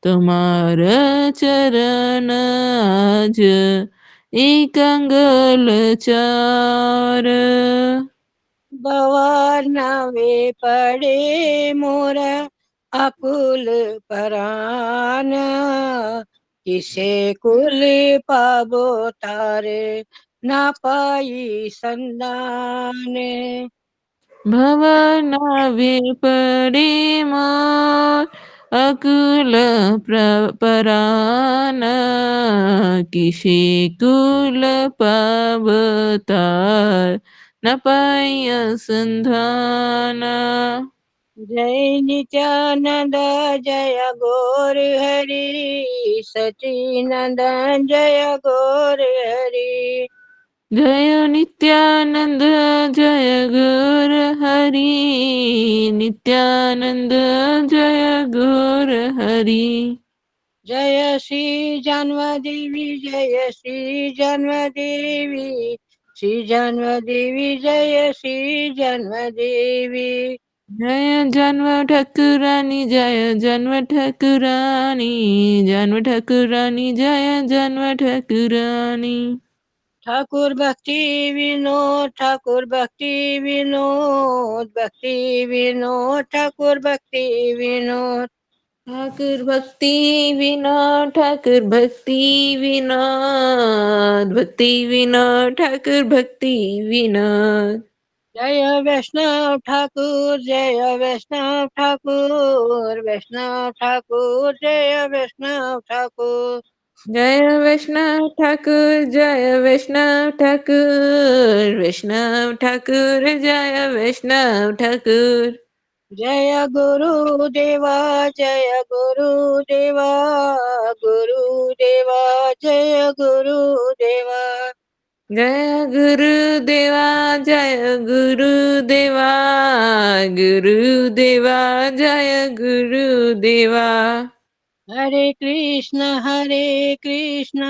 તમારા ચરણ આજ એક અંગલ ચાર. भवनवे पड़े मोर अकुल परान, किसे कुल पाबो तारे ना पाई संदान। ભવનાવે પડે મોર અકુલ પરાન, કિસે કુલ પાવતાર ન પાય સંધાન. जय नित्यानंद जय गौर हरि, सचिनंदन जय गौर हरि। જય નિત્યાનંદ જય ગુર હરિ, નિત્યાનંદ જય ગુર હરિ. जय श्री जन्मदेवी जय श्री जन्मदेवी, श्री जन्मदेवी जय श्री जन्मदेवी। જય જન્મ ઠકુરાની જય જન્મ ઠકુરાની, જન્મ ઠકુરાની જય જન્મ ઠકુરાની. ठाकुर भक्ति विनोद ठाकुर भक्ति विनोद, भक्ति विनोद ठाकुर भक्ति विनोद। ઠાકુર ભક્તિ વિનોદ ઠાકુર ભક્તિ વિનોદ, ભક્તિ વિનોદ ઠાકુર ભક્તિ વિનોદ. जय वैष्णव ठाकुर जय वैष्णव ठाकुर, वैष्णव ठाकुर जय वैष्णव ठाकुर। જય વૈષ્ણવ ઠાકુર જય વૈષ્ણવ ઠાકુર, વૈષ્ણવ ઠાકુર જય વૈષ્ણવ ઠાકુર. जय गुरुदेवा जय गुरुदेवा, गुरुदेवा जय गुरुदेवा। જય ગુરુદેવા જય ગુરુદેવા, ગુરુદેવા જય ગુરુદેવા. हरे कृष्ण कृष्ण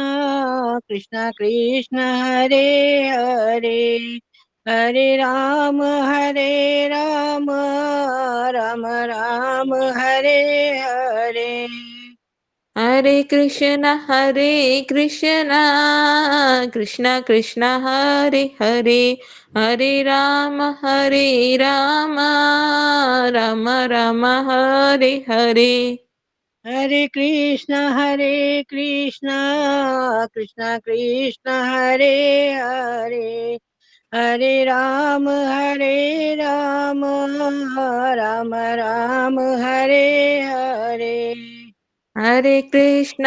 कृष्ण हरे हरे, हरे राम राम राम हरे हरे। हरे कृष्ण कृष्ण कृष्ण हरे हरे, हरे राम राम राम हरे हरे. हरे कृष्ण कृष्ण कृष्ण हरे हरे, हरे राम राम राम हरे हरे। हरे कृष्ण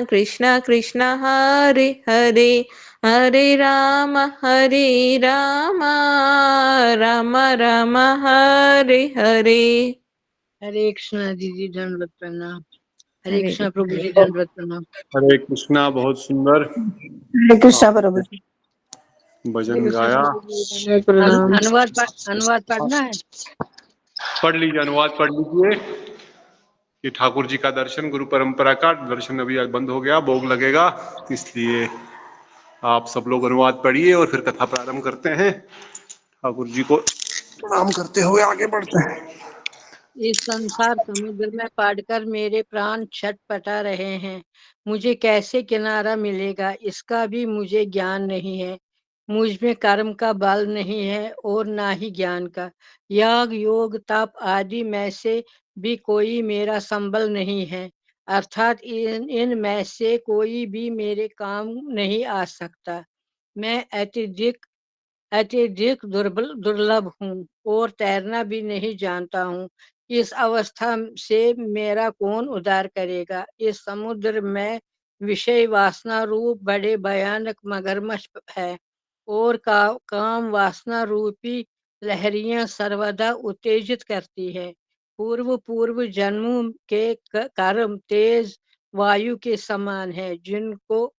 कृष्ण कृष्ण हरे हरे, हरे राम राम राम हरे हरे. हरे कृष्णा दीदी दंडवत प्रणाम। हरे हरे कृष्णा प्रभु जी दंडवत प्रणाम। हरे कृष्णा, बहुत सुंदर हरे कृष्णा प्रभु जी। भजन गाया। प्रणाम. अनुवाद पढ़ना है। पढ़ लीजिए, अनुवाद पढ़ लीजिए। ये ठाकुर जी का दर्शन, गुरु परंपरा का दर्शन अभी आज बंद हो गया, भोग लगेगा, इसलिए आप सब लोग अनुवाद पढ़िए और फिर कथा प्रारंभ करते हैं। ठाकुर जी को प्रणाम करते हुए आगे बढ़ते हैं। इस संसार समुद्र में पड़कर मेरे प्राण छटपटा रहे हैं। मुझे कैसे किनारा मिलेगा इसका भी मुझे ज्ञान नहीं है। मुझ में कर्म का बल नहीं है और ना ही ज्ञान का। याग योग तप आदि में से भी कोई मेरा संबल नहीं है, अर्थात इन में से कोई भी मेरे काम नहीं आ सकता। मैं अत्यधिक दुर्लभ हूँ और तैरना भी नहीं जानता हूँ। इस अवस्था से मेरा कौन उद्धार करेगा। इस समुद्र में विषय वासना रूप बड़े भयानक मगरमच्छ है और काम वासना रूपी लहरियां सर्वदा उत्तेजित करती है। पूर्व पूर्व जन्मों के कर्म तेज वायु के समान है, जिनको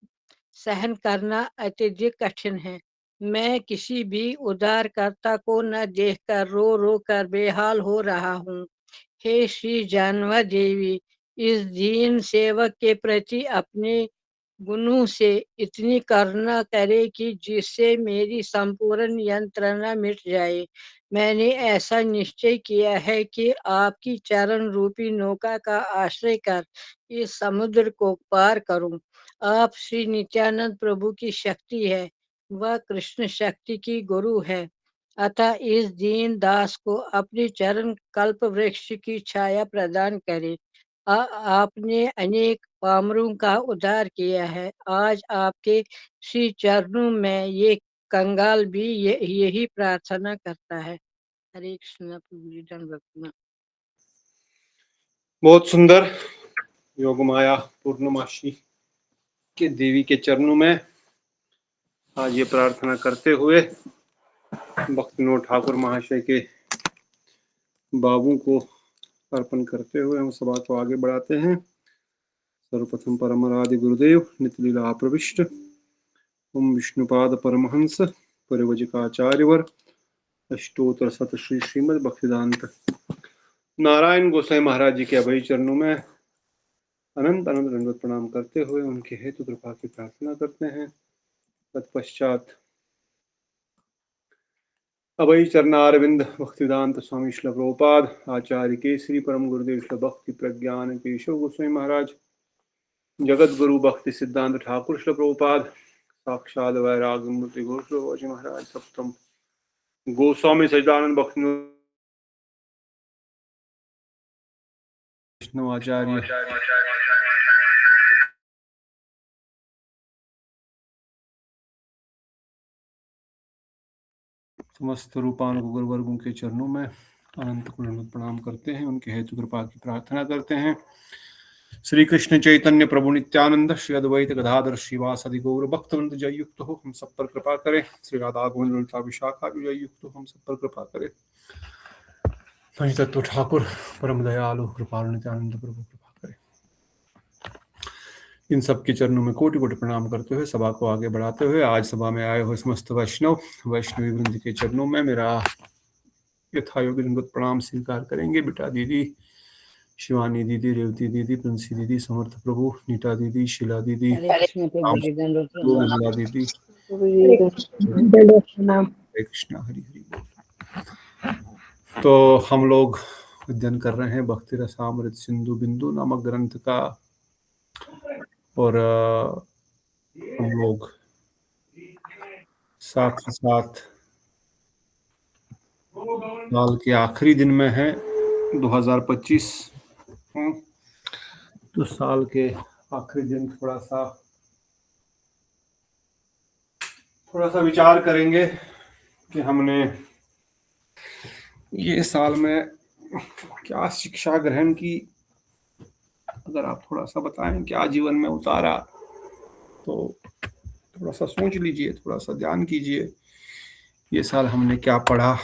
सहन करना अत्यधिक कठिन है। मैं किसी भी उद्धारकर्ता को न देखकर रो रो कर बेहाल हो रहा हूँ। हे श्री जानवा देवी, इस दीन सेवक के प्रति अपने गुणों से इतनी करुणा करे कि जिससे मेरी संपूर्ण यंत्रणा मिट जाए। मैंने ऐसा निश्चय किया है कि आपकी चरण रूपी नौका का आश्रय कर इस समुद्र को पार करूं। आप श्री नित्यानंद प्रभु की शक्ति है, वह कृष्ण शक्ति की गुरु है। अतः इस दीन दास को अपने चरण कल्प वृक्ष की छाया प्रदान करें। आपने अनेक पामरों का उद्धार किया है। आज आपके श्री चरणों में ये कंगाल भी यही प्रार्थना करता है। हरे कृष्ण प्रभु जी, दंडवत प्रणाम। बहुत सुंदर। योगमाया पूर्णमासी के देवी के चरणों में आज ये प्रार्थना करते हुए भक्ति विनोद ठाकुर महाशय के बाबू को अर्पण करते हुए हम सभा को आगे बढ़ाते हैं। सर्वप्रथम परम आदि गुरुदेव नित्य लीला प्रविष्ट ओम विष्णुपाद परमहंस परिवजिकाचार्यवर अष्टोत्तर सत श्री श्रीमद भक्तिवेदांत नारायण गोसाई महाराज जी के अभय चरणों में अनंत अनंत दंडवत प्रणाम करते हुए उनके हेतु कृपा की प्रार्थना करते हैं। तत्पश्चात अभय चरणारविंद भक्तिवेदांत स्वामी श्री प्रभुपाद आचार्य केसरी परम गुरुदेव श्री भक्ति प्रज्ञान केशव गोस्वामी महाराज जगत गुरु भक्ति सिद्धांत ठाकुर श्री प्रभुपाद साक्षात वैराग्य मूर्ति गोस्वामी महाराज सप्तम गोस्वामी सच्चिदानंद भक्ति आचार्य समस्त रूपानुग गुरुवर्गों के चरणों में अनंत कुल प्रणाम करते हैं। उनके हेतु कृपा की प्रार्थना करते हैं। श्री कृष्ण चैतन्य प्रभु नित्यानंद श्री अद्वैत गदाधर श्रीवासदि गौर भक्तवृंद जय युक्त हो हम सब पर कृपा करें। श्री राधा गोविंद ललिता विशाखा जय युक्त हो हम सब पर कृपा करें। पंचतत्व ठाकुर परम दयालु कृपालु नित्यानंद प्रभु कृपा करें। इन सब के चरणों में कोटि कोटि प्रणाम करते हुए सभा को आगे बढ़ाते हुए आज सभा में आए हुए समस्त वैष्णवी वृंद के चरणों में मेरा यथायोग्य दंडवत प्रणाम स्वीकार करेंगे। बेटा दीदी, शिवानी दीदी, रेवती दीदी, प्रिंसी दीदी, समर्थ प्रभु, नीता दीदी, शीला दीदी, हरे कृष्ण प्रभु जी, दंडवत प्रणाम। विमला दीदी, दंडवत प्रणाम। हरे कृष्णा हरि हरि बोल। तो हम लोग अध्ययन कर रहे हैं भक्ति रसामृत सिंधु बिंदु नामक ग्रंथ का और हम लोग साथ ही साथ साल के आखिरी दिन में है 2025। तो साल के आखिरी दिन थोड़ा सा विचार करेंगे कि हमने ये साल में क्या शिक्षा ग्रहण की। अगर आप थोड़ा सा बताएं क्या जीवन में उतारा, तो थोड़ा सा सोच लीजिए, थोड़ा सा ध्यान कीजिए। ये साल हमने क्या पढ़ा,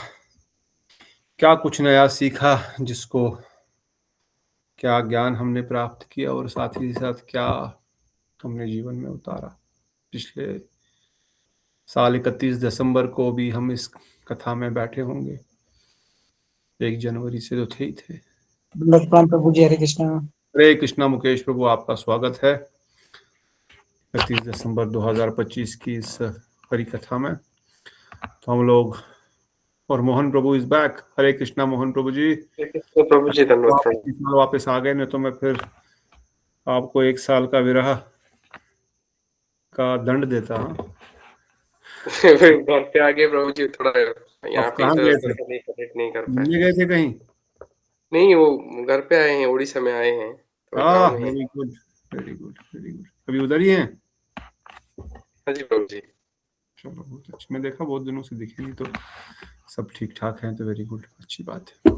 क्या कुछ नया सीखा, जिसको क्या ज्ञान हमने प्राप्त किया और साथ ही साथ क्या हमने जीवन में उतारा। पिछले साल 31 दिसंबर को भी हम इस कथा में बैठे होंगे। 1 जनवरी से तो थे ही थे। प्रभु जी, हरे कृष्णा। हरे कृष्णा। मुकेश प्रभु, आपका स्वागत है 31 दिसंबर 2025 की इस हरि कथा में। तो हम लोग और मोहन प्रभु इज बैक। हरे कृष्णा मोहन प्रभु जी। प्रभु जी धन्यवाद। वापस आ गए, नहीं तो मैं फिर आपको 1 साल का विरह का दंड देता। घर पे आ गए प्रभु जी, थोड़ा यहाँ पे नहीं कर पाए। गए थे कहीं? नहीं, वो घर पे आए हैं, उड़ीसा में आए हैं। Very good very good very good. अभी उधर ही हैं? हाँ जी प्रभु जी। चलो बहुत अच्छा। मैं देखा बहुत दिनों से दिखे नहीं, तो सब ठीक ठाक हैं तो वेरी गुड, अच्छी बात है।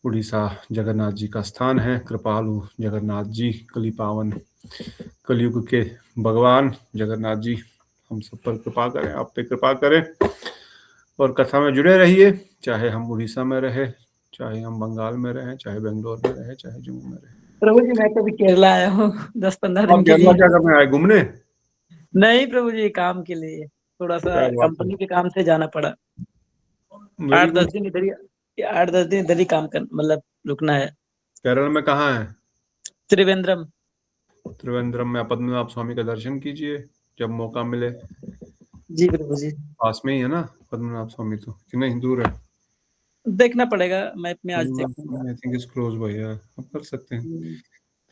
उड़ीसा जगन्नाथ जी का स्थान है। कृपालु जगन्नाथ जी, कली पावन कलयुग के भगवान जगन्नाथ जी हम सब पर कृपा करें, आप पे कृपा करें और कथा में जुड़े रहिए। चाहे हम उड़ीसा में रहे, चाहे हम बंगाल में रहे, चाहे बेंगलोर में रहे, चाहे जम्मू में रहे। प्रभु जी, मैं तो भी केरला आया हूँ 10-15 दिन के केरला लिए। क्या करने आए, घूमने? नहीं प्रभु जी, काम के लिए, थोड़ा सा कंपनी के काम से जाना पड़ा। 8-10 दिन इधर ही काम कर, मतलब रुकना है। केरल में कहाँ है? त्रिवेंद्रम। त्रिवेंद्रम में पद्मनाभ स्वामी का दर्शन कीजिए जब मौका मिले। जी प्रभु जी, पास में ही है ना पद्मनाभ स्वामी, तो कि नहीं दूर है? देखना पड़ेगा मैप में, आज देखूंगा। I think is close by, आप कर सकते हैं।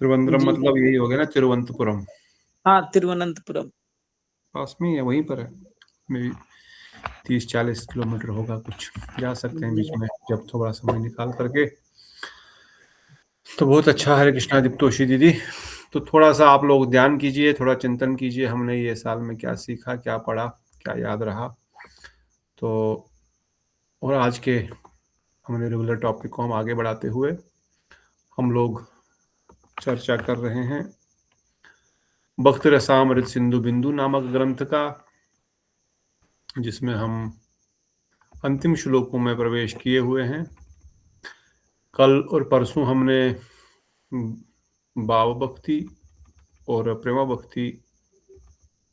त्रिवेंद्रम जी। मतलब यही हो गया ना, तिरुवनंतपुरम। हाँ, तिरुवनंतपुरम पास में ही है, वहीं पर है। मे बी 30-40 किलोमीटर होगा कुछ, जा सकते हैं बीच में जब थोड़ा समय निकाल करके। तो बहुत अच्छा, हरे कृष्णा दीप्तोषी दीदी। तो थोड़ा सा आप लोग ध्यान कीजिए, थोड़ा चिंतन कीजिए, हमने ये साल में क्या सीखा, क्या पढ़ा, क्या याद रहा। तो और आज के हमने रेगुलर टॉपिक को हम आगे बढ़ाते हुए हम लोग चर्चा कर रहे हैं भक्त रसामृत सिंधु बिंदु नामक ग्रंथ का, जिसमें हम अंतिम श्लोकों में प्रवेश किए हुए हैं। कल और परसों हमने भाव भक्ति और प्रेमा भक्ति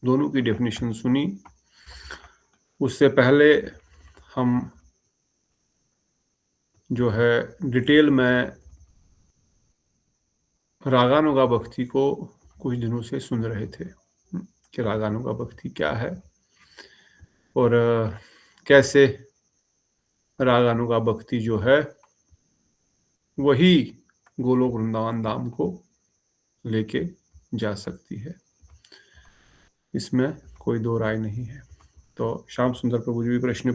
दोनों की डेफिनेशन सुनी। उससे पहले हम जो है डिटेल में रागानुगा भक्ति को कुछ दिनों से सुन रहे थे कि रागानुगा भक्ति क्या है और कैसे रागानुगा भक्ति जो है वही गोलोक वृंदावन धाम को लेके जा सकती है, इसमें कोई दो राय नहीं है। तो श्याम सुंदर प्रभु जी भी प्रश्न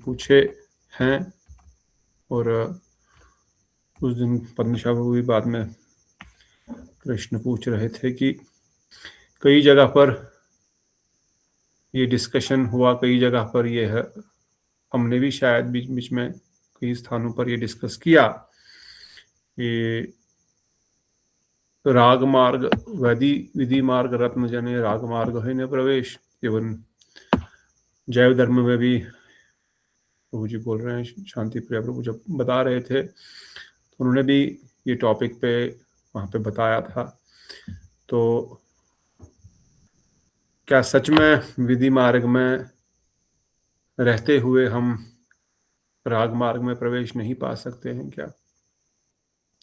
पूछे हैं और उस दिन पद्मशा प्रभु भी बाद में प्रश्न पूछ रहे थे कि कई जगह पर ये डिस्कशन हुआ, कई जगह पर ये है, हमने भी शायद बीच बीच में कई स्थानों पर ये डिस्कस किया कि राग मार्ग विधि मार्ग रत्न जने राग मार्ग है न प्रवेश। एवं जैव धर्म में भी प्रभु जी बोल रहे हैं, शांति प्रिया प्रभु जब बता रहे थे तो उन्होंने भी ये टॉपिक पे वहाँ पे बताया था। तो क्या सच में विधि मार्ग में रहते हुए हम राग मार्ग में प्रवेश नहीं पा सकते हैं क्या,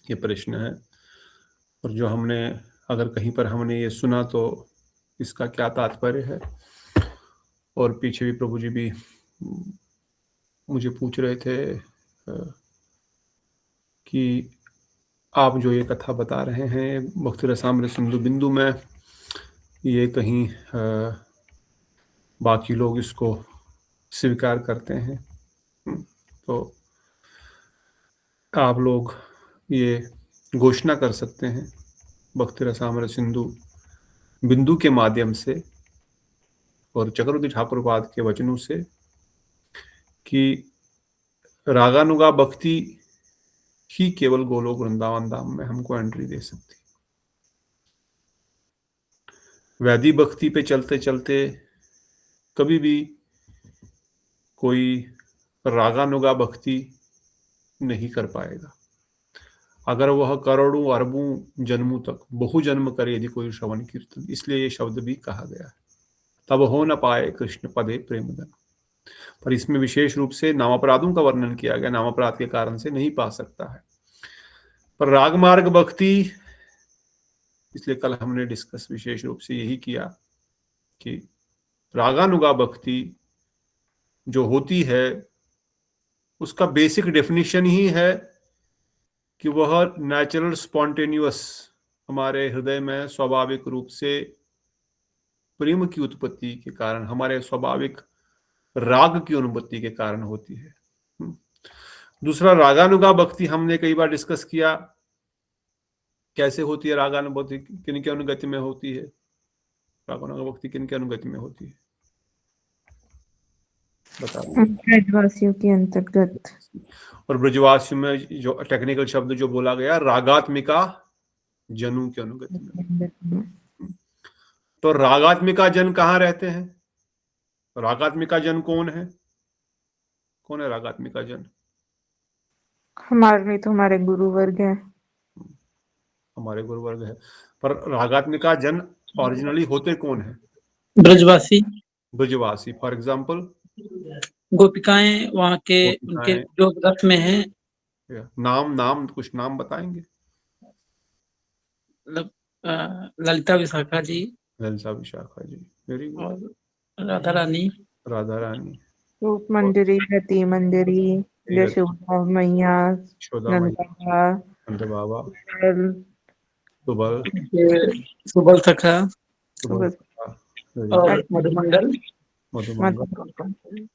ये प्रश्न है। और जो हमने अगर कहीं पर हमने ये सुना तो इसका क्या तात्पर्य है। और पीछे भी प्रभु जी भी मुझे पूछ रहे थे कि आप जो ये कथा बता रहे हैं भक्ति रसामृत सिंधु बिंदु में, ये कहीं बाकी लोग इसको स्वीकार करते हैं, तो आप लोग ये घोषणा कर सकते हैं भक्ति रसामृत सिंधु बिंदु के माध्यम से और चक्रवर्ती ठाकुर पाद के वचनों से कि रागानुगा भक्ति ही केवल गोलोक वृंदावन धाम में हमको एंट्री दे सकती। वैदिक भक्ति पे चलते चलते कभी भी कोई रागानुगा भक्ति नहीं कर पाएगा। अगर वह करोड़ों अरबों जन्मों तक बहु जन्म करे यदि कोई श्रवण कीर्तन, इसलिए ये शब्द भी कहा गया है, तब हो न पाए कृष्ण पदे प्रेमधन। पर इसमें विशेष रूप से नामापराधों का वर्णन किया गया, नामापराध के कारण से नहीं पा सकता है। पर राग मार्ग भक्ति, इसलिए कल हमने डिस्कस विशेष रूप से यही किया कि रागानुगा भक्ति जो होती है उसका बेसिक डेफिनेशन ही है कि वह नेचुरल स्पॉन्टेनियस हमारे हृदय में स्वाभाविक रूप से प्रेम की उत्पत्ति के कारण, हमारे स्वाभाविक राग की अनुभूति के कारण होती है। दूसरा, रागानुगा भक्ति हमने कई बार डिस्कस किया कैसे होती है रागानुभूति, किन के अनुगति में होती है रागानुगा भक्ति, किन के अनुगति में होती है बताइए। ब्रजवासियों के अंतर्गत। और ब्रजवासियों में जो टेक्निकल शब्द जो बोला गया, रागात्मिका जनों के अनुगति में। तो रागात्मिका जन कहाँ रहते हैं? रागात्मिका जन कौन है? कौन है रागात्मिका जन? हमारे लिए तो हमारे गुरु वर्ग है, हमारे गुरु वर्ग है। पर रागात्मिका जन ओरिजिनली होते कौन है? ब्रजवासी, ब्रजवासी। फॉर एग्जाम्पल गोपिकाएं वहाँ के, उनके जो रथ में हैं। नाम कुछ नाम बताएंगे? मतलब ललिता विशाखा जी ललिता विशाखा जी, वेरी गुड। और राधा रानी, राधा रानी, रूप मंजरी, रति मंजरी, यशोदा मैया, यशोदा मैया, नंदा, नंद बाबा, सुबल, सुबल, सुबल सखा सुबल सखा, very good। और मधुमंडल। मधुमंगल।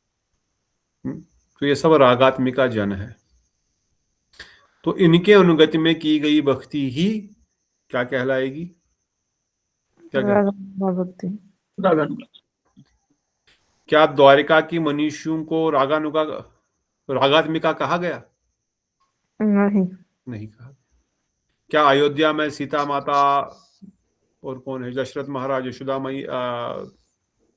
तो ये सब रागात्मिका जन है। तो इनके अनुगति में की गई भक्ति ही क्या कहलाएगी? क्या भक्ति। क्या द्वारिका की मनुष्यों को रागात्मिका कहा गया? नहीं। नहीं कहा। क्या अयोध्या में सीता माता और कौन है, दशरथ महाराज, यशोदा मैया,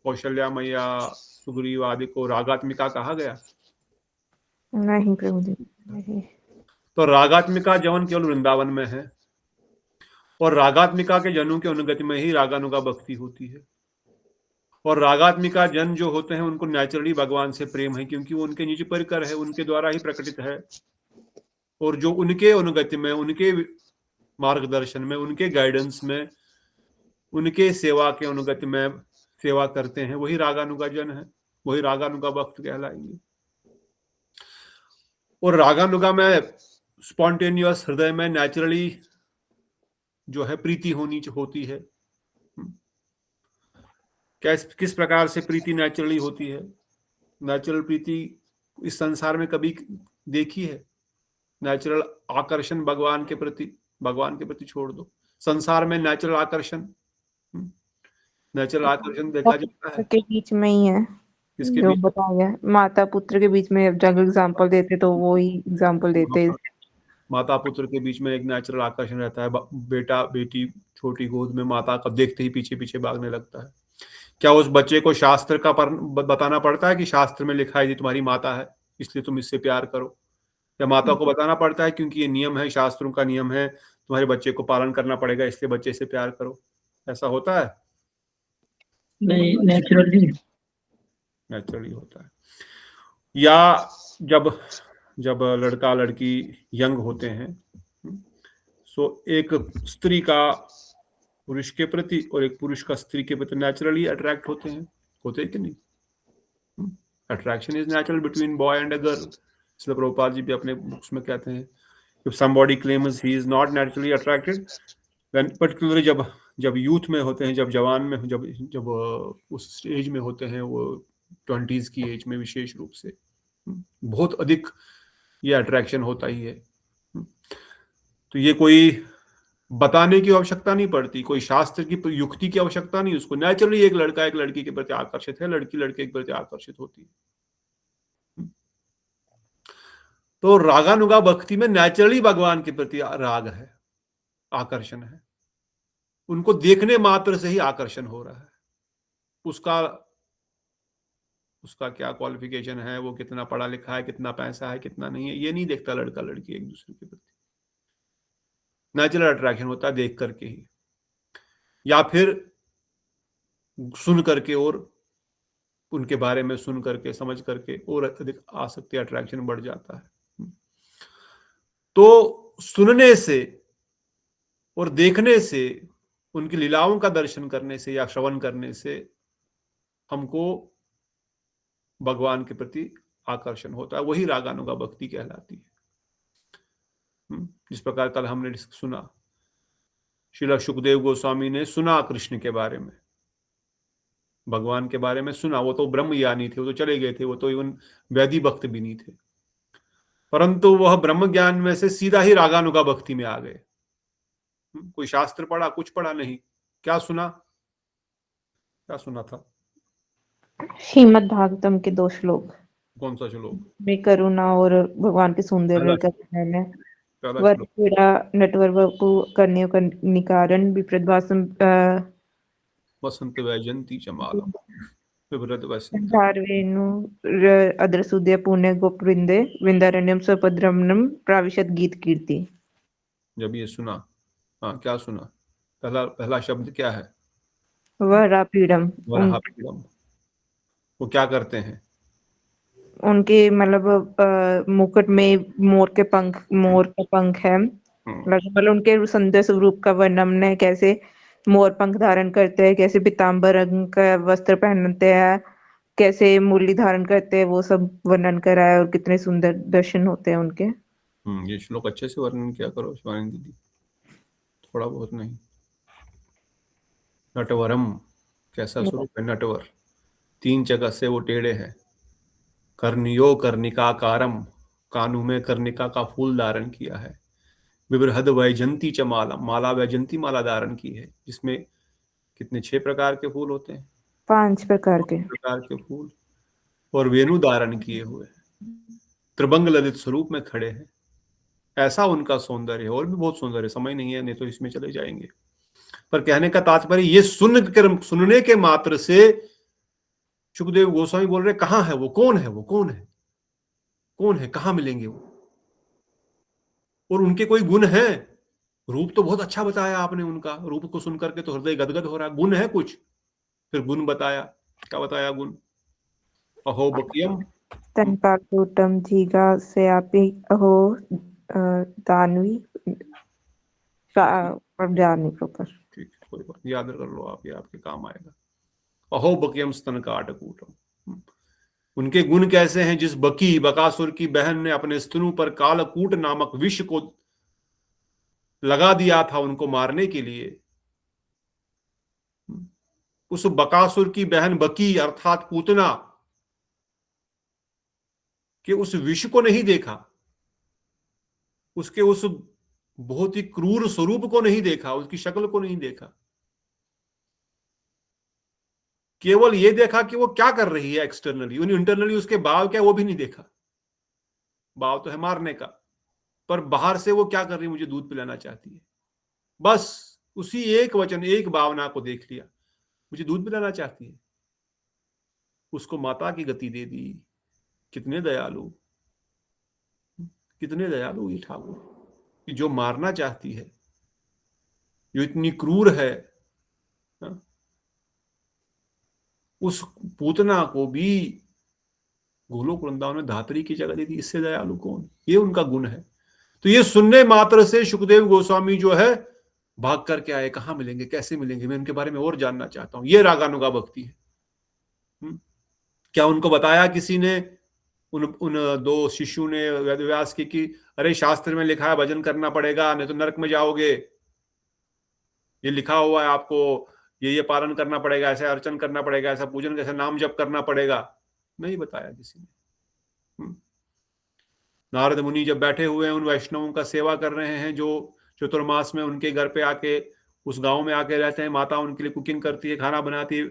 कौशल्या मैया, सुग्रीव आदि को रागात्मिका कहा गया? नहीं प्रभु जी, नहीं। तो रागात्मिका जवन केवल वृंदावन में है, और रागात्मिका के जनों के अनुगति में ही रागानुगा भक्ति होती है। और रागात्मिका जन जो होते हैं उनको नेचुरली भगवान से प्रेम है, क्योंकि वो उनके निज परिकर है, उनके द्वारा ही प्रकटित है। और जो उनके अनुगति में, उनके मार्गदर्शन में, उनके गाइडेंस में, उनके सेवा के अनुगति में सेवा करते हैं, वही रागानुगा जन है, वही रागानुगा भक्त कहलाएंगे। और रागानुगा में स्पॉन्टेनियस, हृदय में नेचुरली जो है प्रीति होती है। किस प्रकार से प्रीति नेचुरली होती है? नेचुरल प्रीति इस संसार में कभी देखी है? नेचुरल आकर्षण भगवान के प्रति छोड़ दो, संसार में नेचुरल आकर्षण देखा जाता है के बीच में ही है। किसके जो बीच? बताया माता पुत्र के बीच में, जब एग्जांपल देते तो वो ही एग्जांपल देते। माता पुत्र के बीच में एक नेचुरल आकर्षण रहता है। बेटा बेटी छोटी गोद में माता का देखते ही पीछे पीछे भागने लगता है। क्या उस बच्चे को शास्त्र का बताना पड़ता है कि शास्त्र में लिखा है ये तुम्हारी माता है इसलिए तुम इससे प्यार करो? या माता को बताना पड़ता है क्योंकि ये नियम है, शास्त्रों का नियम है, तुम्हारे बच्चे को पालन करना पड़ेगा इसलिए बच्चे से प्यार करो? ऐसा होता है? नहीं, नेचुरली होता है। या जब लड़का लड़की यंग होते हैं, सो एक स्त्री का पुरुष के प्रति और एक पुरुष का स्त्री के प्रति नेचुरली अट्रैक्ट होते हैं कि नहीं? Attraction is natural between boy and a girl. इसलिए प्रभुपाद जी भी अपने बुक्स में कहते हैं, if somebody claims he is not naturally attracted, then particularly जब यूथ में होते हैं, जब जवान में, जब उस स्टेज में होते हैं, वो 20s की एज में विशेष रूप से बहुत अधिक ये अट्रैक्शन होता ही है। तो ये कोई बताने की आवश्यकता नहीं पड़ती, कोई शास्त्र की युक्ति की आवश्यकता नहीं, उसको नेचुरली एक लड़का एक लड़की के प्रति आकर्षित है, लड़की लड़के के प्रति आकर्षित होती है। तो रागानुगा भक्ति में नेचुरली भगवान के प्रति राग है, आकर्षण है, उनको देखने मात्र से ही आकर्षण हो रहा है। उसका क्या क्वालिफिकेशन है, वो कितना पढ़ा लिखा है, कितना पैसा है, कितना नहीं है, ये नहीं देखता लड़का लड़की एक दूसरे के प्रति। नेचुरल अट्रैक्शन होता है देख करके ही, या फिर सुन करके, और उनके बारे में सुन करके समझ करके और अधिक आसक्ति, अट्रैक्शन बढ़ जाता है। तो सुनने से और देखने से, उनकी लीलाओं का दर्शन करने से या श्रवण करने से हमको भगवान के प्रति आकर्षण होता है, वही रागानुगा भक्ति कहलाती है। जिस प्रकार कल हमने सुना, श्रील सुखदेव गोस्वामी ने सुना कृष्ण के बारे में, भगवान के बारे में सुना। वो तो ब्रह्मज्ञानी थे, वो तो चले गए थे, वो तो इवन वैदिक भक्त भी नहीं थे, परंतु वह ब्रह्म ज्ञान में से सीधा ही रागानुगा भक्ति में आ गए। कोई शास्त्र पढ़ा, कुछ पढ़ा नहीं, क्या सुना था? श्रीमद् भागवतम के 2 श्लोक। कौन सा श्लोक? में करुणा और भगवान के सौंदर्य का वर्णन है। नटवरवपु कन्या निकारण विप्रद्वासम वसंत वैजंती चमालम विभ्रत वसंत धारवेनु अद्रसुदय पुण्य गोपवृंदे वृंदारण्यम स्वपद्रमणम प्राविशत गीत कीर्ति। जब ये सुना, हाँ क्या सुना? पहला शब्द क्या है? वरापीडम। वो क्या करते हैं? उनके मतलब मुकुट में मोर का पंख है, मतलब उनके सुंदर स्वरूप का वर्णन है, कैसे मोर पंख धारण करते हैं, कैसे पीताम्बर रंग का वस्त्र पहनते हैं, कैसे मुरली धारण करते हैं, वो सब वर्णन करा है, और कितने सुंदर दर्शन होते हैं उनके। ये श्लोक अच्छे से वर्णन किया करो शिवानी दीदी, थोड़ा बहुत नहीं। नटवरम, कैसा स्वरूप है नटवर, 3 जगह से वो टेढ़े हैं। कर्णियो कर्णिकाकारम, कानों में कर्णिका का फूल धारण किया है। विबृहद वैजंती च माला, माला वैजंती माला धारण की है, जिसमें कितने 6 प्रकार के फूल होते हैं, 5 प्रकार के फूल, और वेणु धारण किए हुए त्रिभंग ललित स्वरूप में खड़े हैं। ऐसा उनका सौंदर्य है, और भी बहुत सौंदर्य, समय नहीं है, नहीं तो इसमें चले जाएंगे। पर कहने का तात्पर्य ये सुनने के मात्र से सुखदेव गोस्वामी बोल रहे कहां है वो, कौन है वो, कौन है, कौन है, कहां मिलेंगे वो, और उनके कोई गुण है। रूप तो बहुत अच्छा बताया आपने, उनका रूप को सुनकर के तो हृदय गदगद हो रहा है। गुण है कुछ, फिर गुण बताया, क्या बताया गुण? अहो बकियम स्तनपालूटम जिघांसयापि अहो दानवी जानी प्रॉपर। ठीक, कोई बात याद कर लो आप, ये आपके काम आएगा। अहो बकियम स्तन काटकूटम, उनके गुण कैसे हैं? जिस बकासुर की बहन ने अपने स्तनों पर कालकूट नामक विष को लगा दिया था उनको मारने के लिए, उस बकासुर की बहन बकी अर्थात पूतना के उस विष को नहीं देखा, उसके उस बहुत ही क्रूर स्वरूप को नहीं देखा, उसकी शक्ल को नहीं देखा, केवल ये देखा कि वो क्या कर रही है एक्सटर्नली, इंटरनली उसके भाव क्या वो भी नहीं देखा। भाव तो है मारने का, पर बाहर से वो क्या कर रही है, मुझे दूध पिलाना चाहती है, बस उसी एक वचन, एक भावना को देख लिया, मुझे दूध पिलाना चाहती है, उसको माता की गति दे दी। कितने दयालु, कितने दयालु ये ठाकुर, कि जो मारना चाहती है, जो इतनी क्रूर है, उस पूतना को भी गोलोक वृंदावन में धात्री की जगह दे दी। इससे दयालु कौन? ये उनका गुण है। तो ये सुनने मात्र से सुखदेव गोस्वामी जो है भाग करके आए, कहां मिलेंगे, कैसे मिलेंगे, मैं उनके बारे में और जानना चाहता हूं। ये रागानुगा भक्ति है। क्या उनको बताया किसी ने, उन 2 शिष्यों ने वेदव्यास की कि अरे शास्त्र में लिखा है भजन करना पड़ेगा, नहीं तो नरक में जाओगे, ये लिखा हुआ है आपको, ये पालन करना पड़ेगा, ऐसे अर्चन करना पड़ेगा, ऐसा पूजन, कैसे नाम जप करना पड़ेगा? नहीं बताया किसी ने। नारद मुनि जब बैठे हुए हैं, उन वैष्णवों का सेवा कर रहे हैं जो चतुर्मास में उनके घर पे आके, उस गांव में आके रहते हैं, माता उनके लिए कुकिंग करती है, खाना बनाती है,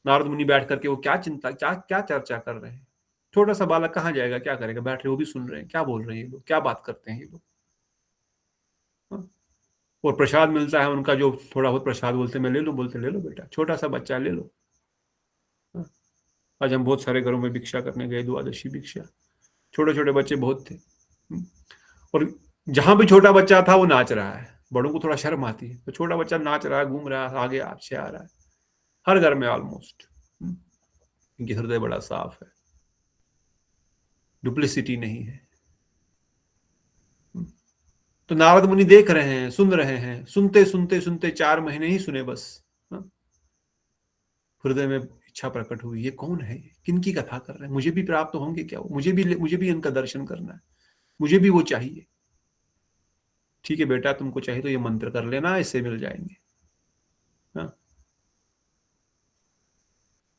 नारद मुनि बैठ करके वो क्या चिंता, क्या चर्चा कर रहे हैं। छोटा सा बालक कहाँ जाएगा, क्या करेगा, बैठ रहे वो भी सुन रहे हैं, क्या बोल रहे हैं ये लोग, क्या बात करते हैं ये लोग। और प्रसाद मिलता है उनका, जो थोड़ा बहुत प्रसाद बोलते मैं ले लो, बोलते ले लो बेटा, छोटा सा बच्चा ले लो। आज हम बहुत सारे घरों में भिक्षा करने गए, द्वादशी भिक्षा, छोटे छोटे बच्चे बहुत थे, और जहां भी छोटा बच्चा था वो नाच रहा है। बड़ों को थोड़ा शर्म आती है, तो छोटा बच्चा नाच रहा है, घूम रहा है, आगे आपसे आ रहा है, हर घर में ऑलमोस्ट। इनकी हृदय बड़ा साफ है, डुप्लिसिटी नहीं है। तो नारद मुनि देख रहे हैं, सुन रहे हैं, सुनते सुनते सुनते 4 महीने ही सुने बस। हृदय में इच्छा प्रकट हुई, ये कौन है, किनकी कथा कर रहे हैं, मुझे भी प्राप्त होंगे क्या, मुझे भी इनका दर्शन करना है, मुझे भी वो चाहिए। ठीक है बेटा, तुमको चाहिए तो ये मंत्र कर लेना, इससे मिल जाएंगे।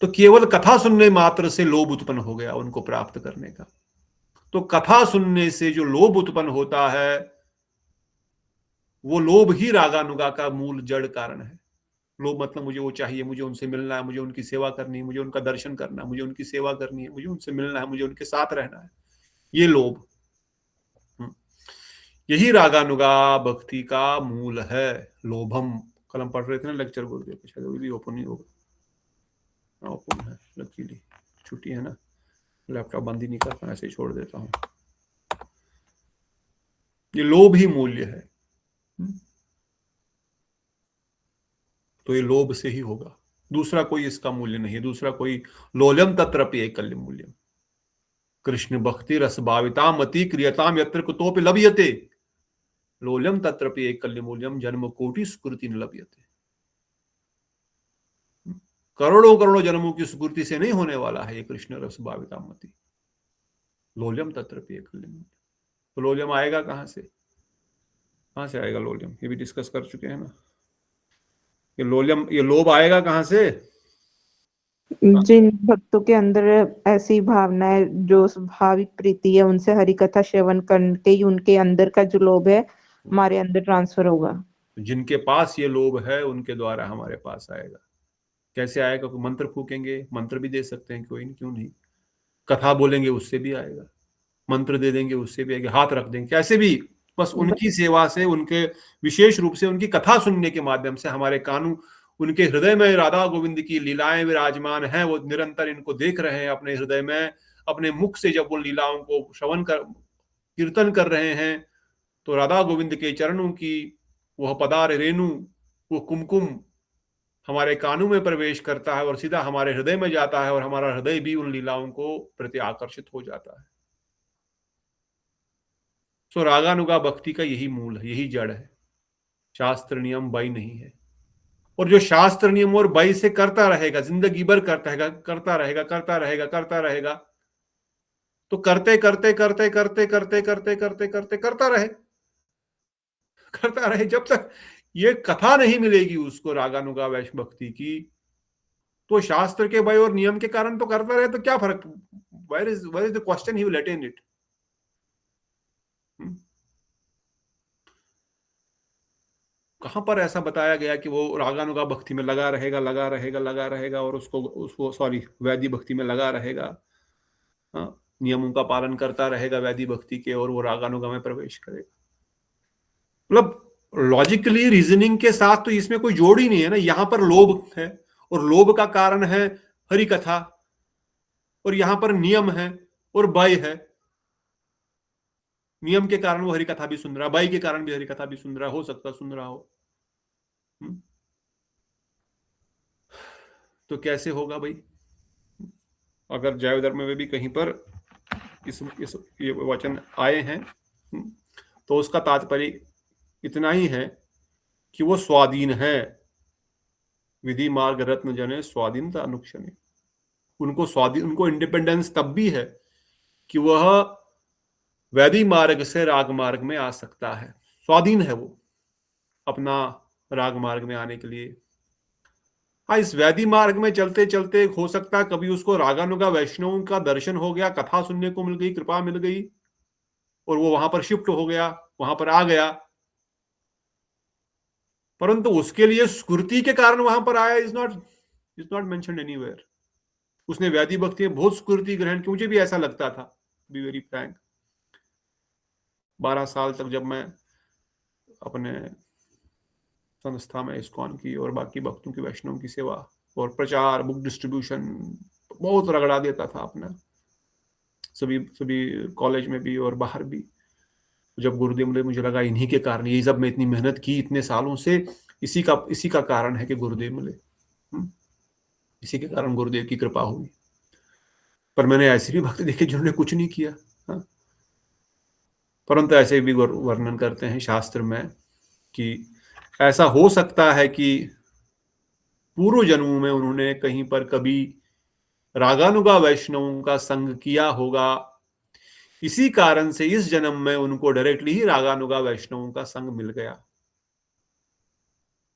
तो केवल कथा सुनने मात्र से लोभ उत्पन्न हो गया उनको प्राप्त करने का। तो कथा सुनने से जो लोभ उत्पन्न होता है, वो लोभ ही रागानुगा का मूल जड़ कारण है। लोभ मतलब मुझे वो चाहिए, मुझे उनसे मिलना है, मुझे उनकी सेवा करनी है, मुझे उनका दर्शन करना है, मुझे उनकी सेवा करनी है, मुझे उनसे मिलना है, मुझे उनके साथ रहना है, ये लोभ। यही रागानुगा भक्ति का मूल है, लोभम। कल हम पढ़ रहे थे ना लेक्चर, गुरुदेव के, शायद भी ओपन ही होगा। ओपन है, लकीली छुट्टी है ना, लैपटॉप बंद ही नहीं करता, ऐसे ही छोड़ देता हूँ। ये लोभ ही मूल्य है। तो ये लोभ से ही होगा, दूसरा कोई इसका मूल्य नहीं है, दूसरा कोई। लोल्यम तत्रपि एकल्य मूल्यम, कृष्ण भक्ति रस भाविताम अति क्रियताम यत्र कुतोपि लभ्यते। लोल्यम तत्रपि एकल्यमूल्यम जन्म कोटि स्कृति न लभ्यते। करोड़ों करोड़ों जन्मों की स्फूर्ति से नहीं होने वाला है ये कृष्ण रस भावितामति। लोल्यम तत्रपि एकल्यम, तो लोल्यम आएगा कहां से? कहां से आएगा लोल्यम? ये भी डिस्कस कर चुके हैं ना। ये लोल्यम, ये लोभ आएगा कहां से? जिन भक्तों के अंदर ऐसी भावना है, जो स्वाभाविक प्रीति है, उनसे हरि कथा श्रवण करके ही उनके अंदर का जो लोभ है हमारे अंदर ट्रांसफर होगा। जिनके पास ये लोभ है उनके द्वारा हमारे पास आएगा। कैसे आएगा? कोई मंत्र फूकेंगे, मंत्र भी दे सकते हैं, कोई नहीं, क्यों नहीं। कथा बोलेंगे उससे भी आएगा, मंत्र दे देंगे उससे भी आएगा, हाथ रख देंगे, कैसे भी, बस उनकी सेवा से, उनके विशेष रूप से उनकी कथा सुनने के माध्यम से हमारे कानों, उनके हृदय में राधा गोविंद की लीलाएं विराजमान हैं, वो निरंतर इनको देख रहे हैं अपने हृदय में, अपने मुख से जब वो लीलाओं को श्रवण कर, कीर्तन कर रहे हैं, तो राधा गोविंद के चरणों की वह पदार रेणु, वो कुमकुम हमारे कानों में प्रवेश करता है और सीधा हमारे हृदय में जाता है, और हमारा हृदय भी उन लीलाओं को प्रति आकर्षित हो जाता है। सो रागानुगा भक्ति का यही मूल है, यही जड़ है। शास्त्र नियम बाई नहीं है। और जो शास्त्र नियम और बाई से करता रहेगा, जिंदगी भर करता रहेगा, करता रहेगा, करता रहेगा, करता रहेगा, तो करते करते करते करते करते करते करते करते करता रहे जब तक ये कथा नहीं मिलेगी उसको रागानुगा वैश्य भक्ति की, तो शास्त्र के बाई और नियम के कारण तो करता रहे, तो क्या फर्क? Where is the question he will attain it? कहां पर ऐसा बताया गया कि वो रागानुगा भक्ति में लगा रहेगा, लगा रहेगा, लगा रहेगा, और उसको सॉरी वैदी भक्ति में लगा रहेगा, नियमों का पालन करता रहेगा वैदी भक्ति के, और वो रागानुगा में प्रवेश करेगा? मतलब लॉजिकली रीजनिंग के साथ तो इसमें कोई जोड़ ही नहीं है ना। यहां पर लोभ है, और लोभ का कारण है हरि कथा, और यहां पर नियम है और बाई है। नियम के कारण वो हरि कथा भी सुन रहा, बाई के कारण भी हरि कथा भी सुन रहा, हो सकता सुन रहा हो। तो कैसे होगा भाई? अगर जैव धर्म में भी कहीं पर इस ये वचन आए हैं, तो उसका तात्पर्य इतना ही है कि वो स्वाधीन है। विधि मार्ग रत्न जने स्वाधीनता अनुक्षणे। उनको स्वाधीन, उनको इंडिपेंडेंस तब भी है कि वह वैदिक मार्ग से राग मार्ग में आ सकता है। स्वाधीन है वो अपना राग मार्ग में आने के लिए। हाँ, इस वैदिक मार्ग में चलते चलते हो सकता है कभी उसको रागानुगा वैष्णव का दर्शन हो गया, कथा सुनने को मिल गई, कृपा मिल गई, और वो वहां पर शिफ्ट हो गया, वहां पर आ गया, परंतु उसके लिए स्फूर्ति के कारण वहां पर आया इज नॉट मेंशन्ड एनीवेयर। उसने वैदिक भक्ति में बहुत स्फूर्ति ग्रहण की। मुझे भी ऐसा लगता था, बी वेरी फ्रैंक। 12 साल तक जब मैं अपने संस्था में इस्कॉन की और बाकी भक्तों की, वैष्णव की सेवा और प्रचार, बुक डिस्ट्रीब्यूशन बहुत रगड़ा देता था अपना, सभी कॉलेज में भी और बाहर भी। जब गुरुदेव मिले, मुझे लगा इन्हीं के कारण, यही सब मैं इतनी मेहनत की इतने सालों से, इसी का कारण है कि गुरुदेव मिले, इसी के कारण गुरुदेव की कृपा हुई। पर मैंने ऐसे भी भक्त देखे जिन्होंने कुछ नहीं किया, परंतु ऐसे भी वर्णन करते हैं शास्त्र में कि ऐसा हो सकता है कि पूर्व जन्मों में उन्होंने कहीं पर कभी रागानुगा वैष्णवों का संग किया होगा, इसी कारण से इस जन्म में उनको डायरेक्टली ही रागानुगा वैष्णवों का संग मिल गया।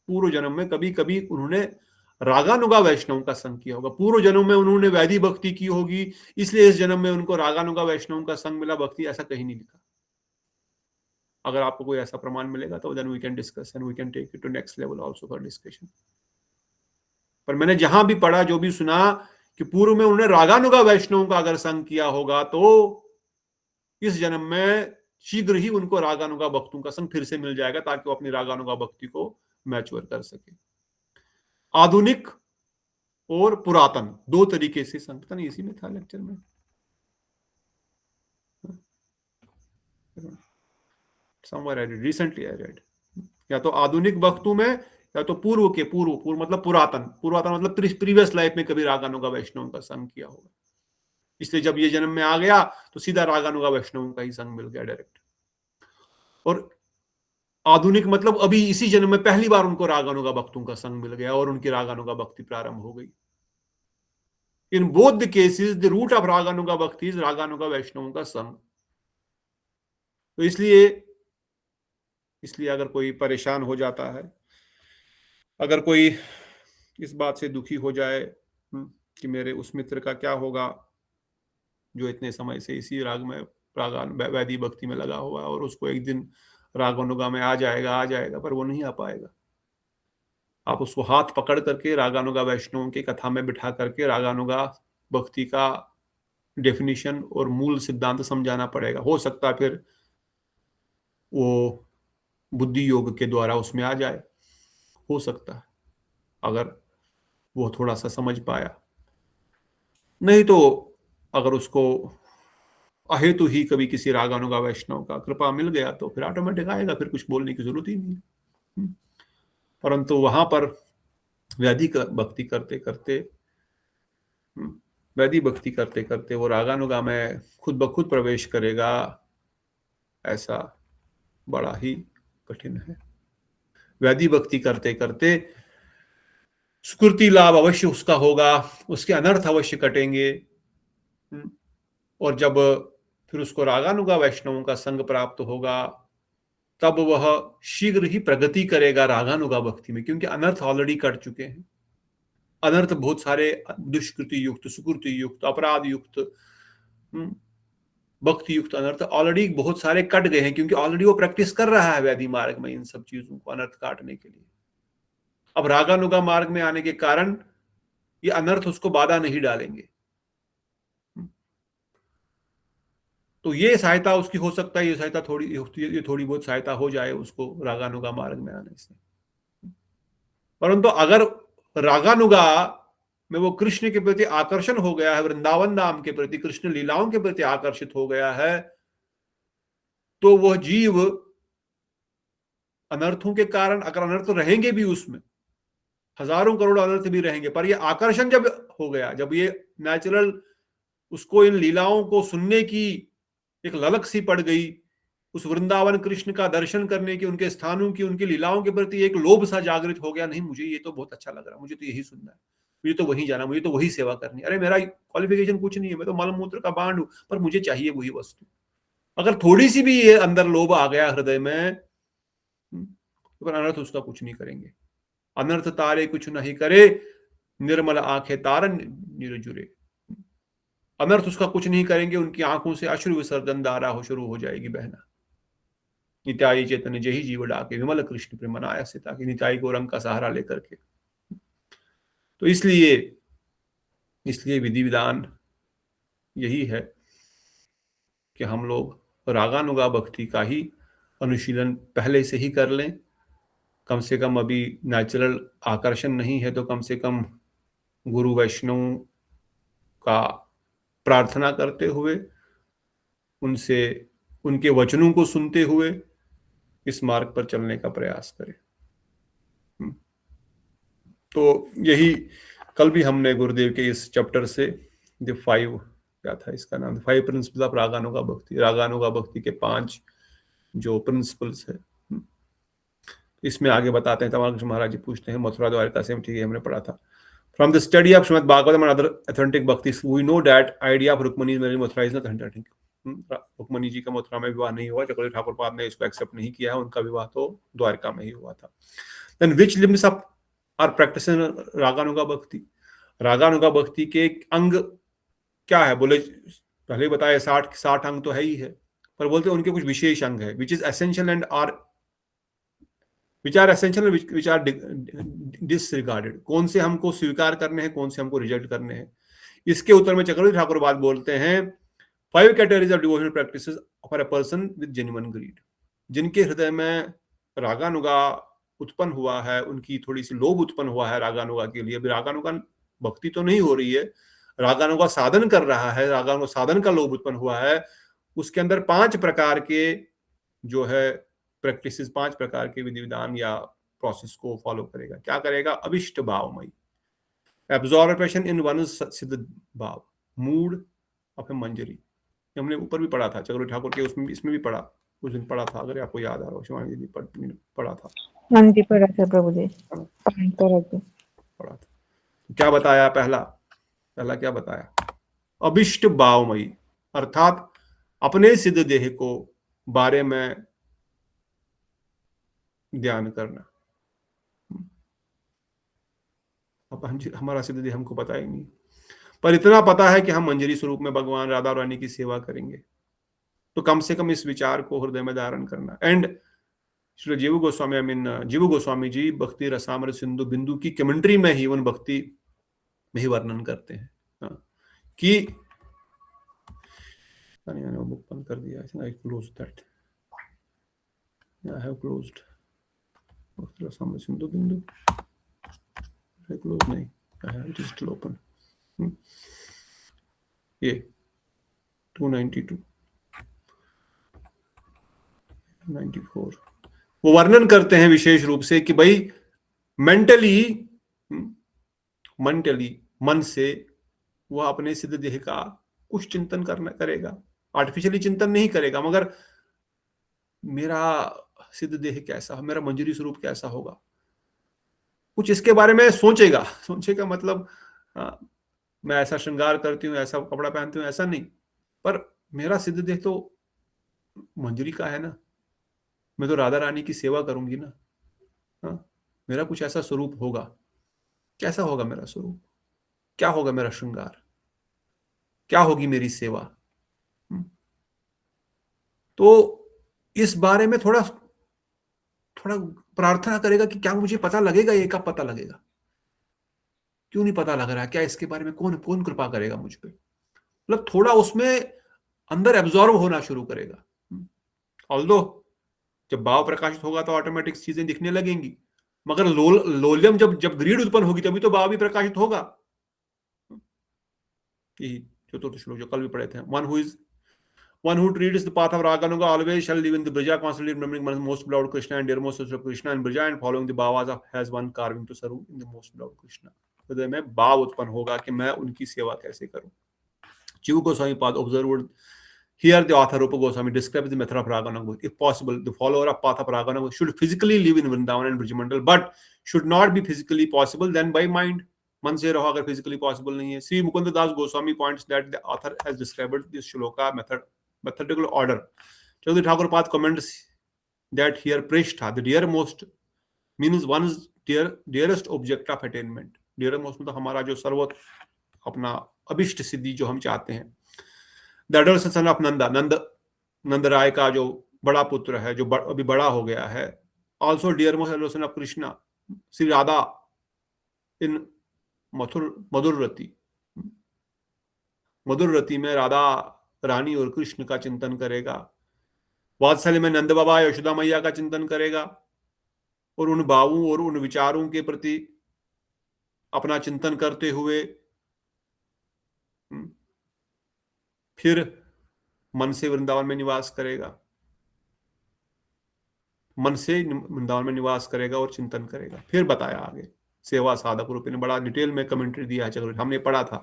पूर्व जन्म में कभी कभी उन्होंने रागानुगा वैष्णव का संग किया होगा, पूर्व जन्म में उन्होंने वैदिक भक्ति की होगी, इसलिए इस जन्म में उनको रागानुगा वैष्णव का संग मिला, भक्ति, ऐसा कहीं नहीं लिखा। अगर आपको कोई ऐसा प्रमाण मिलेगा तो then we can discuss and we can take it to next level also for discussion. पर मैंने जहां भी पढ़ा, जो भी सुना कि पूर्व में उन्होंने रागानुगा वैष्णव का अगर संग किया होगा, तो इस जन्म में शीघ्र ही उनको रागानुगा भक्तों का संग फिर से मिल जाएगा, ताकि वो अपनी रागानुगा भक्ति को मैच्योर कर सके। आधुनिक और पुरातन दो तरीके से संग, पता नहीं इसी में था लेक्चर में, somewhere I read, recently I read, या तो आधुनिक भक्तों में, या तो पूर्व मतलब पुरातन मतलब प्रीवियस लाइफ में कभी रागानुगा वैष्णव का संग किया होगा, इसलिए जब ये जन्म में आ गया तो सीधा रागानुगा वैष्णव का ही संग मिल गया डायरेक्ट। और आधुनिक मतलब अभी इसी जन्म में पहली बार उनको रागानुगा भक्तों का संग मिल गया और उनकी रागानुगा भक्ति प्रारंभ हो गई। In both the cases the root of रागानुगा bhakti is रागानुगा वैष्णवों का संग। तो इसलिए अगर कोई परेशान हो जाता है, अगर कोई इस बात से दुखी हो जाए कि मेरे उस मित्र का क्या होगा जो इतने समय से इसी राग में वैदिक भक्ति में लगा हुआ है और उसको एक दिन रागानुगा में आ जाएगा, पर वो नहीं आ पाएगा। आप उसको हाथ पकड़ करके रागानुगा वैष्णवों की कथा में बिठा करके रागानुगा भक्ति का डेफिनेशन और मूल सिद्धांत समझाना पड़ेगा। हो सकता है फिर वो बुद्धि योग के द्वारा उसमें आ जाए, हो सकता है, अगर वो थोड़ा सा समझ पाया। नहीं तो अगर उसको अहेतु ही कभी किसी रागानुगा वैष्णव का कृपा मिल गया तो फिर ऑटोमेटिक आएगा, फिर कुछ बोलने की जरूरत ही नहीं। परंतु वहां पर वैदिक भक्ति करते करते वो रागानुगा में खुद ब खुद प्रवेश करेगा, ऐसा बड़ा ही कठिन है। वैदिक भक्ति करते करते सुकृति लाभ अवश्य उसका होगा, उसके अनर्थ अवश्य कटेंगे, और जब फिर उसको रागानुगा वैष्णवों का संग प्राप्त होगा तब वह शीघ्र ही प्रगति करेगा रागानुगा भक्ति में, क्योंकि अनर्थ ऑलरेडी कट चुके हैं। अनर्थ बहुत सारे दुष्कृति युक्त, सुकृति युक्त, अपराध युक्त, भक्ति युक्त अनर्थ ऑलरेडी बहुत सारे कट गए हैं, क्योंकि ऑलरेडी वो प्रैक्टिस कर रहा है वैदिक मार्ग में इन सब चीजों को अनर्थ काटने के लिए। अब रागानुगा मार्ग में आने के कारण ये अनर्थ उसको बाधा नहीं डालेंगे। तो ये सहायता उसकी हो सकता है, ये थोड़ी बहुत सहायता हो जाए उसको रागानुगा मार्ग में आने से। परंतु अगर रागानुगा में वो कृष्ण के प्रति आकर्षण हो गया है, वृंदावन धाम के प्रति, कृष्ण लीलाओं के प्रति आकर्षित हो गया है, तो वह जीव अनर्थों के कारण, अगर अनर्थ रहेंगे भी उसमें, हजारों करोड़ अनर्थ भी रहेंगे, पर ये आकर्षण जब हो गया, जब ये नेचुरल उसको इन लीलाओं को सुनने की एक ललक सी पड़ गई, उस वृंदावन कृष्ण का दर्शन करने की, उनके स्थानों की, उनकी लीलाओं के प्रति एक लोभ सा जागृत हो गया, नहीं मुझे ये तो बहुत अच्छा लग रहा है, मुझे तो यही सुनना है, मुझे तो वहीं जाना, मुझे तो वही सेवा करनी है, अरे मेरा क्वालिफिकेशन कुछ नहीं है, मैं तो मलमूत्र का बांड हूं, पर मुझे चाहिए वही वस्तु। अगर थोड़ी सी भी ये अंदर लोभ आ गया हृदय में, तो अनर्थ उसका कुछ नहीं करेंगे। अनर्थ तारे कुछ नहीं करे, निर्मल आंखें तारन निर्जुरे। अनर्थ उसका कुछ नहीं करेंगे, उनकी आंखों से अश्रु विसर्जन धारा हो शुरू हो जाएगी बहना। नित्याई चैतन्य जही जीव डाके विमल कृष्ण प्रेम मनाया से, ताकि नित्याई को रंग का सहारा लेकर के। तो इसलिए विधि विधान यही है कि हम लोग रागानुगा भक्ति का ही अनुशीलन पहले से ही कर लें। कम से कम अभी नेचुरल आकर्षण नहीं है तो कम से कम गुरु वैष्णव का प्रार्थना करते हुए, उनसे उनके वचनों को सुनते हुए इस मार्ग पर चलने का प्रयास करें। तो यही कल भी हमने गुरुदेव के इस चैप्टर से द 5, क्या था इसका नाम, 5 प्रिंसिपल्स ऑफ रागानुगा भक्ति, रागानुगा भक्ति के 5 जो प्रिंसिपल्स है, इसमें आगे बताते हैं। तमाम कृष्ण महाराज जी पूछते हैं, मथुरा द्वारका से, ठीक है हमने पढ़ा था। From the study of Srimad Bhagavatam and other authentic bhaktis, we know that idea of Rukmani's marriage in Mathura is not authentic. Rukmini जी का मथुरा में विवाह नहीं हुआ, चक्रवर्ती ठाकुर पाद ने इसको एक्सेप्ट नहीं किया है, उनका विवाह तो द्वारका में ही हुआ था। Then which limbs of are practicing रागानुगा भक्ति? रागानुगा भक्ति के अंग क्या है? बोले पहले बताया 60 अंग तो है ही है, पर बोलते उनके कुछ विशेष अंग है, which is essential and are which are essential and which are disregarded। कौन से हमको स्वीकार करने हैं, कौन से हमको रिजेक्ट करने हैं। इसके उत्तर में चक्रवर्ती ठाकुर बात बोलते हैं 5 categories of devotional practices for a person with genuine greed। जिनके हृदय में रागानुगा उत्पन्न हुआ है, उनकी थोड़ी सी लोभ उत्पन्न हुआ है रागानुगा के लिए। अभी रागानुगा भक्ति तो नहीं हो रही है, रागानुगा साधन कर रहा है, रागानुगा साधन का लोभ उत्पन्न हुआ है, उसके अंदर 5 प्रकार के जो है प्रैक्टिसेस, 5 प्रकार के विधि विधान या प्रोसेस को फॉलो करेगा। क्या करेगा? अभिष्ट भावमयी, एब्जॉर्प्शन इन वन सिद्ध भाव, मूड ऑफ ए मंजरी। हमने ऊपर भी पढ़ा था चक्रवर्ती ठाकुर के, उसमें इसमें भी पढ़ा, उस दिन पढ़ा था, अगर आपको याद आ रहा हो, शिवानी दीदी पढ़ा था। हाँ जी, पढ़ा था प्रभु जी, पढ़ा था। तो क्या बताया? पहला क्या बताया? अभिष्ट भावमयी, अर्थात अपने सिद्ध देह को बारे में ध्यान करना। अब हमारा सिद्ध देह हमको पता ही नहीं, पर इतना पता है कि हम मंजरी स्वरूप में भगवान राधा रानी की सेवा करेंगे, तो कम से कम इस विचार को हृदय में धारण करना। एंड श्री जीव गोस्वामी जी भक्ति रसामृत सिंधु बिंदु की कमेंट्री में ही, उन भक्ति में ही वर्णन करते हैं कि बुक बंद कर दिया, आई close that, I have closed भक्ति रसामृत सिंधु बिंदु, आई क्लोज नहीं, I have it is still open. ये 292 94 वो वर्णन करते हैं विशेष रूप से कि भाई मेंटली मन से वह अपने सिद्ध देह का कुछ चिंतन करेगा, आर्टिफिशियली चिंतन नहीं करेगा, मगर मेरा सिद्ध देह कैसा, मेरा मंजरी स्वरूप कैसा होगा, कुछ इसके बारे में सोचेगा मतलब मैं ऐसा श्रृंगार करती हूँ, ऐसा कपड़ा पहनती हूँ, ऐसा नहीं, पर मेरा सिद्ध देह तो मंजरी का है ना, मैं तो राधा रानी की सेवा करूंगी ना, मेरा कुछ ऐसा स्वरूप होगा, कैसा होगा मेरा स्वरूप, क्या होगा मेरा श्रृंगार, क्या होगी मेरी सेवा। तो इस बारे में थोड़ा प्रार्थना करेगा कि क्या मुझे पता लगेगा, ये कब पता लगेगा, क्यों नहीं पता लग रहा है, क्या इसके बारे में कौन कृपा करेगा मुझ पे, मतलब थोड़ा उसमें अंदर एब्जॉर्व होना शुरू करेगा। ऑल्दो जब भाव प्रकाशित होगा तो ऑटोमेटिक चीजें दिखने लगेंगी, मगर लोल्यम जब ग्रीड उत्पन्न होगी तभी तो भाव भी प्रकाशित होगा। चतुर्थ श्लोक जो कल भी पढ़े थे, one who treats the path of Raganuga always shall live in the Brija, constantly remembering one's most beloved Krishna and dearmost of Krishna and Brija, and following the bhavas of has one carving to serve in the most beloved Krishna. हृदय में भाव उत्पन्न होगा कि मैं उनकी सेवा कैसे करूं। Jiva Goswami Pad observed here the author Rupa Goswami describes the method of Raganuga. If possible, the follower of path of Raganuga should physically live in Vrindavan and Brijamandal, but should not be physically possible then by mind. मन से रहो अगर physically possible नहीं है। Sri Mukunda Das Goswami points that the author has described this shloka methodical order. Chaudhary Thakur Pad comments that here Preshta, the dearmost, means one's dearest object of attainment. Dearmost मतलब हमारा जो सर्वोच्च अपना अभिष्ट सिद्धि जो हम चाहते हैं। The adult son of Nanda, Nand Rai का जो बड़ा पुत्र है, जो अभी बड़ा हो गया है, also dearmost adult son of Krishna, Shri Radha इन मधुर रति में राधा रानी और कृष्ण का चिंतन करेगा, वात्सल्य में नंद बाबा यशोदा मैया का चिंतन करेगा, और उन भावों और उन विचारों के प्रति अपना चिंतन करते हुए फिर मन से वृंदावन में निवास करेगा, और चिंतन करेगा। फिर बताया आगे सेवा साधक रूप ने बड़ा डिटेल में कमेंट्री दिया है, हमने पढ़ा था,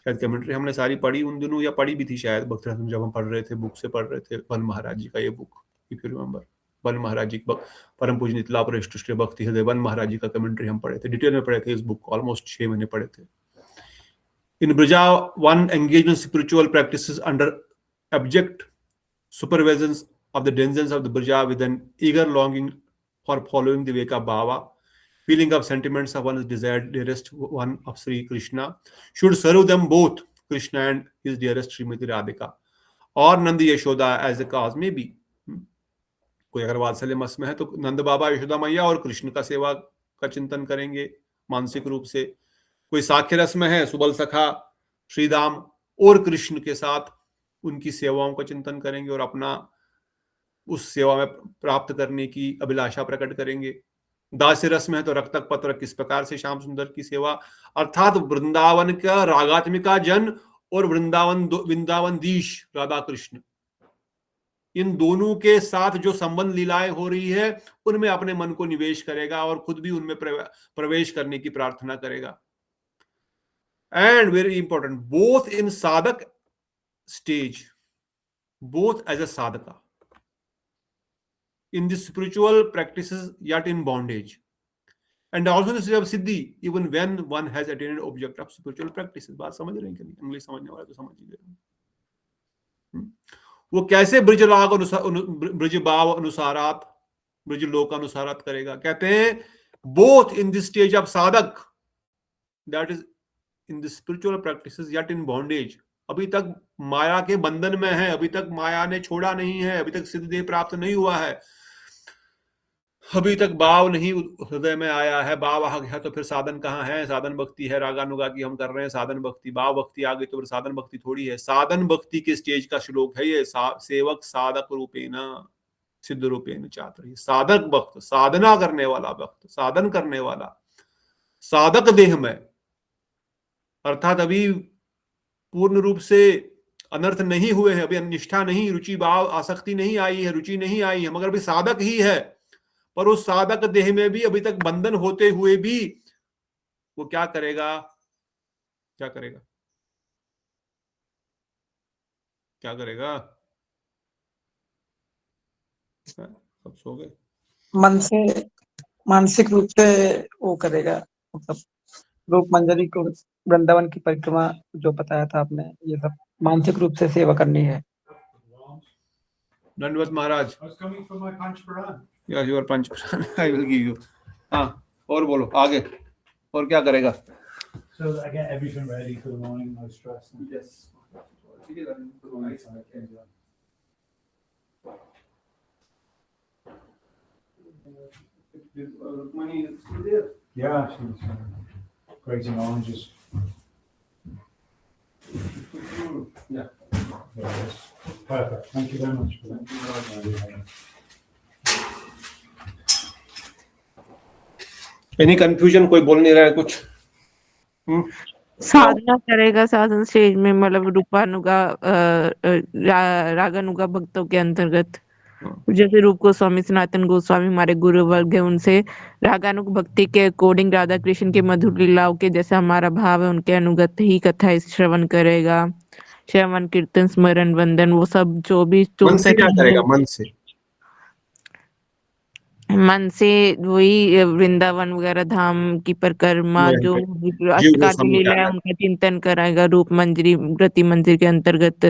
शायद कमेंट्री हमने सारी पढ़ी उन दिनों, या पढ़ी भी थी शायद भक्त जब हम पढ़ रहे थे, बुक से पढ़ रहे थे, वन महाराज जी का ये book, if you remember, one Maharaj ji परम पूज्य नितला श्री भक्ति हृदय वन महाराज जी का कमेंट्री हम पढ़े थे, डिटेल में पढ़े थे इस बुक को, ऑलमोस्ट 6 महीने पढ़े थे। In Braja one engage in spiritual practices under abject supervision of the dangers of the Braja with an eager longing for following the way का भावा, feeling of sentiments of one's desired dearest one of Sri Krishna, should serve them both, Krishna and his dearest Srimati Radhika, or Nanda Yashoda as the cause may be. कोई अगर वात्सल्य मस में है तो नंद बाबा यशोदा मैया और कृष्ण का सेवा का चिंतन करेंगे मानसिक रूप से, कोई साख्य रस में है सुबल सखा श्रीदाम और कृष्ण के साथ उनकी सेवाओं का चिंतन करेंगे और अपना उस सेवा में प्राप्त करने की अभिलाषा प्रकट करेंगे। दास्य रस में है तो रक्तक पत्र किस प्रकार से श्याम सुंदर की सेवा, अर्थात वृंदावन का रागात्मिका जन और वृंदावनधीश राधा कृष्ण, इन दोनों के साथ जो संबंध लीलाएं हो रही है उनमें अपने मन को निवेश करेगा और खुद भी उनमें प्रवेश करने की प्रार्थना करेगा। And very important, both in साधक स्टेज, बोथ एज अ साधका, in the spiritual practices yet in bondage, and also in the state of siddhi even when one has attained object of spiritual practices. बात समझ रहे हैं कि नहीं? English समझने वाले तो समझ ही गए। वो कैसे ब्रजलाग ब्रज भाव अनुसारात ब्रज लोक अनुसारात करेगा? कहते हैं both in this stage of साधक, that is in the spiritual practices yet in bondage, अभी तक माया के बंधन में है, अभी तक माया ने छोड़ा नहीं है, अभी तक सिद्ध देह प्राप्त नहीं हुआ है, अभी तक भाव नहीं हृदय में आया है। भाव आ गया तो फिर साधन कहाँ है? साधन भक्ति है, रागानुगा की हम कर रहे हैं साधन भक्ति। भाव भक्ति आ गई तो फिर साधन भक्ति थोड़ी है। साधन भक्ति के स्टेज का श्लोक है ये। सेवक साधक रूपेण सिद्ध रूपेण चात्र। साधक भक्त, साधना करने वाला भक्त, साधन करने वाला साधक देह में, अर्थात अभी पूर्ण रूप से अनर्थ नहीं हुए हैं, अभी निष्ठा नहीं, रुचि भाव आसक्ति नहीं आई है, रुचि नहीं आई है, मगर अभी साधक ही है। पर उस साधक देह में भी अभी तक बंधन होते हुए भी वो क्या करेगा? क्या करेगा? क्या करेगा? सब सो गए। मन से मानसिक रूप से वो करेगा, मतलब रूप मंजरी को, वृंदावन की परिक्रमा जो बताया था आपने, ये सब मानसिक रूप से सेवा करनी है। दंडवत महाराज। Yes, your Panch Pran. I will give you. हाँ, और बोलो आगे, और क्या करेगा? So I get everything ready for the morning, no stress. Yes. Money is still there. Yeah, she's grating oranges. Yeah. Yeah, that's perfect. Thank you very much for that. Any confusion? कोई बोल नहीं रहा है कुछ? साधना करेगा साधन stage में, मतलब रूपानुगा रागानुगा भक्तों के अंतर्गत। जैसे रूप गोस्वामी, सनातन गोस्वामी हमारे गुरु वर्ग है, उनसे रागानुग भक्ति के अकॉर्डिंग राधा कृष्ण के मधुर लीलाओं के जैसा हमारा भाव है, उनके अनुगत ही कथा श्रवण करेगा। श्रवण कीर्तन स्मरण वंदन वो सब जो भी मन से क्या करेगा? मन से वही वृंदावन वगैरह धाम की परिक्रमा, जो अष्टकाल लीला है उनका चिंतन कराएगा। रूप मंजरी रति मंदिर के अंतर्गत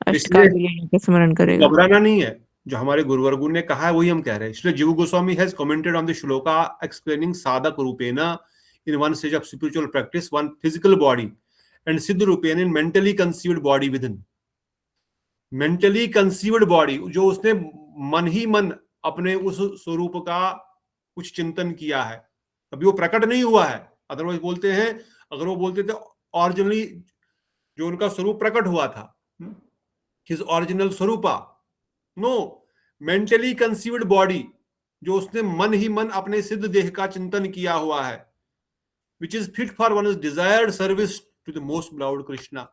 अष्टकाल लीला का स्मरण करेगा। घबराना नहीं है, जो हमारे गुरुवर्गु ने कहा है वही हम कह रहे हैं। इसलिए Jiva Goswami has commented on the श्लोका एक्सप्लेनिंग साधक रूपेण in one stage of spiritual practice one physical body and सिद्ध रूपेण in mentally conceived body within. Mentally conceived body, जो उसने मन ही मन अपने उस स्वरूप का कुछ चिंतन किया है, अभी वो प्रकट नहीं हुआ है। अदरवाइज बोलते हैं, अगर वो बोलते थे ओरिजिनली जो उनका स्वरूप प्रकट हुआ था, हिज ओरिजिनल स्वरूपा, नो, मेंटली कंसीव्ड बॉडी, जो उसने मन ही मन अपने सिद्ध देह का चिंतन किया हुआ है, which is fit for one is desired service to the most beloved Krishna.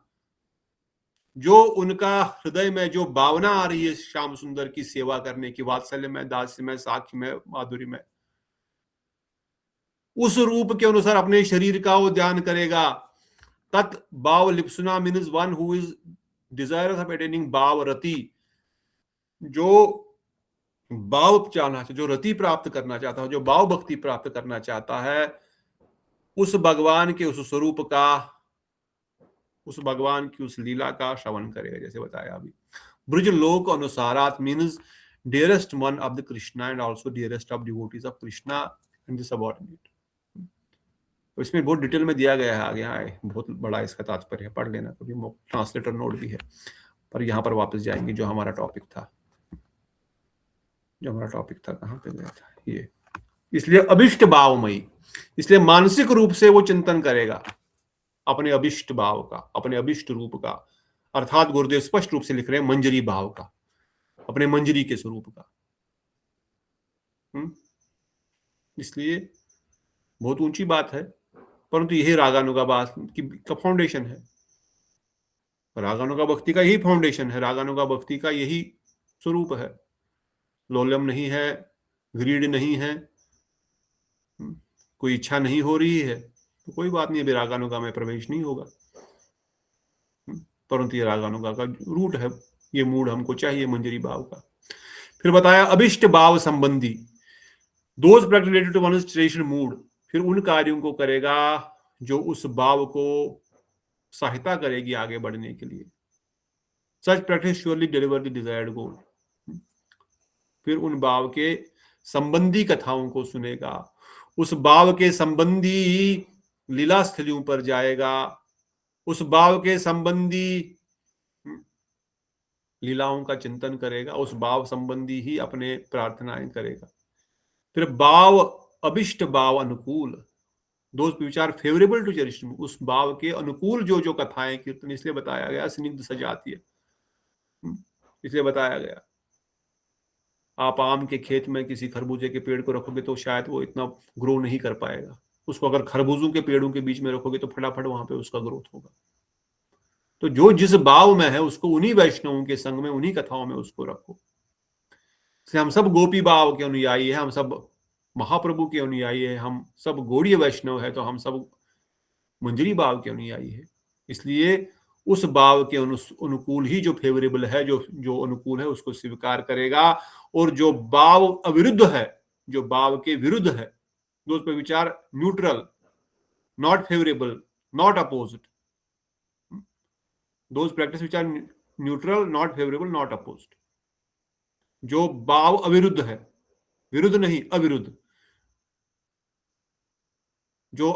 जो उनका हृदय में जो भावना आ रही है श्याम सुंदर की सेवा करने की, वात्सल्य में, दास्य में, साख्य में, माधुरी में, उस रूप के अनुसार अपने शरीर का वो ध्यान करेगा। तत् भाव लिप्सुना means one who is desirous of attaining भाव रति, जो भाव चाहना, जो रति प्राप्त करना चाहता है, जो भाव भक्ति प्राप्त करना चाहता है, उस भगवान के उस स्वरूप का, उस भगवान की उस लीला का श्रवण करेगा। जैसे बताया अभी, ब्रज लोक अनुसारात means dearest one of the Krishna and also dearest of devotees of Krishna and the subordinate. तो इसमें बहुत डिटेल में दिया गया है, आगे आए, बहुत बड़ा इसका तात्पर्य है, पढ़ लेना कभी, ट्रांसलेटर नोट भी है। पर यहाँ पर वापस जाएंगे, जो हमारा टॉपिक था, कहाँ पे गया था ये। इसलिए अभिष्ट भावमयी, इसलिए मानसिक रूप से वो चिंतन करेगा अपने अभिष्ट भाव का, अपने अभिष्ट रूप का, अर्थात गुरुदेव स्पष्ट रूप से लिख रहे हैं मंजरी भाव का, अपने मंजरी के स्वरूप का। इसलिए बहुत ऊंची बात है, परंतु यही रागानुगा बात का फाउंडेशन है। रागानुगा भक्ति का यही फाउंडेशन है, रागानुगा भक्ति का यही स्वरूप है। लोलम नहीं है, ग्रीड नहीं है, कोई इच्छा नहीं हो रही है, तो कोई बात नहीं, अभी रागानुगा में प्रवेश नहीं होगा। परंतु ये रागानुगा का रूट है, ये मूड हमको चाहिए मंजरी भाव का। फिर बताया अभिष्ट भाव संबंधी, those practice related to one's traditional mood, फिर उन कार्यों को करेगा जो उस भाव को सहायता करेगी आगे बढ़ने के लिए। Such practice surely deliver the desired goal, फिर उन भाव के संबंधी कथाओं को सुनेगा, उस भाव के संबंधी लीला स्थलियों पर जाएगा, उस भाव के संबंधी लीलाओं का चिंतन करेगा, उस भाव संबंधी ही अपने प्रार्थनाएं करेगा। फिर भाव अभिष्ट भाव अनुकूल, दोज विचार फेवरेबल टू चरिष्ण, उस भाव के अनुकूल जो जो कथाएं कीर्तन, इसलिए बताया गया स्निग्ध सजाती है, इसलिए बताया गया। आप आम के खेत में किसी खरबूजे के पेड़ को रखोगे तो शायद वो इतना ग्रो नहीं कर पाएगा, उसको अगर खरबूजों के पेड़ों के बीच में रखोगे तो फटाफट वहां पे उसका ग्रोथ होगा। तो जो जिस भाव में है उसको उन्हीं वैष्णवों के संग में, उन्हीं कथाओं में उसको रखो। हम सब गोपी भाव के अनुयायी है, हम सब महाप्रभु के अनुयायी है, हम सब गौड़ीय वैष्णव है, तो हम सब मंजरी भाव के अनुयायी है। इसलिए उस भाव के अनुकूल ही जो फेवरेबल है, जो अनुकूल है उसको स्वीकार करेगा, और जो भाव अविरुद्ध है, जो भाव के विरुद्ध है, दोस्त पे विचार neutral, not favourable, not opposite, दोस्त प्रैक्टिस विचार neutral, not favourable, not opposite. जो भाव अविरुद्ध है, विरुद्ध नहीं अविरुद्ध, जो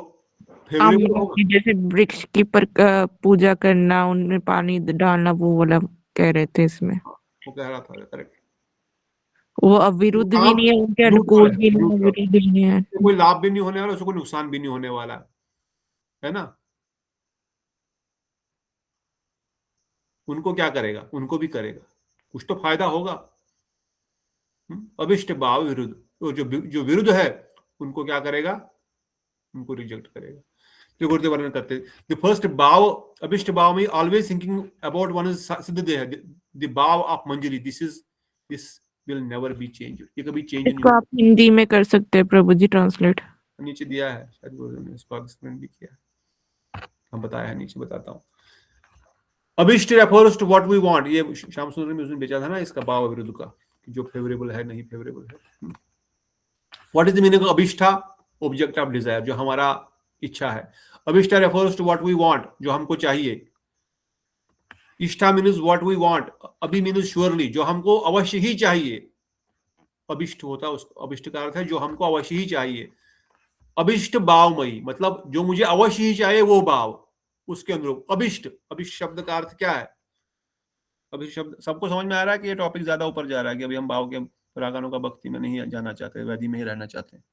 फेवरेबल होगा, जैसे वृक्ष की पूजा करना, उनमें पानी डालना, वो वाला कह रहे थे इसमें। वो कह रहा था, करेक्ट। वो अविरुद्ध भी नहीं है, उनके अनुकूल भी नहीं है, विरुद्ध भी नहीं है, कोई लाभ भी नहीं होने वाला, उसको कोई नुकसान भी नहीं होने वाला है ना। उनको क्या करेगा, उनको भी करेगा, कुछ तो फायदा होगा। अभिष्ट भाव विरुद्ध, तो जो विरुद्ध है उनको क्या करेगा, उनको रिजेक्ट करेगा। जो गुरुदेव वर्णन करते हैं, द फर्स्ट भाव अभिष्ट भाव में always thinking about one is सिद्ध देह, द भाव of Manjari, this will never be change, ये कभी चेंज नहीं होगा। आप हिंदी में कर सकते हैं प्रभु जी ट्रांसलेट, नीचे दिया है शायद गुरुदेव ने इसको एक्सप्लेन भी किया है, हम बताया है, नीचे बताता हूँ। अभिष्ट refers to what we want, ये श्याम सुंदर में उसने बेचा था ना इसका भाव विरुद्ध का, जो फेवरेबल है नहीं फेवरेबल है। What is the meaning of अभिष्ठा, ऑब्जेक्ट ऑफ डिजायर, जो हमारा इच्छा है। अभिष्ठा refers to what we want, जो हमको चाहिए। इष्ठा मीन्स व्हाट वी वांट, अभी मीन्स श्योरली, जो हमको अवश्य ही चाहिए। अभिष्ट होता है, उसको अभिष्ट का अर्थ है जो हमको अवश्य ही चाहिए। अभिष्ट भावमयी मतलब जो मुझे अवश्य ही चाहिए वो भाव, उसके अनुरूप अभिष्ट। अभिष्ट शब्द का अर्थ क्या है? अभिष्ट शब्द सबको समझ में आ रहा है कि ये टॉपिक ज्यादा ऊपर जा रहा है, कि अभी हम भाव के रागानों का भक्ति में नहीं जाना चाहते, वैधि में ही रहना चाहते हैं।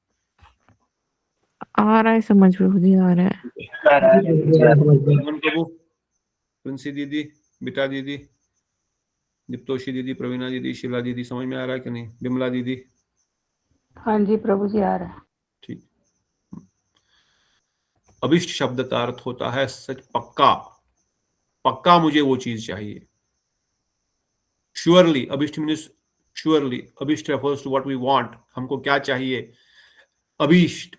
आ रहा है समझ में, मुझे आ रहा है। प्रभु, प्रिंसी दीदी, बिटा दीदी, दीप्तोषी दीदी, प्रवीणा दीदी, शीला दीदी, समझ में आ रहा है कि नहीं? बिमला दीदी, हाँ जी प्रभु जी आ रहा है। ठीक। अभिष्ट शब्द का अर्थ होता है सच, पक्का, पक्का मुझे वो चीज चाहिए। श्योरली, अभिष्ट मीन्स श्योरली, अभिष्ट refers to what we want, हमको क्या चाहिए। अभिष्ट,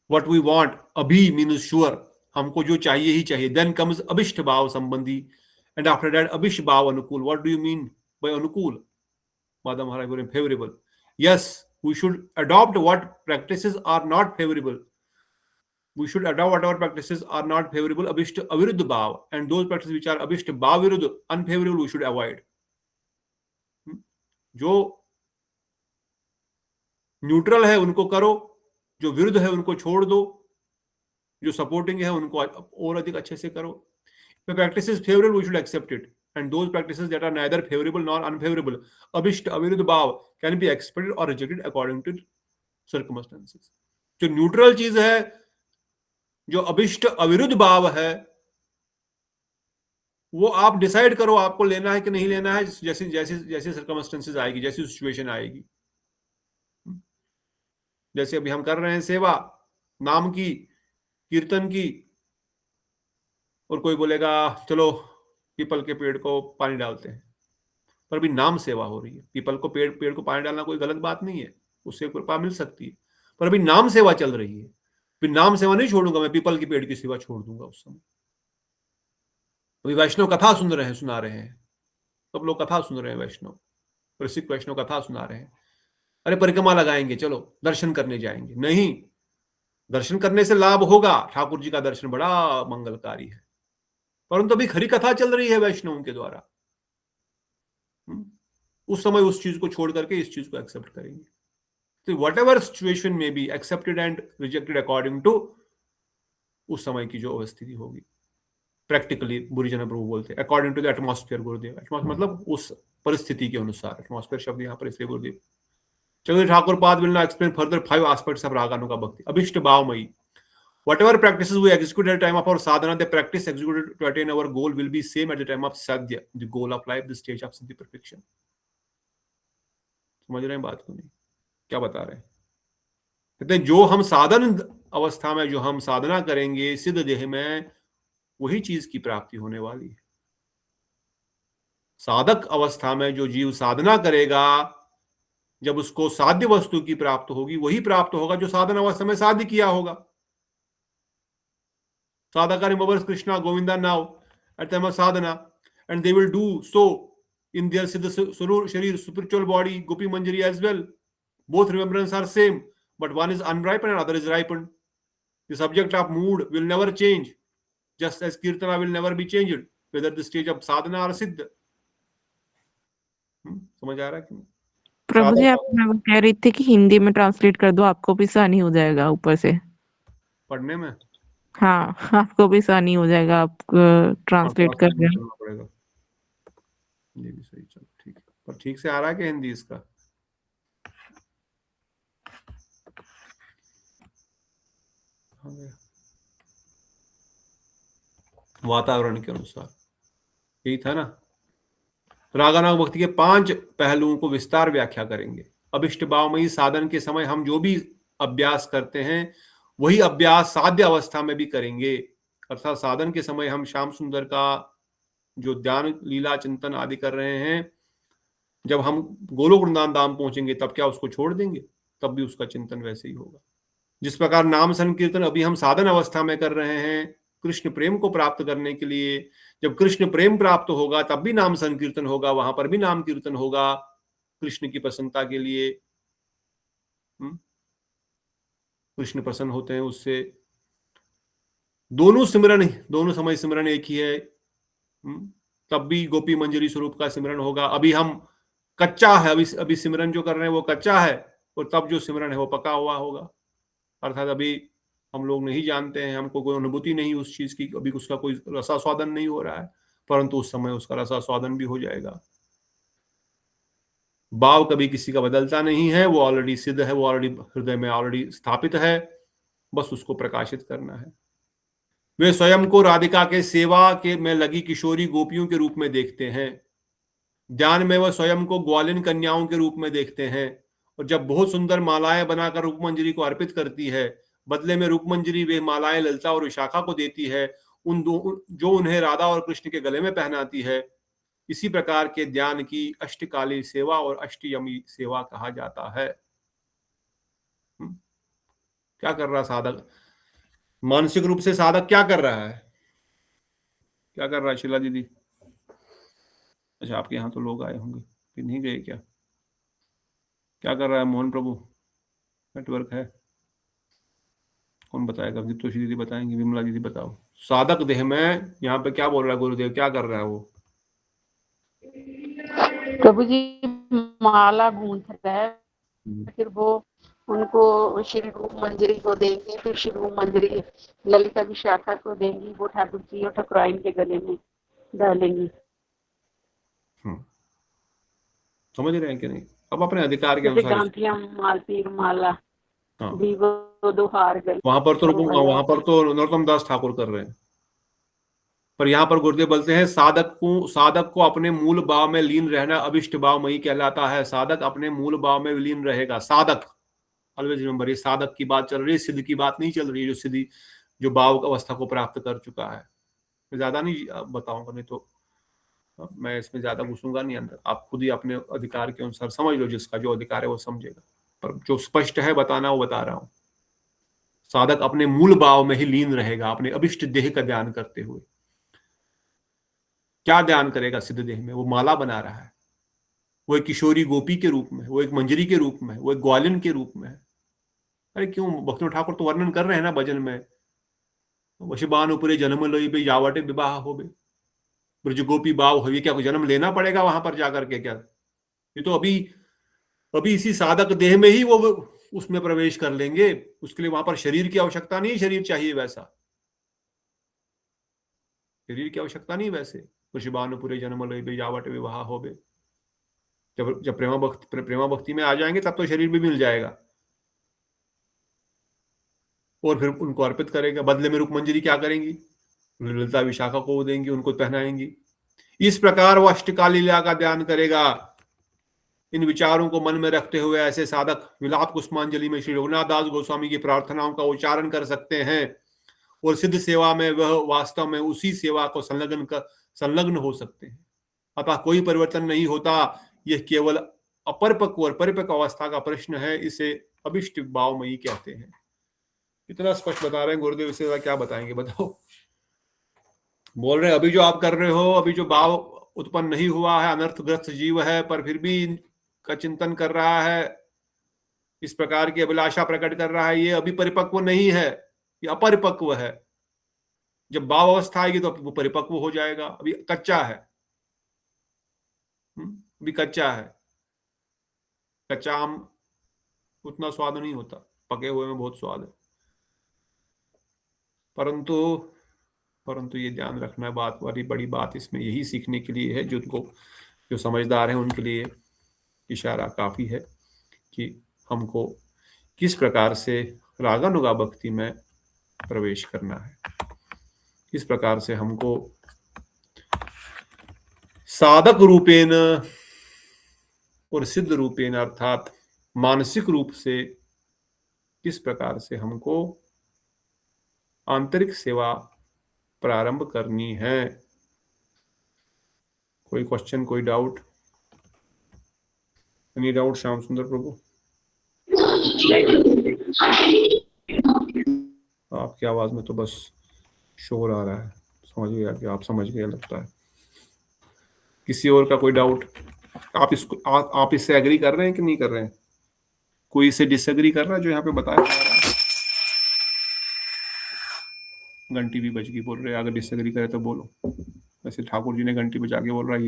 व्हाट वी वांट, अभी मीन्स श्योर, हमको जो चाहिए ही चाहिए। देन कम्स अभिष्ट भाव संबंधी, एंड आफ्टर दैट अभिष्ट भाव अनुकूल। What do you mean by अनुकूल? माधव महाराज बोले favourable. Yes, we should adopt what practices are not favourable, we should adopt whatever practices are not favorable, abhisht aviruddh bhav, and those practices which are abhisht bhav viruddh, unfavorable, we should avoid. जो neutral है उनको करो, जो विरुद्ध है उनको छोड़ दो, जो सपोर्टिंग है उनको और अधिक अच्छे से करो। The practice is favorable, we should accept it, and those practices that are neither favorable nor unfavorable, abhisht aviruddh bhav, can be accepted or rejected according to circumstances. जो न्यूट्रल चीज है, जो अभिष्ट अविरुद्ध भाव है, वो आप डिसाइड करो आपको लेना है कि नहीं लेना है, जैसे जैसे जैसे सर्कमस्टेंसेस आएगी, जैसी सिचुएशन आएगी। जैसे अभी हम कर रहे हैं सेवा नाम की, कीर्तन की, और कोई बोलेगा चलो पीपल के पेड़ को पानी डालते हैं, पर अभी नाम सेवा हो रही है। पीपल को पेड़ को पानी डालना कोई गलत बात नहीं है, उससे कृपा मिल सकती है, पर अभी नाम सेवा चल रही है। फिर नाम सेवा नहीं छोड़ूंगा मैं, पीपल की पेड़ की सेवा छोड़ दूंगा उस समय। अभी वैष्णव कथा सुना रहे हैं, सब लोग कथा सुन रहे हैं वैष्णव, ऋषिक वैष्णव कथा सुना रहे हैं, अरे परिक्रमा लगाएंगे, चलो दर्शन करने जाएंगे। नहीं, दर्शन करने से लाभ होगा, ठाकुर जी का दर्शन बड़ा मंगलकारी है, परंतु अभी खरी कथा चल रही है वैष्णवों के द्वारा। उस समय उस चीज को छोड़ करके इस चीज को एक्सेप्ट करेंगे। तो वट एवर सिचुएशन में be accepted and rejected according to उस समय की जो अवस्थिति होगी। प्रैक्टिकली बुरीजन प्रभु बोलते हैं अकॉर्डिंग टू द एटमॉस्फेयर गुरुदेव। मतलब उस परिस्थिति के अनुसार, एटमॉस्फेयर शब्द यहाँ पर इसलिए गुरुदेव। चलो ठाकुर पाद will now explain further 5 aspects of रागानुगा भक्ति। अभिष्ट भावमयी, whatever practices we execute at the time of our sadhana, the practice executed to attain our goal will be same at the time of sadhya, the goal of life, the stage of siddhi perfection. समझ रहे हैं बात को? नहीं, क्या बता रहे हैं? कहते हैं जो हम साधन अवस्था में जो हम साधना करेंगे सिद्ध देह में, वही चीज की प्राप्ति होने वाली है। साधक अवस्था में जो जीव साधना करेगा, जब उसको साध्य वस्तु की प्राप्त होगी, वही प्राप्त होगा जो साधन अवस्था में साध्य किया होगा। Sadhaka remembers Krishna, Govinda now at the time of sadhana, and they will do so in their Siddha Sharir, spiritual body, Gopi Manjari as well. Both remembrance are same, but one is unripened and other is ripened. The subject of mood will never change, just as Kirtana will never be changed, whether the stage of sadhana or siddha. समझ आ रहा है कि नहीं? प्रभु जी, आप मैं कह रही थी कि हिंदी में ट्रांसलेट कर दो, आपको भी आसानी हो जाएगा ऊपर से पढ़ने में। हाँ, आपको भी आसानी हो जाएगा, आप ट्रांसलेट कर रहे हैं। पड़ेगा, ये भी सही, चलो ठीक है। पर ठीक से आ रहा है कि हिंदी इसका? वातावरण के अनुसार यही था ना। रागानुग भक्ति के 5 पहलुओं को विस्तार व्याख्या करेंगे। अभिष्ट भावमयी साधन के समय हम जो भी अभ्यास करते हैं, वही अभ्यास साध्य अवस्था में भी करेंगे। अर्थात साधन के समय हम श्याम सुंदर का जो ध्यान लीला चिंतन आदि कर रहे हैं, जब हम गोलोक वृंदावन धाम पहुंचेंगे तब क्या उसको छोड़ देंगे? तब भी उसका चिंतन वैसे ही होगा। जिस प्रकार नाम संकीर्तन अभी हम साधन अवस्था में कर रहे हैं कृष्ण प्रेम को प्राप्त करने के लिए, जब कृष्ण प्रेम प्राप्त होगा तब भी नाम संकीर्तन होगा, वहां पर भी नाम कीर्तन होगा कृष्ण की प्रसन्नता के लिए। कृष्ण प्रसन्न होते हैं उससे। दोनों सिमरन, दोनों समय सिमरन एक ही है। तब भी गोपी मंजरी स्वरूप का सिमरन होगा। अभी हम कच्चा है, अभी सिमरन जो कर रहे हैं वो कच्चा है, और तब जो सिमरन है वो पका हुआ होगा। अर्थात अभी हम लोग नहीं जानते हैं, हमको कोई अनुभूति नहीं उस चीज की, अभी उसका कोई रसास्वादन नहीं हो रहा है, परंतु उस समय उसका रसास्वादन भी हो जाएगा। भाव कभी किसी का बदलता नहीं है, वो ऑलरेडी सिद्ध है, वो ऑलरेडी हृदय में ऑलरेडी स्थापित है, बस उसको प्रकाशित करना है। वे स्वयं को राधिका के सेवा के में लगी किशोरी गोपियों के रूप में देखते हैं। ध्यान में वह स्वयं को ग्वालिन कन्याओं के रूप में देखते हैं, और जब बहुत सुंदर मालाएं बनाकर रूपमंजरी को अर्पित करती है, बदले में रूपमंजरी वे मालाएं ललिता और विशाखा को देती है, जो उन्हें राधा और कृष्ण के गले में पहनाती है। इसी प्रकार के ध्यान की अष्टकाली सेवा और अष्टयमी सेवा कहा जाता है। क्या कर रहा साधक? मानसिक रूप से साधक क्या कर रहा है? क्या कर रहा है शीला दीदी? अच्छा, आपके यहाँ तो लोग आए होंगे, फिर नहीं गए क्या? क्या कर रहा है मोहन प्रभु? नेटवर्क है, कौन बताएगा? दीप्तोषी दीदी बताएंगे, विमला दीदी बताओ। साधक देह में यहाँ पे क्या बोल रहा है गुरुदेव? क्या कर रहा है वो? प्रभु जी माला गूंथ रहा है, फिर वो उनको श्री रूप मंजरी को देंगे, फिर श्री रूप मंजरी ललिता विशाखा को देंगी, वो ठाकुर जी और ठकुराइन के गले में डालेंगी। समझ रहे हैं कि नहीं? अब अपने अधिकार के अनुसार गांठियां, मालतीर माला, दीवो दो हार गए। वहां पर तो नरोत्तम दास ठाकुर कर रहे हैं, पर यहाँ पर गुरुदेव बोलते हैं साधक को अपने मूल भाव में लीन रहना अभिष्ट भावमयी कहलाता है। साधक अपने मूल भाव में विलीन रहेगा। साधक, ऑलवेज रिमेंबर, ये साधक की बात चल रही है, सिद्ध की बात नहीं चल रही है। जो सिद्धि, जो भाव अवस्था को प्राप्त कर चुका है। मैं ज्यादा नहीं बताऊंगा, नहीं तो मैं इसमें ज्यादा घुसूंगा नहीं अंदर। आप खुद ही अपने अधिकार के अनुसार समझ लो, जिसका जो अधिकार है वो समझेगा, पर जो स्पष्ट है बताना वो बता रहा हूं। साधक अपने मूल भाव में ही लीन रहेगा, अपने अभिष्ट देह का ध्यान करते हुए। क्या ध्यान करेगा सिद्ध देह में? वो माला बना रहा है, वो एक किशोरी गोपी के रूप में, वो एक मंजरी के रूप में, वो एक ग्वालिन के रूप में है। अरे क्यों, भक्तिनाथ ठाकुर तो वर्णन कर रहे हैं ना भजन में, वशिबान उपरे जन्म लोई बे जावटे विवाह हो बे, ब्रज गोपी बाव हो। ये क्या जन्म लेना पड़ेगा वहां पर जाकर के क्या? ये तो अभी अभी इसी साधक देह में ही वो उसमें प्रवेश कर लेंगे। उसके लिए वहां पर शरीर की आवश्यकता नहीं, शरीर चाहिए वैसा, शरीर की आवश्यकता नहीं वैसे। ऋषिबानुपुरे जन्म लय बे जावट विवाह हो बे। जब जब प्रेमा भक्ति में आ जाएंगे तब तो शरीर भी मिल जाएगा। और फिर उनको अर्पित करेगा। बदले में रुक्मंजरी क्या करेंगी? ललिता विशाखा को देंगी, उनको पहनाएंगी। इस प्रकार वो अष्टकाल लीला का ध्यान करेगा। इन विचारों को मन में रखते हुए ऐसे साधक विलाप कुसुमांजलि में श्री रघुनाथ दास गोस्वामी की प्रार्थनाओं का उच्चारण कर सकते हैं और सिद्ध सेवा में वह वास्तव में उसी सेवा को संलग्न हो सकते हैं। अतः कोई परिवर्तन नहीं होता, यह केवल अपरिपक्व और परिपक्व अवस्था का प्रश्न है। इसे अभिष्ट भावमयी कहते हैं। इतना स्पष्ट बता रहे हैं गुरुदेव, इससे क्या बताएंगे बताओ। बोल रहे हैं अभी जो आप कर रहे हो, अभी जो भाव उत्पन्न नहीं हुआ है, अनर्थग्रस्त जीव है पर फिर भी का चिंतन कर रहा है, इस प्रकार की अभिलाषा प्रकट कर रहा है, ये अभी परिपक्व नहीं है, ये अपरिपक्व है। जब भाव अवस्था आएगी तो वो परिपक्व हो जाएगा। अभी कच्चा है, अभी कच्चा है। कच्चा आम उतना स्वाद नहीं होता, पके हुए में बहुत स्वाद है। परंतु ये ध्यान रखना है, बात वाली बड़ी बात इसमें यही सीखने के लिए है, जो समझदार हैं उनके लिए इशारा काफी है कि हमको किस प्रकार से रागानुगा भक्ति में प्रवेश करना है, किस प्रकार से हमको साधक रूपेण और सिद्ध रूपेण अर्थात मानसिक रूप से किस प्रकार से हमको आंतरिक सेवा प्रारंभ करनी है। कोई क्वेश्चन, कोई डाउट? एनी डाउट श्याम सुंदर प्रभु? आपकी आवाज में तो बस शोर आ रहा है, समझ गया कि आप समझ गए लगता है। किसी और का कोई डाउट? आप इससे एग्री कर रहे हैं कि नहीं कर रहे हैं? कोई इससे डिसएग्री कर रहा है जो यहाँ पे बताया? घंटी भी बज गई, बोल रहे अगर डिसएग्री करे तो बोलो। वैसे ठाकुर जी ने घंटी बजा के बोल रहा है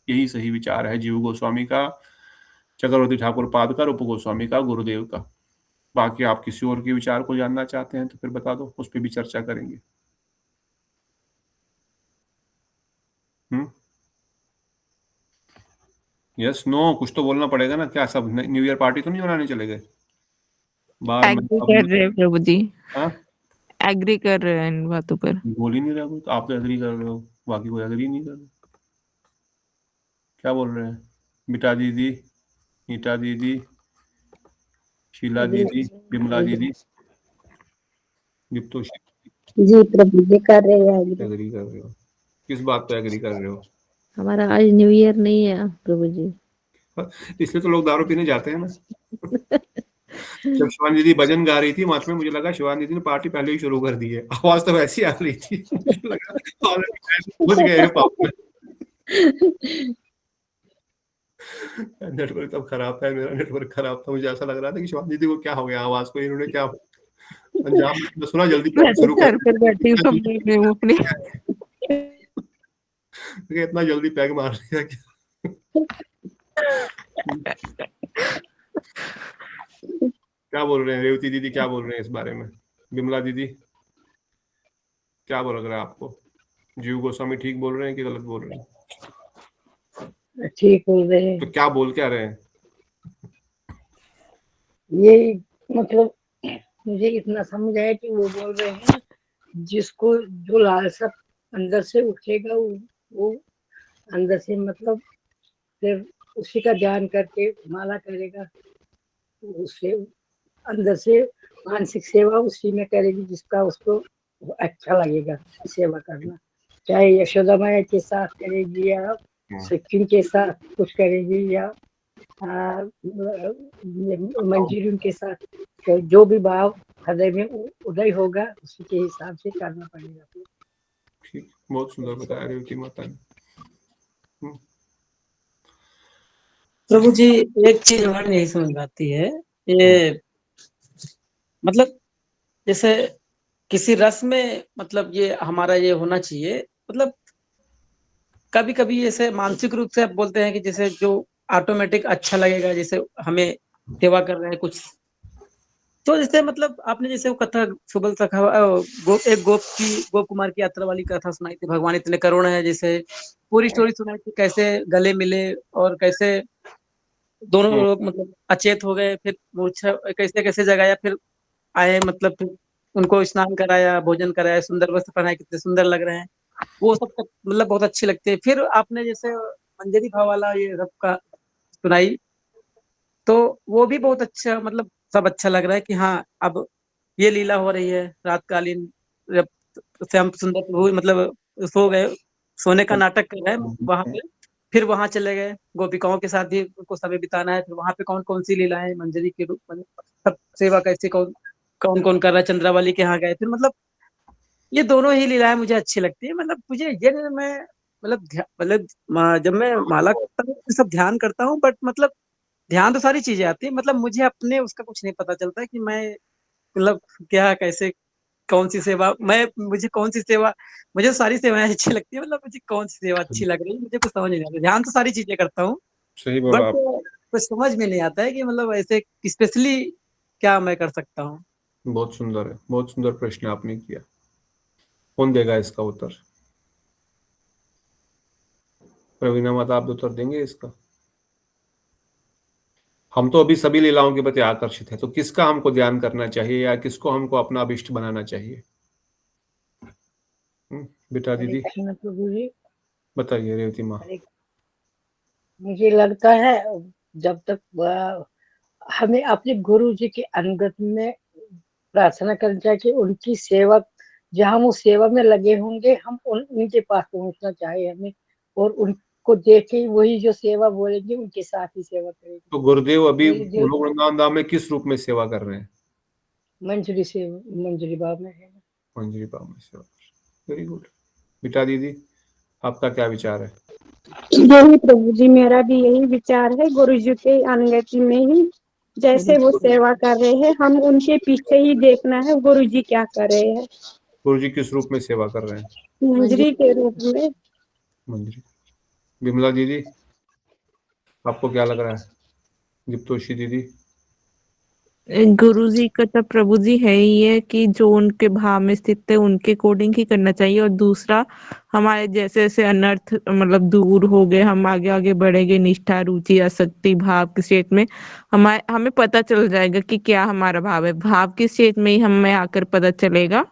यही सही विचार है जीव गोस्वामी का, चक्रवर्ती ठाकुर पाद का, रूप गोस्वामी का, गुरुदेव का। बाकी आप किसी और के विचार को जानना चाहते हैं तो फिर बता दो, उस पर भी चर्चा करेंगे। यस नो कुछ तो बोलना पड़ेगा ना। क्या सब न्यू ईयर पार्टी तो नहीं मनाने चले गए बाहर? एग्री कर रहे हैं प्रभु जी। हाँ, एग्री कर रहे हैं इन बातों पर। बोल ही नहीं रहा कोई, तो आप तो एग्री कर रहे हो, बाकी कोई एग्री नहीं कर रहे। क्या बोल रहे हैं? बिटा दीदी, नीता दीदी, शीला दीदी, बिमला दीदी, दीप्तोषी जी प्रभु जी कर रहे हैं। एग्री कर रहे हो? किस बात पे एग्री कर रहे हो? हमारा आज न्यू ईयर नहीं है प्रभु जी, इसलिए तो लोग दारू पीने जाते हैं ना। जब शिवानी दीदी भजन गा रही थी मंच में, मुझे लगा शिवानी दीदी ने पार्टी पहले ही शुरू कर दी है। आवाज तो वैसी आ रही थी, मुझे लगा बुझ गए हैं पाप में। नेटवर्क तब खराब था, मेरा नेटवर्क खराब था। मुझे ऐसा लग रहा था कि शिवानी दीदी को क्या हो गया, आवाज को इन्होंने क्या अंजाम सुना। जल्दी शुरू कर अपनी इतना जल्दी पैग मार दिया क्या बोल रहे हैं रेवती दीदी, क्या बोल रहे हैं इस बारे में? बिमला दीदी क्या बोल रहे हैं आपको? जीव गोस्वामी ठीक बोल रहे हैं कि गलत बोल रहे हैं? ठीक बोल रहे हैं। तो क्या बोल क्या रहे हैं? ये मतलब मुझे इतना समझ आया कि वो बोल रहे हैं जिसको जो लालसा अंदर से उठेगा वो अंदर से मतलब फिर उसी का ध्यान करके माला करेगा, उससे अंदर से मानसिक सेवा उसी में करेगी जिसका उसको अच्छा लगेगा सेवा करना। चाहे यशोदा मैया के साथ करेगी या सचिन के साथ कुछ करेगी या मंजूरी के साथ, जो भी भाव हृदय में उदय होगा उसी के हिसाब से करना पड़ेगा। ठीक, बहुत सुंदर बताया रेवती माता ने। प्रभु जी, एक चीज हमारी नहीं समझ में आती है, ये मतलब जैसे किसी रस में मतलब ये हमारा ये होना चाहिए, मतलब कभी कभी जैसे मानसिक रूप से आप बोलते हैं कि जैसे जो ऑटोमेटिक अच्छा लगेगा, जैसे हमें सेवा कर रहे हैं कुछ, तो जैसे मतलब आपने जैसे वो कथा सुबल सखा एक गोप कुमार की यात्रा वाली कथा सुनाई थी, भगवान इतने करुण है, जैसे पूरी स्टोरी सुनाई थी, कैसे गले मिले और कैसे दोनों लोग मतलब अचेत हो गए, फिर मूर्छा कैसे कैसे जगाया, फिर आए, मतलब फिर उनको स्नान कराया, भोजन कराया, सुंदर वस्त्र पहनाए, कितने सुंदर लग रहे हैं, वो सब मतलब बहुत अच्छी लगती है। फिर आपने जैसे मंजरी भाव वाला ये सब का सुनाई, तो वो भी बहुत अच्छा, मतलब सब अच्छा लग रहा है कि हाँ अब ये लीला हो रही है रातकालीन, जब श्याम सुंदर प्रभु मतलब सो गए, सोने का नाटक कर रहे हैं वहां पे, फिर वहां चले गए गोपिकाओं के साथ भी उनको समय बिताना है, फिर वहां पे कौन कौन सी लीलाएं मंजरी के रूप में, सब सेवा कैसे कौन कौन कौन कर रहा है, चंद्रावली के यहाँ गए, फिर मतलब ये दोनों ही लीलाएं मुझे अच्छी लगती है। मतलब मुझे ये मैं मतलब मतलब जब मैं माला करता हूँ तो सब ध्यान करता हूँ, बट मतलब ध्यान तो सारी चीजें आती है, मतलब मुझे अपने उसका कुछ नहीं पता चलता कि मैं मतलब क्या कैसे कौन सी सेवा मैं मुझे कौन सी सेवा, मुझे सारी सेवाएं अच्छी लगती है, मतलब मुझे कौन सी सेवा अच्छी लग रही है मुझे कुछ समझ नहीं आता, ध्यान तो सारी चीजें करता हूँ, सही बट बोला आप। कुछ समझ में नहीं आता है कि मतलब ऐसे स्पेशली क्या मैं कर सकता हूँ। बहुत सुंदर है, बहुत सुंदर प्रश्न आपने किया। कौन देगा इसका उत्तर? प्रवीणा माता, आप उत्तर देंगे इसका? हम तो अभी सभी लीलाओं के प्रति आकर्षित है, तो किसका हमको ध्यान करना चाहिए या किसको हमको अपना अभिष्ट बनाना चाहिए? बेटा हरे दीदी कृष्ण प्रभु जी। बताइए, रेवती माँ। हरे, मुझे लगता है जब तक हमें अपने गुरु जी के अनुगत में प्रार्थना करनी चाहिए कि उनकी सेवा, जहाँ वो सेवा में लगे होंगे, हम उनके पास पहुंचना चाहिए हमें, और उनको देखे वही जो सेवा बोलेंगे उनके साथ ही सेवा करेंगे। तो गुरुदेव अभी मेरी दिल गोलोक वृंदावन धाम में किस रूप में सेवा कर रहे हैं? मंजरी से मंजरी बाब में है। मंजरी भाव में सेवा कर रहे हैं। Very good. बेटा दीदी, आपका क्या विचार है? यही प्रभु जी, मेरा भी यही विचार है, गुरु जी के अनुगति में ही जैसे वो सेवा कर रहे हैं, हम उनके पीछे ही देखना है गुरु जी क्या कर रहे हैं। गुरु जी किस रूप में सेवा कर रहे हैं? मंजरी के रूप में। मंजरी। विमला दीदी, आपको क्या लग रहा है? दीप्तोषी दीदी। गुरु जी का तो प्रभु जी है ही है कि जो उनके भाव में स्थित है उनके अकॉर्डिंग ही करना चाहिए, और दूसरा हमारे जैसे जैसे अनर्थ मतलब दूर हो गए, हम आगे आगे बढ़ेंगे निष्ठा रुचि आसक्ति भाव के स्टेट में, हमें पता चल जाएगा कि क्या हमारा भाव है, भाव के स्टेट में ही हमें आकर पता चलेगा,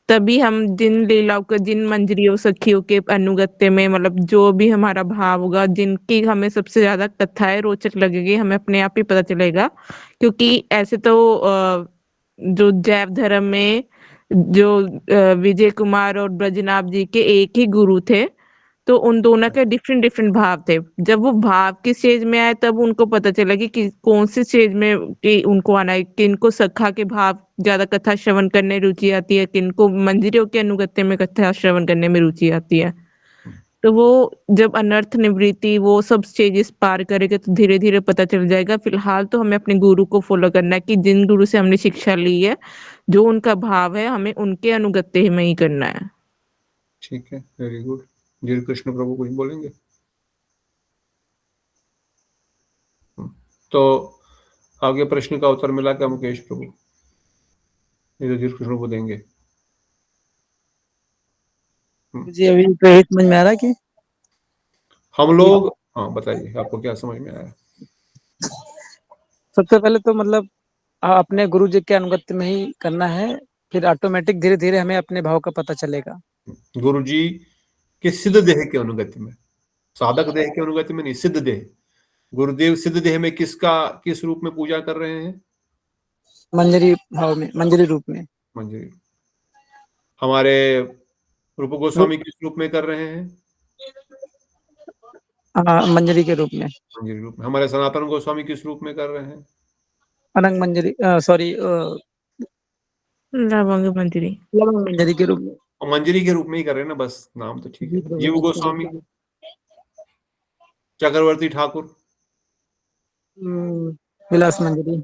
तभी हम जिन लीलाओं को जिन मंजरियों सखियों के अनुगत्य में मतलब जो भी हमारा भाव होगा, जिनकी हमें सबसे ज्यादा कथाएं रोचक लगेगी, हमें अपने आप ही पता चलेगा। क्योंकि ऐसे तो जो जैव धर्म में जो विजय कुमार और ब्रजनाभ जी के एक ही गुरु थे, तो उन दोनों के डिफरेंट डिफरेंट भाव थे, जब वो भाव की स्टेज में आए तब उनको पता चला कि कौन सी स्टेज में कि उनको आना है, किनको सखा के भाव ज्यादा कथा श्रवण करने रुचि आती है, किनको मंदिरों के अनुगत्य में कथा श्रवण करने में रुचि आती है। तो वो जब अनर्थ निवृत्ति वो सब स्टेजेस पार करेगा तो धीरे धीरे पता चल जाएगा। फिलहाल तो हमें अपने गुरु को फॉलो करना है कि जिन गुरु से हमने शिक्षा ली है, जो उनका भाव है हमें उनके अनुगत्य में ही करना है। ठीक है, वेरी गुड। धीर कृष्ण प्रभु कुछ बोलेंगे? तो आगे प्रश्न का उत्तर मिला क्या मुकेश प्रभु? ये तो धीर कृष्ण प्रभु देंगे। जी अभी तो यही समझ में आ रहा है कि हम लोग, हाँ बताइए, आपको क्या समझ में आया? सबसे पहले तो मतलब अपने गुरु जी के अनुगत्य में ही करना है, फिर ऑटोमेटिक धीरे धीरे हमें अपने भाव का पता चलेगा। गुरु जी के सिद्ध देह के अनुगति में, साधक देह के अनुगति में नहीं, सिद्ध देह। गुरुदेव सिद्ध देह में किस रूप में पूजा कर रहे हैं? मंजरी भाव में, मंजरी रूप में। मंजरी। हमारे रूप गोस्वामी किस रूप में कर रहे हैं? मंजरी के रूप में। मंजरी रूप में। हमारे सनातन गोस्वामी किस रूप में कर रहे हैं? अनंग मंजरी, सॉरी लवंग मंजरी। लवंग मंजरी के रूप में। और मंजरी के रूप में ही कर रहे हैं ना, बस नाम तो ठीक है। जीव गोस्वामी, चक्रवर्ती ठाकुर, विलास मंजरी,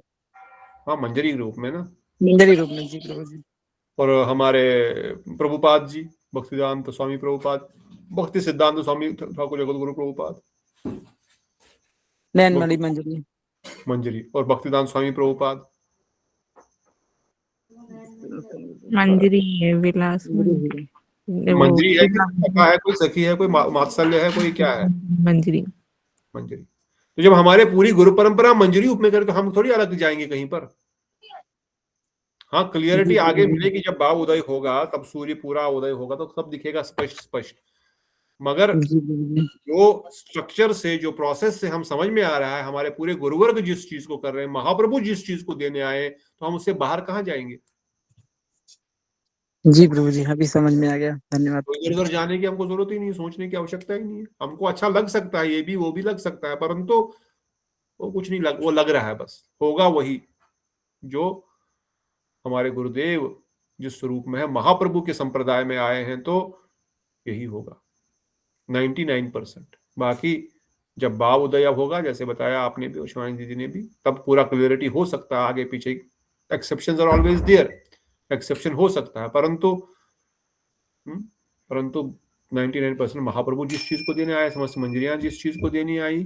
हाँ मंजरी रूप में ना, मंजरी रूप में जी प्रभु जी। और हमारे प्रभुपाद जी, भक्तिदांत स्वामी प्रभुपाद, भक्ति सिद्धांत स्वामी ठाकुर जगत गुरु प्रभुपाद, नैन मणि मंजरी, मंजरी, और भक्तिदांत स्वामी प्रभुपाद, मंजरी है, विलास मंजरी वो मंजरी है कि सखा है, कोई सखी है, कोई मात्सल्य है, कोई क्या है? मंजरी। मंजरी। तो जब हमारे पूरी गुरु परंपरा मंजरी रूप में करे तो हम थोड़ी अलग जाएंगे कहीं पर। हाँ क्लियरिटी आगे मिलेगी जब भाव उदय होगा, तब सूर्य पूरा उदय होगा तो सब दिखेगा स्पष्ट स्पष्ट। मगर जो स्ट्रक्चर से, जो प्रोसेस से हम समझ में आ रहा है, हमारे पूरे गुरुवर्ग जिस चीज को कर रहे हैं, महाप्रभु जिस चीज को देने आए, तो हम उससे बाहर कहाँ जाएंगे? जी प्रभु जी, अभी समझ में आ गया, धन्यवाद। तो इधर उधर जाने की हमको जरूरत ही नहीं, सोचने की आवश्यकता ही नहीं है। हमको अच्छा लग सकता है, ये भी वो भी लग सकता है, परंतु वो कुछ नहीं वो लग रहा है, बस होगा वही जो हमारे गुरुदेव जिस स्वरूप में है, महाप्रभु के संप्रदाय में आए हैं, तो यही होगा 99%। बाकी जब भाव उदय होगा, जैसे बताया आपने भी और शिवानी दीदी ने भी, तब पूरा क्लियरिटी हो सकता है आगे पीछे। Exceptions are always there, exception हो सकता है, परंतु 99% महाप्रभु जिस चीज को देने आए, समस्त मंजरियां जिस चीज को देनी आई,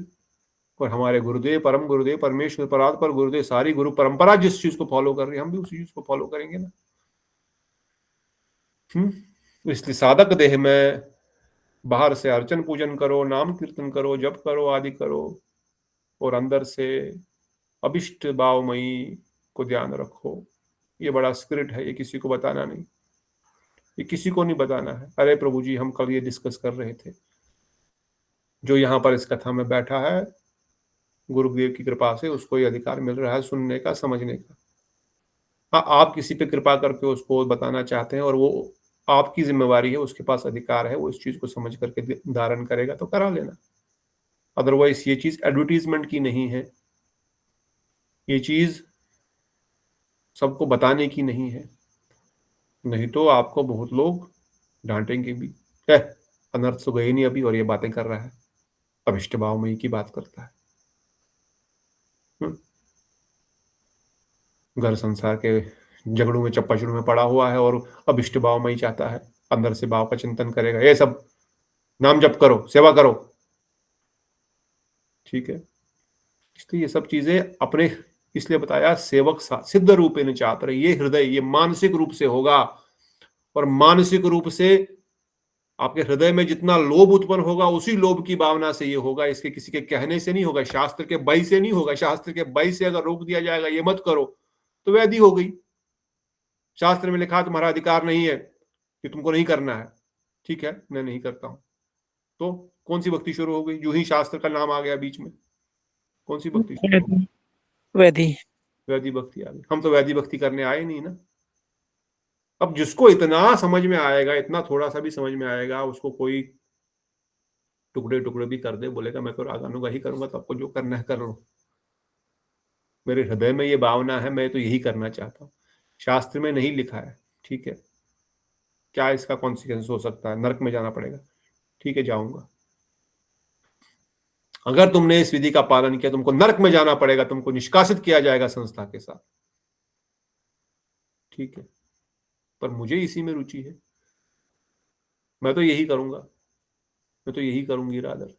और हमारे गुरुदेव, परम गुरुदेव, परमेश्वर परात पर गुरुदेव, सारी गुरु परंपरा जिस चीज को फॉलो कर रही है, हम भी उसी चीज को फॉलो करेंगे ना। इसलिए साधक देह में बाहर से अर्चन पूजन करो, नाम कीर्तन करो, जप करो, आदि करो, और अंदर से अभिष्ट भावमयी को ध्यान रखो। ये बड़ा स्पिरिट है, ये किसी को बताना नहीं, ये किसी को नहीं बताना है। अरे प्रभु जी, हम कल ये डिस्कस कर रहे थे, जो यहाँ पर इस कथा में बैठा है, गुरुदेव की कृपा से उसको ये अधिकार मिल रहा है सुनने का, समझने का। हाँ, आप किसी पे कृपा करके उसको बताना चाहते हैं, और वो आपकी जिम्मेवारी है, उसके पास अधिकार है, वो इस चीज को समझ करके धारण करेगा तो करा लेना। अदरवाइज ये चीज एडवर्टीजमेंट की नहीं है, ये चीज सबको बताने की नहीं है, नहीं तो आपको बहुत लोग डांटेंगे भी, अनर्थ तो गए नहीं अभी और ये बातें कर रहा है, अभिष्ट भावमयी की बात करता है। घर संसार के झगड़ों में, चप्पाचूड़ में पड़ा हुआ है और अभिष्ट भावमयी चाहता है, अंदर से भाव का चिंतन करेगा, ये सब नाम जप करो, सेवा करो, ठीक है। इसलिए ये सब चीजें अपने, इसलिए बताया सेवक सिद्ध रूपे न चात्र, ये हृदय, ये मानसिक रूप से होगा, और मानसिक रूप से आपके हृदय में जितना लोभ उत्पन्न होगा, उसी लोभ की भावना से ये होगा, इसके किसी के कहने से नहीं होगा, शास्त्र के बई से नहीं होगा। शास्त्र के बई से अगर रोक दिया जाएगा ये मत करो, तो व्याधि हो गई। शास्त्र में लिखा तुम्हारा अधिकार नहीं है कि तुमको नहीं करना है, ठीक है, मैं नहीं करता हूं, तो कौन सी भक्ति शुरू हो गई? जो ही शास्त्र का नाम आ गया बीच में, कौन सी भक्ति शुरू हो गई? वैधि भक्ति आ गई। हम तो वैधि भक्ति करने आए नहीं ना। अब जिसको इतना समझ में आएगा, इतना थोड़ा सा भी समझ में आएगा, उसको कोई टुकड़े टुकड़े भी कर दे, बोलेगा मैं तो रागानुगा ही करूंगा, तो आपको जो करना है कर लो, मेरे हृदय में ये भावना है, मैं तो यही करना चाहता हूँ। शास्त्र में नहीं लिखा है, ठीक है, क्या इसका कॉन्सिक्वेंस हो सकता है? नरक में जाना पड़ेगा, ठीक है, जाऊंगा। अगर तुमने इस विधि का पालन किया, तुमको नरक में जाना पड़ेगा, तुमको निष्कासित किया जाएगा संस्था के साथ, ठीक है, पर मुझे इसी में रुचि है, मैं तो यही करूंगा, मैं तो यही करूंगी। रादर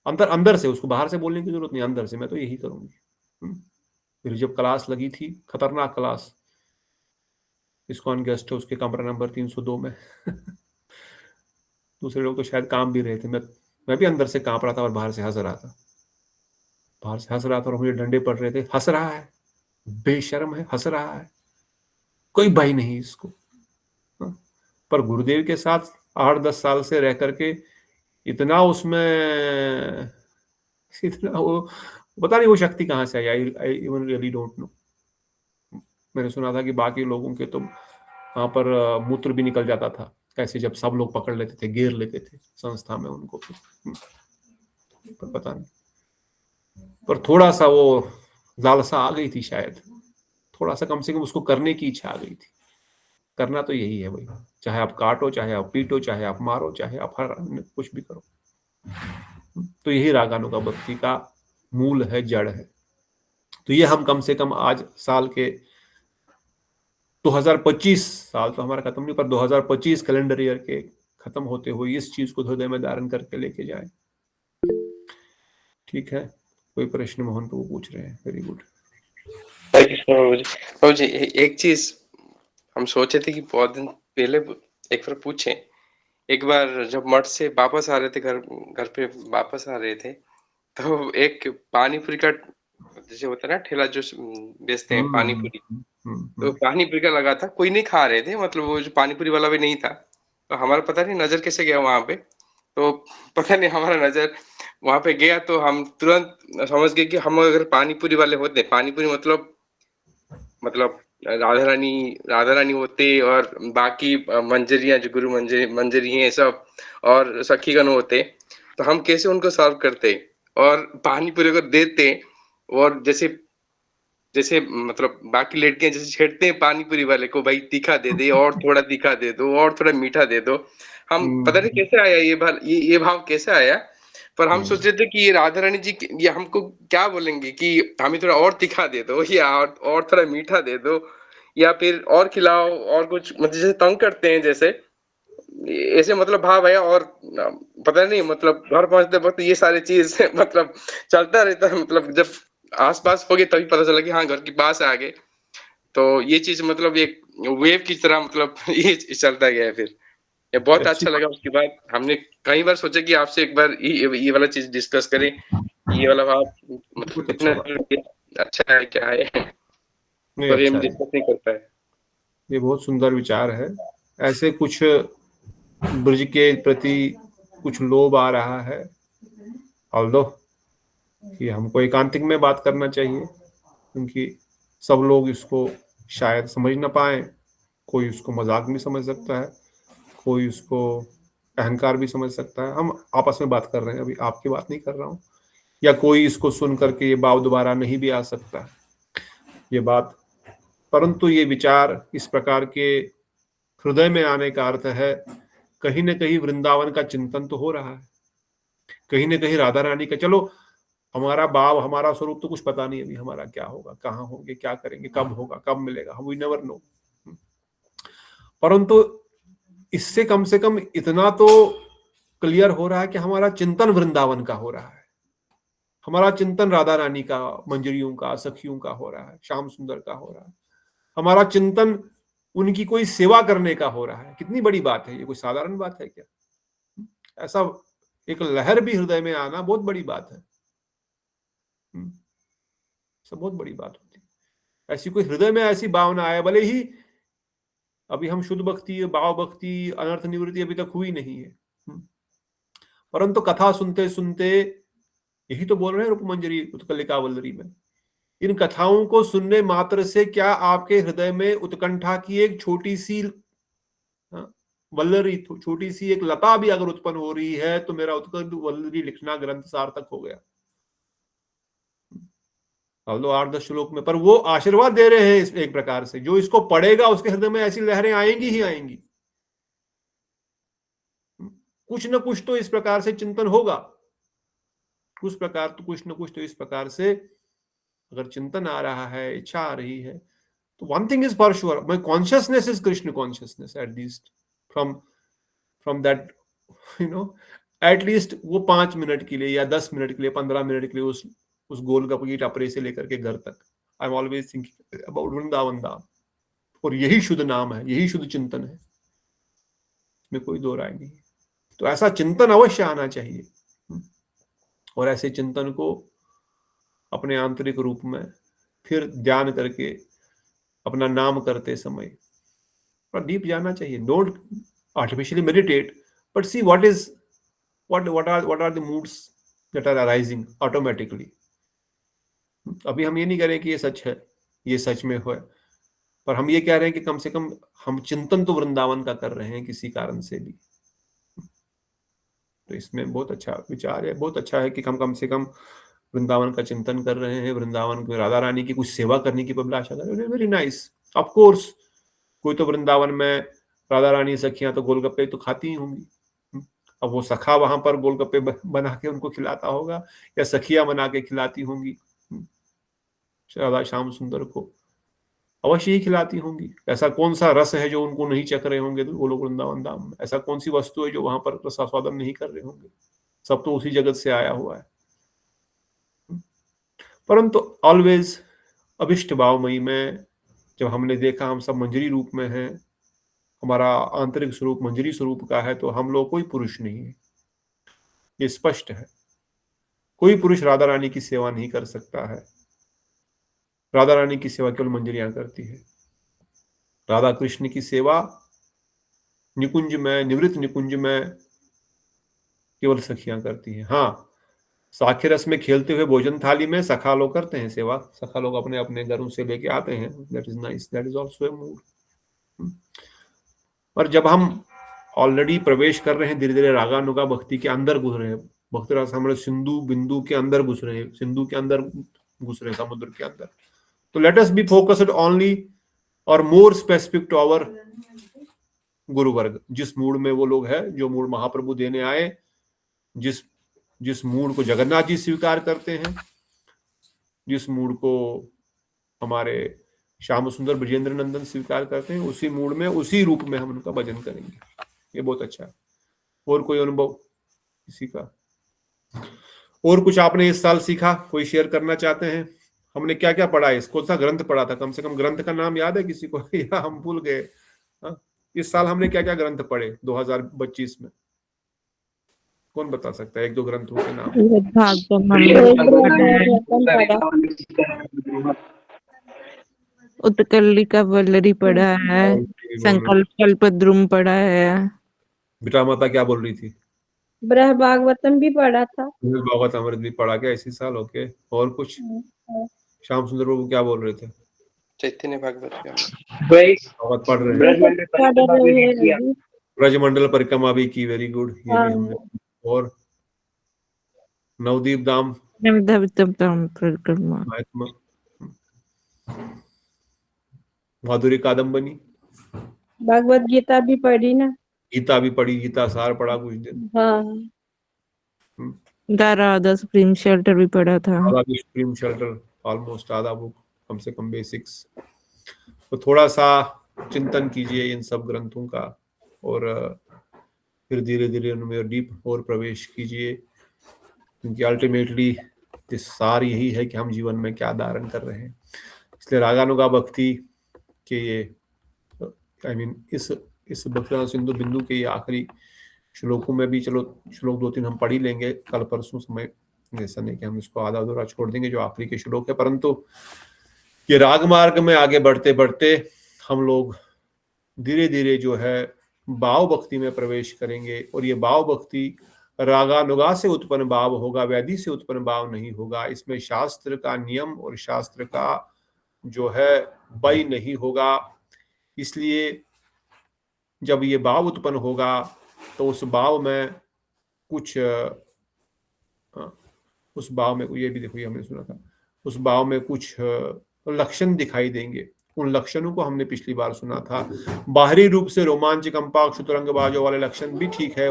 अंदर अंदर से, उसको बाहर से बोलने की जरूरत नहीं, अंदर से मैं तो यही करूंगी। फिर जब क्लास लगी थी, खतरनाक क्लास, इस्कॉन गेस्ट है उसके कमरा नंबर 302 में दूसरे लोग तो शायद काम भी रहे थे, मैं भी अंदर से कांप रहा था और बाहर से हंस रहा था, और मुझे डंडे पड़ रहे थे। हंस रहा है, बेशर्म है, हंस रहा है, कोई भय नहीं इसको। पर गुरुदेव के साथ 8-10 साल से रह करके इतना उसमें, इतना वो पता नहीं वो शक्ति कहाँ से आई, I even really don't know. मैंने सुना था कि बाकी लोगों के तो वहां पर मूत्र भी निकल जाता था, कैसे जब सब लोग पकड़ लेते थे, घेर लेते थे संस्था में उनको, पर पता नहीं, पर थोड़ा सा वो लालसा आ गई थी शायद, थोड़ा सा कम से कम उसको करने की इच्छा आ गई थी। करना तो यही है भाई, चाहे आप काटो, चाहे आप पीटो, चाहे आप मारो, चाहे आप हर कुछ भी करो। तो यही रागानुगा भक्ति का मूल है, जड़ है। तो ये हम कम से कम आज साल के 2025 साल तो हमारा खत्म नहीं, पर 2025 कैलेंडर ईयर के खत्म होते हुए इस चीज को हृदय में धारण करके लेके जाए। ठीक है, कोई प्रश्न मोहन को पूछ रहे हैं? Very good. प्रभु जी एक चीज हम सोचे थे कि बहुत दिन पहले एक बार पूछे। एक बार जब मठ से वापस आ रहे थे, घर पे वापस आ रहे थे, तो एक पानी पूरी का जैसे होता है ना ठेला जो बेचते हैं पानी पूरी, तो पानी पूरी का लगा था, कोई नहीं खा रहे थे, मतलब वो जो पानी पूरी वाला भी नहीं था। तो हमारा पता नहीं नजर कैसे गया वहां पे, तो पता नहीं हमारा नजर वहां पे गया, तो हम तुरंत समझ गए कि हम अगर पानी पूरी वाले होते, पानी पूरी मतलब राधा रानी होते और बाकी मंजरियां जो गुरु मंजरी हैं सब और सखीगण होते, तो हम कैसे उनको सर्व करते और पानी पूरी को देते, और जैसे जैसे मतलब बाकी लड़कियां जैसे छेड़ते हैं पानी पूरी वाले को, भाई तीखा दे दे और थोड़ा तीखा दे दो और थोड़ा मीठा दे दो। हम पता नहीं कैसे आया ये भाव कैसे आया, पर हम सोच रहे थे कि ये राधा रानी जी ये हमको क्या बोलेंगे कि हमें थोड़ा और तीखा दे दो या और थोड़ा मीठा दे दो या फिर और खिलाओ और कुछ, मतलब जैसे तंग करते हैं जैसे ऐसे मतलब भाव आया। और पता नहीं मतलब घर पहुंचते वक्त ये सारी चीज मतलब चलता रहता है, मतलब जब आसपास हो गए तभी पता चला कि हाँ घर के पास आ गए, तो ये चीज मतलब एक वेव की तरह मतलब ये चलता गया है। फिर ये बहुत अच्छा लगा। उसके बाद हमने कई बार सोचा कि आपसे एक बार ये वाला चीज डिस्कस करें, ये वाला भाव मतलब कितना अच्छा है क्या है, पर ये डिस्कस नहीं करता है। ये बहुत सुंदर विचार है। ऐसे कुछ ब्रज के प्रति कुछ लोभ आ रहा है, ऑल्दो कि हमको एकांतिक में बात करना चाहिए, क्योंकि सब लोग इसको शायद समझ ना पाए। कोई उसको मजाक भी समझ सकता है, कोई उसको अहंकार भी समझ सकता है। हम आपस में बात कर रहे हैं, अभी आपकी बात नहीं कर रहा हूँ। या कोई इसको सुन करके ये भाव दोबारा नहीं भी आ सकता ये बात, परंतु ये विचार इस प्रकार के हृदय में आने का अर्थ है कहीं न कहीं वृंदावन का चिंतन तो हो रहा है, कहीं न कहीं राधा रानी का। चलो हमारा भाव हमारा स्वरूप तो कुछ पता नहीं अभी हमारा क्या होगा, कहाँ होंगे, क्या करेंगे, कब होगा, कब मिलेगा, हम वी नेवर नो। परंतु इससे कम से कम इतना तो क्लियर हो रहा है कि हमारा चिंतन वृंदावन का हो रहा है, हमारा चिंतन राधा रानी का, मंजरियों का, सखियों का हो रहा है, श्याम सुंदर का हो रहा है, हमारा चिंतन उनकी कोई सेवा करने का हो रहा है। कितनी बड़ी बात है ये, कोई साधारण बात है क्या? ऐसा एक लहर भी हृदय में आना बहुत बड़ी बात है, सब बहुत बड़ी बात होती है। ऐसी कोई हृदय में ऐसी भावना आए, भले ही अभी हम शुद्ध भक्ति, भाव भक्ति, अनर्थ निवृत्ति अभी तक हुई नहीं है, परंतु कथा सुनते सुनते यही तो बोल रहे हैं रूप मंजरी उत्कलिका वल्लरी में, इन कथाओं को सुनने मात्र से क्या आपके हृदय में उत्कंठा की एक छोटी सी वल्लरी, छोटी सी एक लता भी अगर उत्पन्न हो रही है, तो मेरा उत्कल वल्लरी लिखना ग्रंथ सार्थक हो गया। 8-10 श्लोक में, पर वो आशीर्वाद दे रहे हैं इस एक प्रकार से, जो इसको पढ़ेगा उसके हृदय में ऐसी लहरें आएंगी ही आएंगी। कुछ न कुछ तो इस प्रकार से चिंतन होगा, कुछ न कुछ तो इस प्रकार से अगर चिंतन आ रहा है, इच्छा आ रही है, तो one thing is for sure, my consciousness is Krishna consciousness at least from that at least वो 5 मिनट के लिए या 10 मिनट के लिए, 15 मिनट के लिए उस गोलगप्पे की टपरी से लेकर के घर तक, I am always thinking about Vrindavan धाम, और यही शुद्ध नाम है, यही शुद्ध चिंतन है, इसमें कोई दो राय नहीं। तो ऐसा चिंतन अवश्य आना चाहिए, और ऐसे चिंतन को अपने आंतरिक रूप में फिर ध्यान करके अपना नाम करते समय पर डीप जाना चाहिए। Don't artificially meditate, but see what are the moods that are arising automatically। अभी हम ये नहीं कह रहे कि ये सच है, ये सच में हो, पर हम ये कह रहे हैं कि कम से कम हम चिंतन तो वृंदावन का कर रहे हैं किसी कारण से भी। तो इसमें बहुत अच्छा विचार है, बहुत अच्छा है कि कम से कम वृंदावन का चिंतन कर रहे हैं, वृंदावन में राधा रानी की कुछ सेवा करने की अभिलाषा कर रहे हैं। Very nice. ऑफ कोर्स कोई तो वृंदावन में राधा रानी सखियां तो गोलगप्पे तो खाती ही होंगी, अब वो सखा वहां पर गोलगप्पे बना के उनको खिलाता होगा या सखिया बना के खिलाती होंगी राधा श्याम सुंदर को, अवश्य ही खिलाती होंगी। ऐसा कौन सा रस है जो उनको नहीं चख रहे होंगे गोलोक वृंदावन धाम में? ऐसा कौन सी वस्तु है जो वहां पर रसास्वादन नहीं कर रहे होंगे? सब तो उसी जगत से आया हुआ है। परंतु ऑलवेज अभिष्ट भावमयी में जब हमने देखा हम सब मंजरी रूप में हैं, हमारा आंतरिक स्वरूप मंजरी स्वरूप का है, तो हम लोग कोई पुरुष नहीं है, ये स्पष्ट है। कोई पुरुष राधा रानी की सेवा नहीं कर सकता है। राधा रानी की सेवा केवल मंजरियां करती है। राधा कृष्ण की सेवा निकुंज में, निवृत्त निकुंज में केवल सखियां करती हैं। हाँ, साख्य रस में खेलते हुए भोजन थाली में सखा लोग करते हैं सेवा, सखा लोग अपने अपने घरों से लेके आते हैं, that is nice, that is also a mood. पर जब हम ऑलरेडी प्रवेश कर रहे हैं धीरे धीरे रागानुगा भक्ति के अंदर घुस रहे हैं, भक्ति रस हमारे सिंधु बिंदु के अंदर घुस रहे हैं, सिंधु के अंदर घुस रहे हैं, समुद्र के अंदर, तो let us be focused only और मोर स्पेसिफिक टू आवर गुरु वर्ग। जिस मूड में वो लोग हैं, जो मूड महाप्रभु देने आए, जिस मूड को जगन्नाथ जी स्वीकार करते हैं, जिस मूड को हमारे श्याम सुंदर ब्रजेंद्र नंदन स्वीकार करते हैं, उसी मूड में, उसी रूप में हम उनका भजन करेंगे। ये बहुत अच्छा है। और कोई अनुभव किसी का? और कुछ आपने इस साल सीखा, कोई शेयर करना चाहते हैं? हमने क्या क्या पढ़ा है? कौन सा ग्रंथ पढ़ा था? कम से कम ग्रंथ का नाम याद है किसी को या हम भूल गए? इस साल हमने क्या क्या ग्रंथ पढ़े 2025 में? कौन बता सकता है एक दो ग्रंथों के नाम? उत्कलिका वल्लरी पढ़ा है, संकल्प कल्पद्रुम पढ़ा है। बिटा माता क्या बोल रही थी? ब्रह भागवतम भी पढ़ा था। भागवत अमृत भी पढ़ा क्या इसी साल? ओके। और कुछ? श्याम सुंदर बाबू क्या बोल रहे थे? चैतन्य भागवत भागवत पढ़ रहे हैं। ब्रजमंडल परिक्रमा भी की, वेरी गुड, ये भी हमने। और नवदीप धाम परिक्रमा, माधुरी कादम्बनी, भगवत गीता भी पढ़ी ना। गीता भी पढ़ी, गीता सार पढ़ा कुछ दिन। हाँ, राधा सुप्रीम शेल्टर भी पढ़ा था। राधा सुप्रीम शेल्टर ऑलमोस्ट आधा बुक, कम से कम बेसिक्स। तो थोड़ा सा चिंतन कीजिए इन सब ग्रंथों का और फिर धीरे धीरे उनमें डीप और प्रवेश कीजिए, क्योंकि अल्टीमेटली सार यही है कि हम जीवन में क्या धारण कर रहे हैं। इसलिए रागानुगा भक्ति के ये इस भक्ति सिंधु बिंदु के ये आखिरी श्लोकों में भी, चलो श्लोक 2-3 हम पढ़ ही लेंगे कल परसों, समय ऐसा नहीं कि हम इसको आधा अधूरा छोड़ देंगे जो आखिरी के श्लोक है, परंतु ये राग मार्ग में आगे बढ़ते बढ़ते हम लोग धीरे धीरे जो है भाव भक्ति में प्रवेश करेंगे। और ये भाव भक्ति रागानुगा से उत्पन्न भाव होगा, व्याधि से उत्पन्न भाव नहीं होगा। इसमें शास्त्र का नियम और शास्त्र का जो है भय नहीं होगा। इसलिए जब ये भाव उत्पन्न होगा तो उस भाव में कुछ उस भाव में, ये भी देखो, ये हमने सुना था, उस भाव में कुछ लक्षण दिखाई देंगे। उन लक्षणों को हमने पिछली बार सुना था। बाहरी रूप से रोमांच, कंपाक्ष, तुरंग बाजों वाले लक्षण भी ठीक है,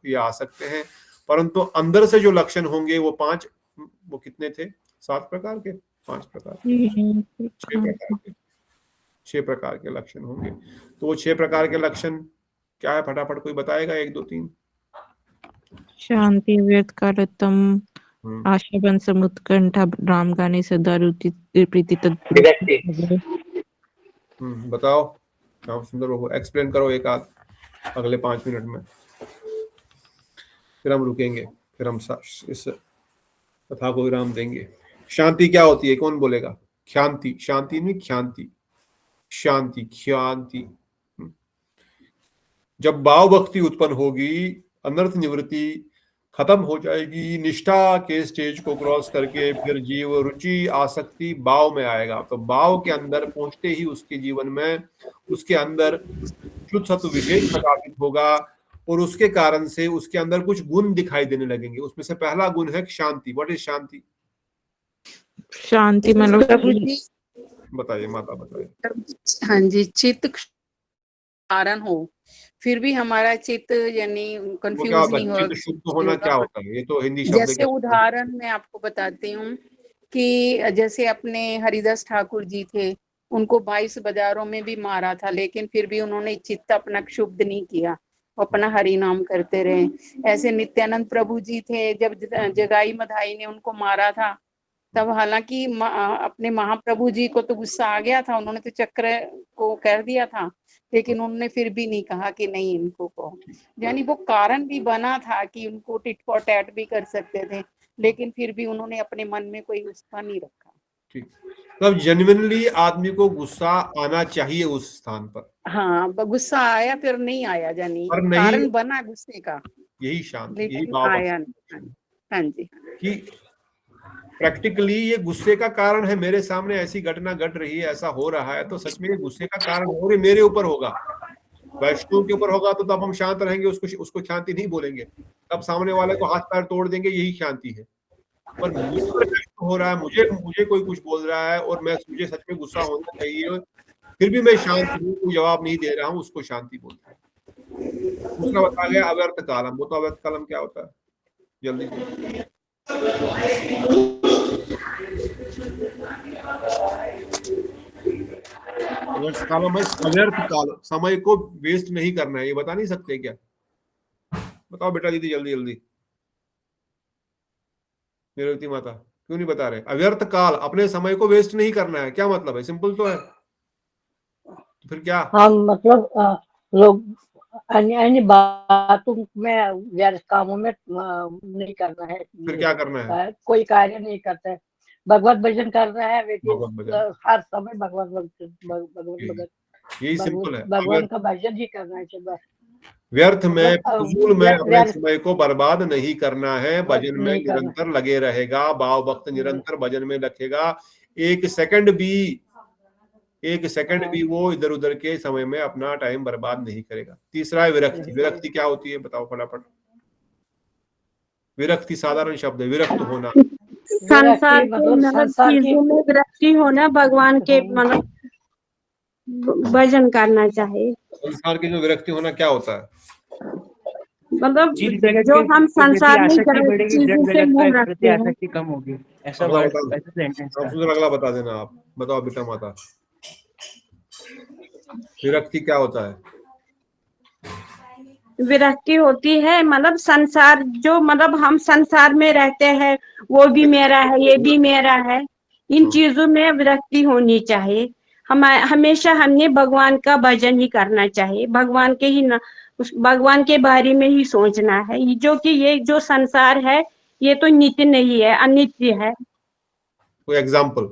ये आ सकते हैं, परंतु अंदर से जो लक्षण होंगे वो 5, वो कितने थे? 7 प्रकार के, 5 प्रकार के, 6 प्रकार के लक्षण होंगे। तो वो 6 प्रकार के लक्षण क्या है? फटाफट कोई बताएगा? 1 2 3। शांति, व्यर्थकारतम, आशाबन समुत्कंठा, राम गाने सदा रुचि प्रीति बताओ श्याम सुंदर बाबू, एक्सप्लेन करो एक आध अगले 5 मिनट में, फिर हम रुकेंगे, फिर हम इस कथा को विराम देंगे। शांति क्या होती है? कौन बोलेगा? ख्याति, शांति नहीं ख्याति, शांति, ख्याति। जब भाव भक्ति उत्पन्न होगी, अनर्थ निवृत्ति खत्म हो जाएगी, निष्ठा के स्टेज को क्रॉस करके फिर जीव रुचि आसक्ति भाव में आएगा। तो भाव के अंदर पहुंचते ही उसके जीवन में, उसके अंदर शुद्ध सत्व विशेष प्रकाशित होगा और उसके कारण से उसके अंदर कुछ गुण दिखाई देने लगेंगे। उसमें से पहला गुण है शांति। व्हाट इज शांति? शांति मतलब, बताइए माता, बताइए। हाँ जी, चित्त कारण हो, फिर भी हमारा चित्त यानी वो क्या कंफ्यूज होता नहीं है? चित्त शुद्ध होना क्या होता है? ये तो हिंदी शब्द जैसे उदाहरण मैं आपको बताती हूँ कि जैसे अपने हरिदास ठाकुर जी थे, उनको 22 बाजारों में भी मारा था, लेकिन फिर भी उन्होंने चित्त अपना क्षुब्ध नहीं किया, अपना हरि नाम करते रहे। ऐसे नित्यानंद प्रभु जी थे, जब जगाई मधाई ने उनको मारा था, तब हालांकि अपने महाप्रभु जी को तो गुस्सा आ गया था, उन्होंने तो चक्र को कर दिया था, लेकिन उन्होंने फिर भी नहीं कहा कि नहीं इनको को, यानी वो कारण भी बना था कि उनको टिट फॉर टैट भी कर सकते थे, लेकिन फिर भी उन्होंने अपने मन में कोई उसका नहीं रखा। ठीक, मतलब जेन्युइनली आदमी को गुस्सा आना चाहिए उस स्थान पर। हाँ, गुस्सा आया फिर नहीं आया, यानी पर नहीं, कारण बना गुस्से का, यही शांति, यही लेकिन भाव आया नहीं। हाँ जी, कि प्रैक्टिकली ये गुस्से का कारण है, मेरे सामने ऐसी घटना घट रही है, ऐसा हो रहा है, तो सच में ये गुस्से का कारण हो रही मेरे ऊपर होगा। वैष्णव के ऊपर होगा तो तब हम शांत रहेंगे, उसको शांति नहीं बोलेंगे, तब सामने वाले को हाथ पैर तोड़ देंगे, यही शांति है। पर मुझ पर हो रहा है, मुझे कोई कुछ बोल रहा है और मुझे सच में गुस्सा होना चाहिए, फिर भी मैं शांत हूँ, कोई जवाब नहीं दे रहा हूँ, उसको शांति बोलते हैं। दूसरा बता गया अव्यर्थ कालम। वो तो अव्यर्थ कालम क्या होता है? जल्दी कालम है अव्यर्थ काल, समय को वेस्ट नहीं करना है, ये बता नहीं सकते क्या? बताओ बेटा दीदी, जल्दी जल्दी। निरवती माता क्यों नहीं बता रहे? अव्यर्थ काल, अपने समय को वेस्ट नहीं करना है, क्या मतलब है? सिंपल तो है, तो फिर क्या? हाँ, मतलब लोग अन्य बातों में, व्यर्थ कामों में नहीं करना है। फिर क्या करना है? कोई कार्य नहीं करता है, भगवत भजन कर रहा है, लेकिन भगवत भजन, हर समय भगवत यही सिंपल है। भगवान का भजन ही करना है बस। व्यर्थ में, फजूल में अपने व्यर्थ समय को बर्बाद नहीं करना है, भजन में नहीं करना। निरंतर लगे रहेगा, भाव भक्त निरंतर भजन में रखेगा, एक सेकंड भी वो इधर उधर के समय में अपना टाइम बर्बाद नहीं करेगा। तीसरा है विरक्ति। विरक्ति क्या होती है बताओ फटाफट? विरक्ति साधारण शब्द है, विरक्त होना, संसार के मतलब चीजों में विरक्ति होना, भगवान के मतलब भजन करना चाहिए। संसार की जो विरक्ति होना क्या होता है? मतलब जो हम संसार में चीजों से मुंह रखते हैं, आसक्ति कम होगी, ऐसा अगला वर्ड, बता, ऐसा सेंटेंस था। अगला बता देना आप, बताओ बेटा माता, विरक्ति क्या होता है? विरक्ति होती है मतलब संसार, जो मतलब हम संसार में रहते हैं, वो भी मेरा है, ये भी मेरा है, इन चीजों में विरक्ति होनी चाहिए। हमेशा हमने भगवान का भजन ही करना चाहिए, भगवान के ही उस भगवान के बारे में ही सोचना है, जो कि ये जो संसार है ये तो नित्य नहीं है, अनित्य है। कोई एग्जाम्पल?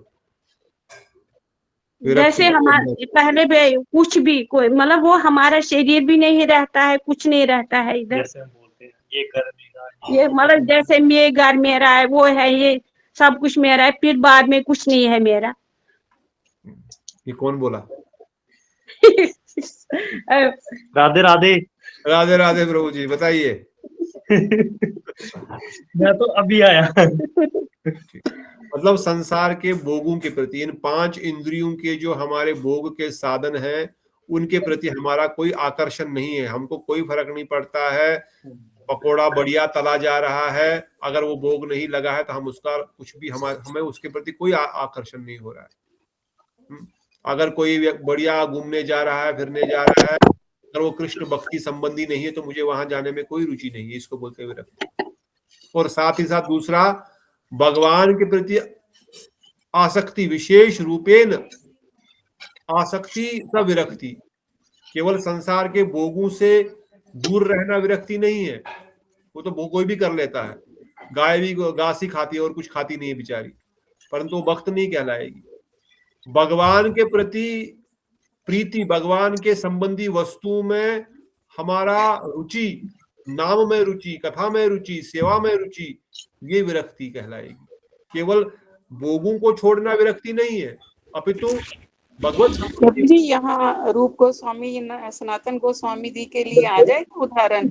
जैसे हमारे पहले भी कुछ भी कोई मतलब वो हमारा शरीर भी नहीं रहता है, कुछ नहीं रहता है इधर, जैसे हम बोलते हैं ये घर मेरा, ये मतलब जैसे ये घर मेरा है, वो है, ये सब कुछ मेरा है, फिर बाद में कुछ नहीं है मेरा। ये कौन बोला? राधे राधे। राधे राधे प्रभु जी, बताइए। मैं तो अभी आया। मतलब संसार के भोगों के प्रति, इन 5 इंद्रियों के जो हमारे भोग के साधन हैं, उनके प्रति हमारा कोई आकर्षण नहीं है, हमको कोई फर्क नहीं पड़ता है। पकोड़ा बढ़िया तला जा रहा है, अगर वो भोग नहीं लगा है तो हम उसका कुछ भी, हमें उसके प्रति कोई आकर्षण नहीं हो रहा है। अगर कोई बढ़िया घूमने जा रहा है, फिरने जा रहा है, अगर वो कृष्ण भक्ति संबंधी नहीं है तो मुझे वहां जाने में कोई रुचि नहीं है, इसको बोलते हुए रखते। और साथ ही साथ दूसरा, भगवान के प्रति आसक्ति, विशेष रूपेण आसक्ति स विरक्ति, केवल संसार के भोगों से दूर रहना विरक्ति नहीं है, वो तो कोई भी कर लेता है, गाय भी घास ही खाती है और कुछ खाती नहीं है बेचारी, परंतु वो भक्त नहीं कहलाएगी। भगवान के प्रति प्रीति, भगवान के संबंधी वस्तुओं में हमारा रुचि, नाम में रुचि, कथा में रुचि, सेवा में रुचि, ये विरक्ति कहलाएगी। केवल भोगों को छोड़ना विरक्ति नहीं है, अपितु भगवत जी। यहाँ रूप गोस्वामी, सनातन गोस्वामी जी के लिए आ जाए उदाहरण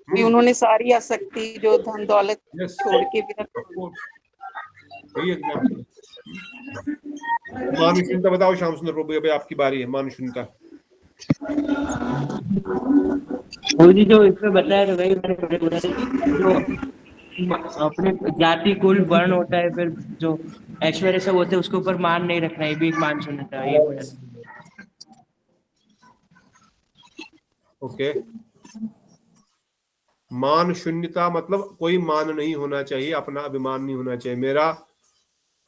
कि उन्होंने सारी आसक्ति जो धन दौलत छोड़ के विरक्त। मानुषिनता बताओ श्याम सुंदर प्रभु, अभी आपकी बारी है। मानुषिनता वो जी जो इसमें बताया था वही मैंने पहले बोला था कि जो अपने जाति कुल वर्ण होता है, फिर जो ऐश्वर्य सब होते हैं उसके ऊपर मान नहीं रखना, ये भी एक मान शून्यता है, ये बोला था। ओके, मान शून्यता मतलब कोई मान नहीं होना चाहिए, अपना अभिमान नहीं होना चाहिए। मेरा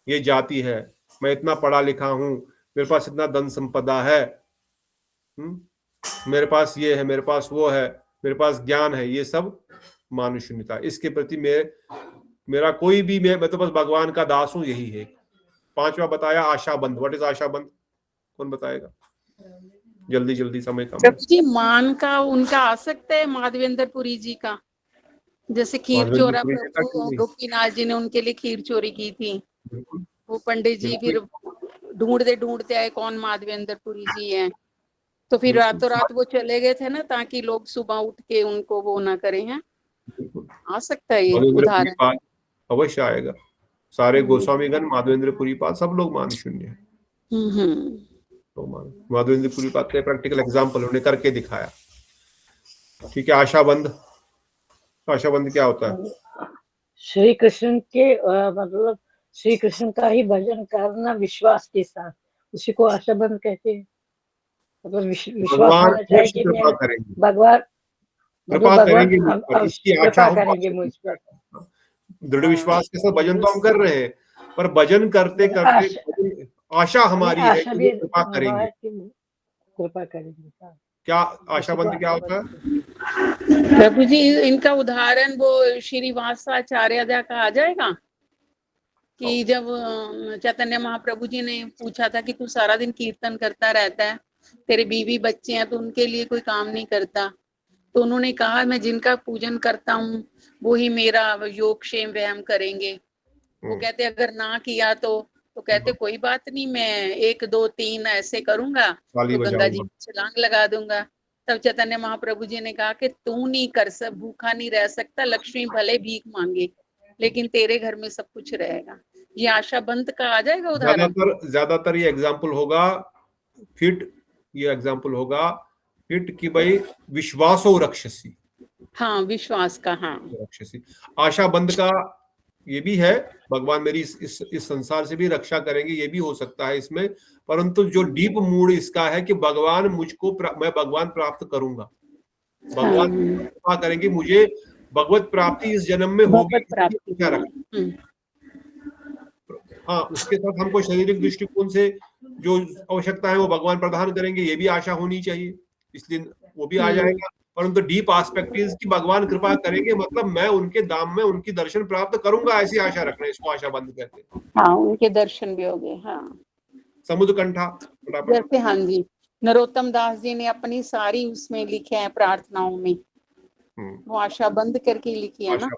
ये जाति है, मैं इतना पढ़ा लिखा हूं, मेरे पास इतना धन संपदा है, मेरे पास ये है, मेरे पास वो है, मेरे पास ज्ञान है, ये सब मान शून्यता। इसके प्रति मेरा कोई भी, मैं तो बस भगवान का दास हूं, यही है। पांचवा बताया आशाबंध। What is आशाबंध? कौन बताएगा जल्दी जल्दी, समय कम है। जी मान का उनका आ सकता है माधवेंद्रपुरी जी का, जैसे खीर चोरा प्रभु गोपीनाथ जी ने उनके लिए खीर चोरी की थी, वो पंडित जी फिर ढूंढते ढूंढते आए कौन माधवेंद्रपुरी जी हैं, तो फिर रातों रात वो चले गए थे ना, ताकि लोग सुबह उठ के उनको वो ना करें। हैं, आ सकता है ये उदाहरण, अवश्य आएगा। सारे गोस्वामीगण, माधवेंद्रपुरी पाद, सब लोग मान शून्य है। तो माधवेंद्रपुरी पाद का प्रैक्टिकल एग्जाम्पल उन्होंने करके दिखाया। ठीक है, आशाबंध। आशाबंध क्या होता है? श्री कृष्ण के मतलब श्री कृष्ण का ही भजन करना विश्वास के साथ, उसी को आशाबंध कहते हैं। मतलब विश्वास होना चाहिए कि भगवान कृपा करेंगे, इसकी आशा करेंगे मुझ पर। दृढ़ विश्वास के साथ भजन तो हम कर रहे हैं, पर भजन करते करते आशा हमारी है कि वो कृपा करेंगे। कृपा करेंगे। क्या आशाबंध क्या होता है? प्रभु जी इनका उदाहरण वो श्रीवासाचार्य का आ जाएगा कि जब चैतन्य महाप्रभु जी ने पूछा था कि तू सारा दिन कीर्तन करता रहता है, तेरे बीवी बच्चे हैं, तो उनके लिए कोई काम नहीं करता, तो उन्होंने कहा मैं जिनका पूजन करता हूँ वो ही मेरा योग क्षेम व्यायाम करेंगे। वो कहते अगर ना किया तो कहते कोई बात नहीं, मैं 1 2 3 ऐसे करूंगा तो गंगा जी में छलांग लगा दूंगा। तब चैतन्य महाप्रभु जी ने कहा कि तू नहीं कर सक, भूखा नहीं रह सकता, लक्ष्मी भले भीख मांगे लेकिन तेरे घर में सब कुछ रहेगा। ये आशाबंध का आ जाएगा उदाहरण। ज्यादातर ये एग्जाम्पल होगा फिट, ये एग्जाम्पल होगा फिट कि भाई विश्वासो रक्षसी। हाँ, विश्वास का। हाँ, रक्षसी। आशाबंध का ये भी है, भगवान मेरी इस संसार से भी रक्षा करेंगे, ये भी हो सकता है इसमें, परंतु जो डीप मूड इसका है कि भगवान मुझको, मैं भगवान प्राप्त करूंगा, भगवान कृपा करेंगे, मुझे भगवत प्राप्ति इस जन्म में होगी। क्या रखना? हाँ, उसके साथ हमको शारीरिक दृष्टिकोण से जो आवश्यकता है वो भगवान प्रदान करेंगे, ये भी आशा होनी चाहिए, इसलिए वो भी आ जाएगा। परंतु डीप एस्पेक्ट की भगवान कृपा करेंगे, मतलब मैं उनके धाम में उनकी दर्शन प्राप्त करूंगा, ऐसी आशा रखना, इसको आशाबंध कहते हैं। हाँ, उनके दर्शन भी हो गए। हाँ, समुद्र कंठा जैसे हाँ जी, नरोत्तम दास जी ने अपनी सारी उसमें लिखे हैं प्रार्थनाओं में, वो आशाबंध करके लिखी है ना।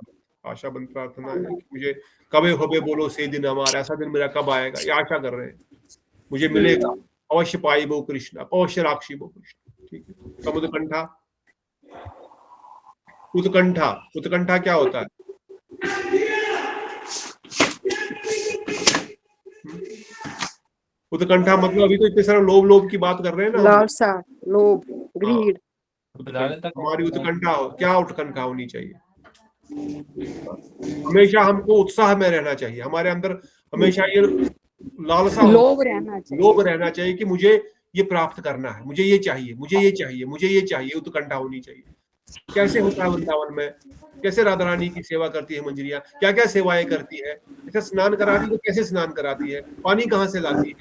आशाबंध प्रार्थना है कि मुझे कबे होबे बोलो से दिन हमारा, ऐसा दिन मेरा कब आएगा, ये आशा कर रहे हैं, मुझे मिलेगा, अवश्य पाई वो कृष्ण, अवश्य राक्षी वो कृष्ण। ठीक है, समुद्र कंठा। उत्कंठा, उत्कंठा क्या होता है? उत्कंठा मतलब अभी तो इतने सारे लोभ की बात कर रहे हैं ना, लालसा, लोभ, ग्रीड। हमारी उत्कंठा क्या उत्कंठा होनी चाहिए? हमेशा हमको उत्साह में रहना चाहिए, हमारे अंदर हमेशा ये लालसा, लोभ रहना चाहिए कि मुझे ये प्राप्त करना है, मुझे ये चाहिए, मुझे ये चाहिए, मुझे ये चाहिए, उत्कंठा होनी चाहिए। कैसे होता है वृंदावन में, कैसे राधा रानी की सेवा करती है मंजरियां, क्या क्या सेवाएं करती है, ऐसे स्नान कराती है, कैसे स्नान कराती है, पानी कहाँ से लाती है,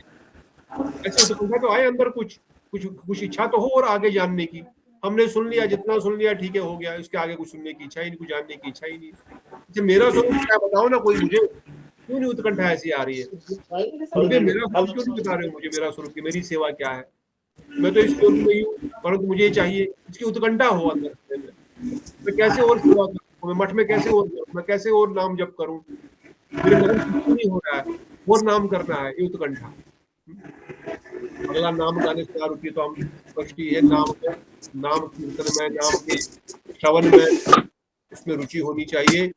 ऐसे उत्कंठा तो आए अंदर, कुछ इच्छा तो हो और आगे जानने की। हमने सुन लिया, जितना सुन लिया ठीक है, हो गया, इसके आगे कुछ सुनने की इच्छा ही नहीं, कुछ जानने की इच्छा ही नहीं। अच्छा, मेरा स्वरूप क्या बताओ ना, कोई मुझे क्यों नहीं उत्कंठा ऐसी आ रही है, मेरा स्वरूप क्यों नहीं बता रहे हो मुझे, मेरा स्वरूप की मेरी सेवा क्या है, मैं तो इस स्वरूप में ही हूँ, परंतु मुझे ये चाहिए, इसकी उत्कंठा हो अंदर में। मैं कैसे और सेवा करूँ, मैं मठ में कैसे और करूँ, मैं कैसे और नाम जप करूँ, मेरे मन में नहीं हो रहा है, और नाम करना है, ये उत्कंठा। अगला नाम गाने से रुकी तो हम रुचि है, नाम कीर्तन में, नाम के श्रवण में, इसमें रुचि होनी चाहिए।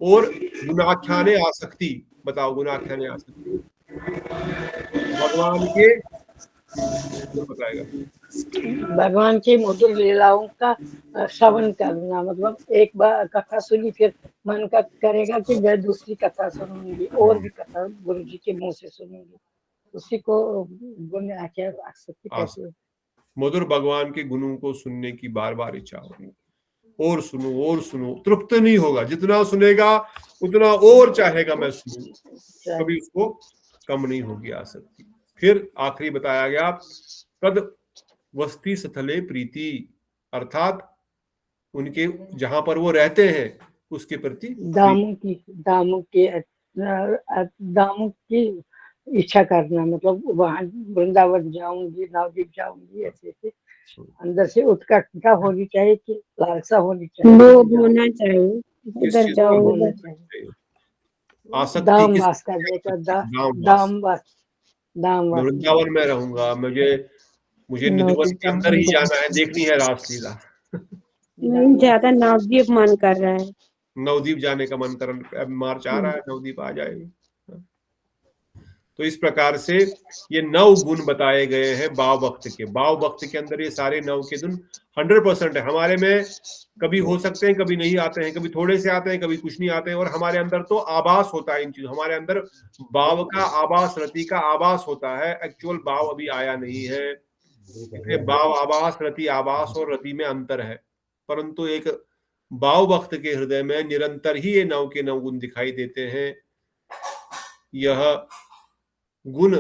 और गुणाख्याने आसक्ति, बताओ गुणाख्याने आसक्ति, भगवान के बताएगा। भगवान की मधुर लीलाओं का श्रवण करना, मतलब एक बार कथा सुनी फिर मन का करेगा कि मैं दूसरी कथा सुनूंगी और भी कथा गुरु जी के मुंह से सुनूंगी। उसी को गुण आसक्ति कहते हैं। मधुर भगवान के गुणों को सुनने की बार बार इच्छा होगी, और सुनो, तृप्त नहीं होगा, जितना सुनेगा उतना और चाहेगा मैं सुनूं, कभी उसको कम नहीं होगी आसक्ति। फिर आखिरी बताया गया कद वस्ती स्थले प्रीति, अर्थात उनके जहां पर वो रहते हैं उसके प्रति दामों की इच्छा करना, मतलब वहां वृंदावन जाऊंगी, नवद्वीप जाऊंगी, ऐसे अंदर से उत्कंठा होनी चाहिए कि लालसा होनी चाहिए, लोभ होना चाहिए, इधर जाओ होना उधर। चाहिए, आसक्ति दाम किस वास करने का, दाम वास वृंदावन में रहूंगा, मुझे निधिवन के अंदर ही जाना है, देखनी है रासलीला। नहीं, ज्यादा नवद्वीप मन कर रहा है, नवद्वीप जाने का मन कर, मार्च आ रहा है, नवद्वीप आ जाएगी। तो इस प्रकार से ये 9 गुण बताए गए हैं भाव भक्त के। भाव भक्त के अंदर ये सारे 9 के गुण 100% है। हमारे में कभी हो सकते हैं, कभी नहीं आते हैं, कभी थोड़े से आते हैं, कभी कुछ नहीं आते हैं, और हमारे अंदर तो आभास होता है इन चीजों, हमारे अंदर भाव का आभास, रति का आभास होता है, एक्चुअल भाव अभी आया नहीं है। भाव आभास, रति आभास और रति में अंतर है, परंतु एक भाव भक्त के हृदय में निरंतर ही ये 9 के 9 गुण दिखाई देते हैं। यह गुण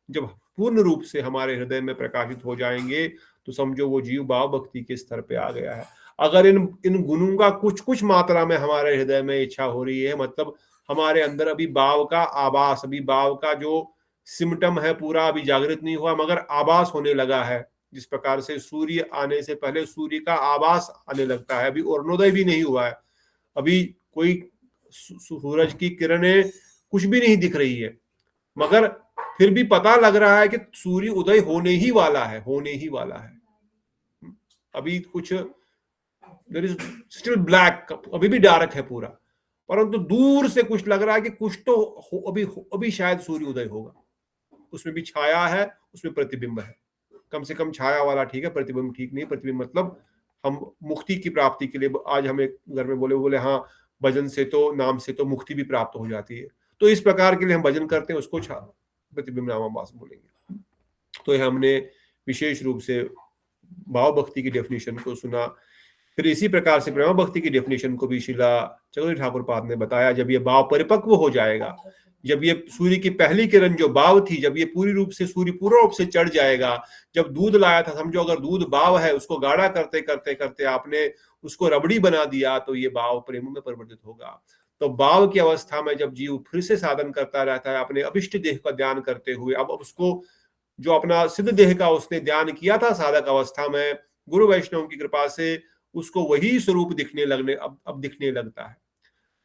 जब पूर्ण रूप से हमारे हृदय में प्रकाशित हो जाएंगे तो समझो वो जीव भाव भक्ति के स्तर पे आ गया है। अगर इन गुणों का कुछ मात्रा में हमारे हृदय में इच्छा हो रही है, मतलब हमारे अंदर अभी भाव का आभास, अभी भाव का जो सिम्टम है पूरा अभी जागृत नहीं हुआ, मगर आभास होने लगा है। जिस प्रकार से सूर्य आने से पहले सूर्य का आभास आने लगता है, अभी अरुणोदय भी नहीं हुआ है, अभी कोई सूरज की किरणें कुछ भी नहीं दिख रही है, मगर फिर भी पता लग रहा है कि सूर्य उदय होने ही वाला है। अभी कुछ देयर इज स्टिल ब्लैक, अभी भी डार्क है पूरा, परंतु दूर से कुछ लग रहा है कि कुछ तो अभी शायद सूर्य उदय होगा। उसमें भी छाया है, उसमें प्रतिबिंब है, कम से कम छाया वाला ठीक है, प्रतिबिंब ठीक नहीं। प्रतिबिंब मतलब हम मुक्ति की प्राप्ति के लिए, आज हमें घर में बोले हाँ भजन से तो, नाम से तो मुक्ति भी प्राप्त हो जाती है, तो इस प्रकार के लिए हम भजन करते हैं, उसको प्रतिबिंब नामाभास बोलेंगे। तो हमने विशेष रूप से भाव भक्ति की डेफिनेशन को सुना। फिर इसी प्रकार से प्रेम भक्ति की डेफिनेशन को भी शिला चक्रवर्ती ठाकुर पाद ने बताया। जब ये भाव परिपक्व हो जाएगा, जब ये सूर्य की पहली किरण जो भाव थी, जब ये पूरी रूप से सूर्य पूर्ण रूप से चढ़ जाएगा, जब दूध लाया था, समझो अगर दूध भाव है, उसको गाढ़ा करते करते करते आपने उसको रबड़ी बना दिया, तो ये भाव प्रेम में परिवर्तित होगा। तो भाव की अवस्था में जब जीव फिर से साधन करता रहता है अपने अभिष्ट देह का ध्यान करते हुए, अब उसको जो अपना सिद्ध देह का उसने ध्यान किया था साधक अवस्था में, गुरु वैष्णव की कृपा से उसको वही स्वरूप दिखने लगता है।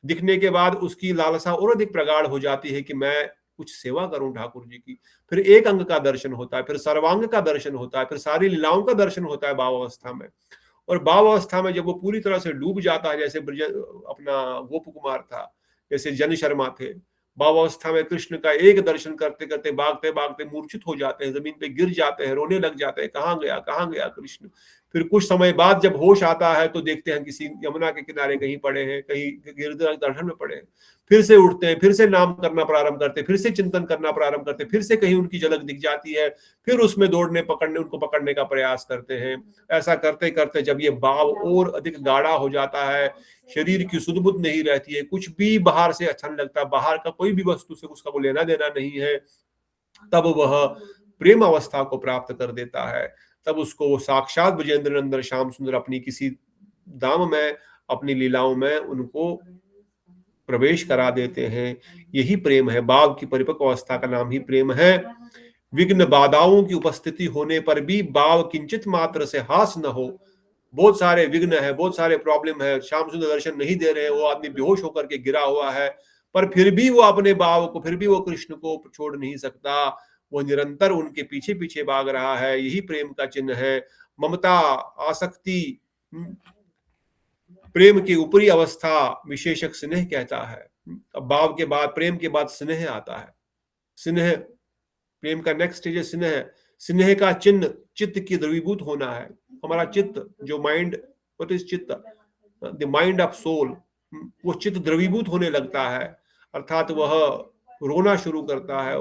दिखने के बाद उसकी लालसा और अधिक प्रगाढ़ हो जाती है कि मैं कुछ सेवा करूं ठाकुर जी की। फिर एक अंग का दर्शन होता है, फिर सर्वांग का दर्शन होता है, फिर सारी लीलाओं का दर्शन होता है भाव अवस्था में। और भाव अवस्था में जब वो पूरी तरह से डूब जाता है, जैसे अपना गोप कुमार था, जैसे जन शर्मा थे, भाव अवस्था में कृष्ण का एक दर्शन करते करते भागते भागते मूर्छित हो जाते हैं, जमीन पे गिर जाते हैं, रोने लग जाते हैं, कहाँ गया कृष्ण। फिर कुछ समय बाद जब होश आता है तो देखते हैं किसी यमुना के किनारे कहीं पड़े हैं, कहीं गिरधर दर्शन में पड़े हैं। फिर से उठते हैं, फिर से नाम करना प्रारंभ करते, फिर से चिंतन करना प्रारंभ करते, फिर से कहीं उनकी झलक दिख जाती है, फिर उसमें उनको पकड़ने का प्रयास करते हैं। ऐसा करते करते जब ये भाव और अधिक गाढ़ा हो जाता है, शरीर की सुध बुध नहीं रहती है, कुछ भी बाहर से अच्छा नहीं लगता, बाहर का कोई भी वस्तु से उसका वो लेना देना नहीं है, तब वह प्रेम अवस्था को प्राप्त कर देता है। तब उसको वो साक्षात ब्रजेंद्र नंदन श्याम सुंदर अपनी किसी धाम में, अपनी लीलाओं में उनको प्रवेश करा देते हैं। यही प्रेम है। भाव की परिपक्व अवस्था का नाम ही प्रेम है। विघ्न बाधाओं की उपस्थिति होने पर भी भाव किंचित मात्र से हास न हो। बहुत सारे विघ्न है, बहुत सारे प्रॉब्लम है, श्याम सुंदर दर्शन नहीं दे रहे, वो आदमी बेहोश होकर के गिरा हुआ है, पर फिर भी वो अपने भाव को, फिर भी वो कृष्ण को छोड़ नहीं सकता, वो निरंतर उनके पीछे पीछे भाग रहा है। यही प्रेम का चिन्ह है। ममता, आसक्ति, प्रेम की ऊपरी अवस्था विशेषक स्नेह कहता है। अब भाव के बाद, प्रेम के बाद स्नेह आता है। स्नेह, प्रेम का नेक्स्ट स्टेज है स्नेह। स्नेह का चिन्ह चित्त की द्रवीभूत होना है। हमारा चित्त जो माइंड, व्हाट इज चित्त, द माइंड ऑफ सोल, वो चित्त द्रवीभूत होने लगता है, अर्थात वह रोना शुरू करता है,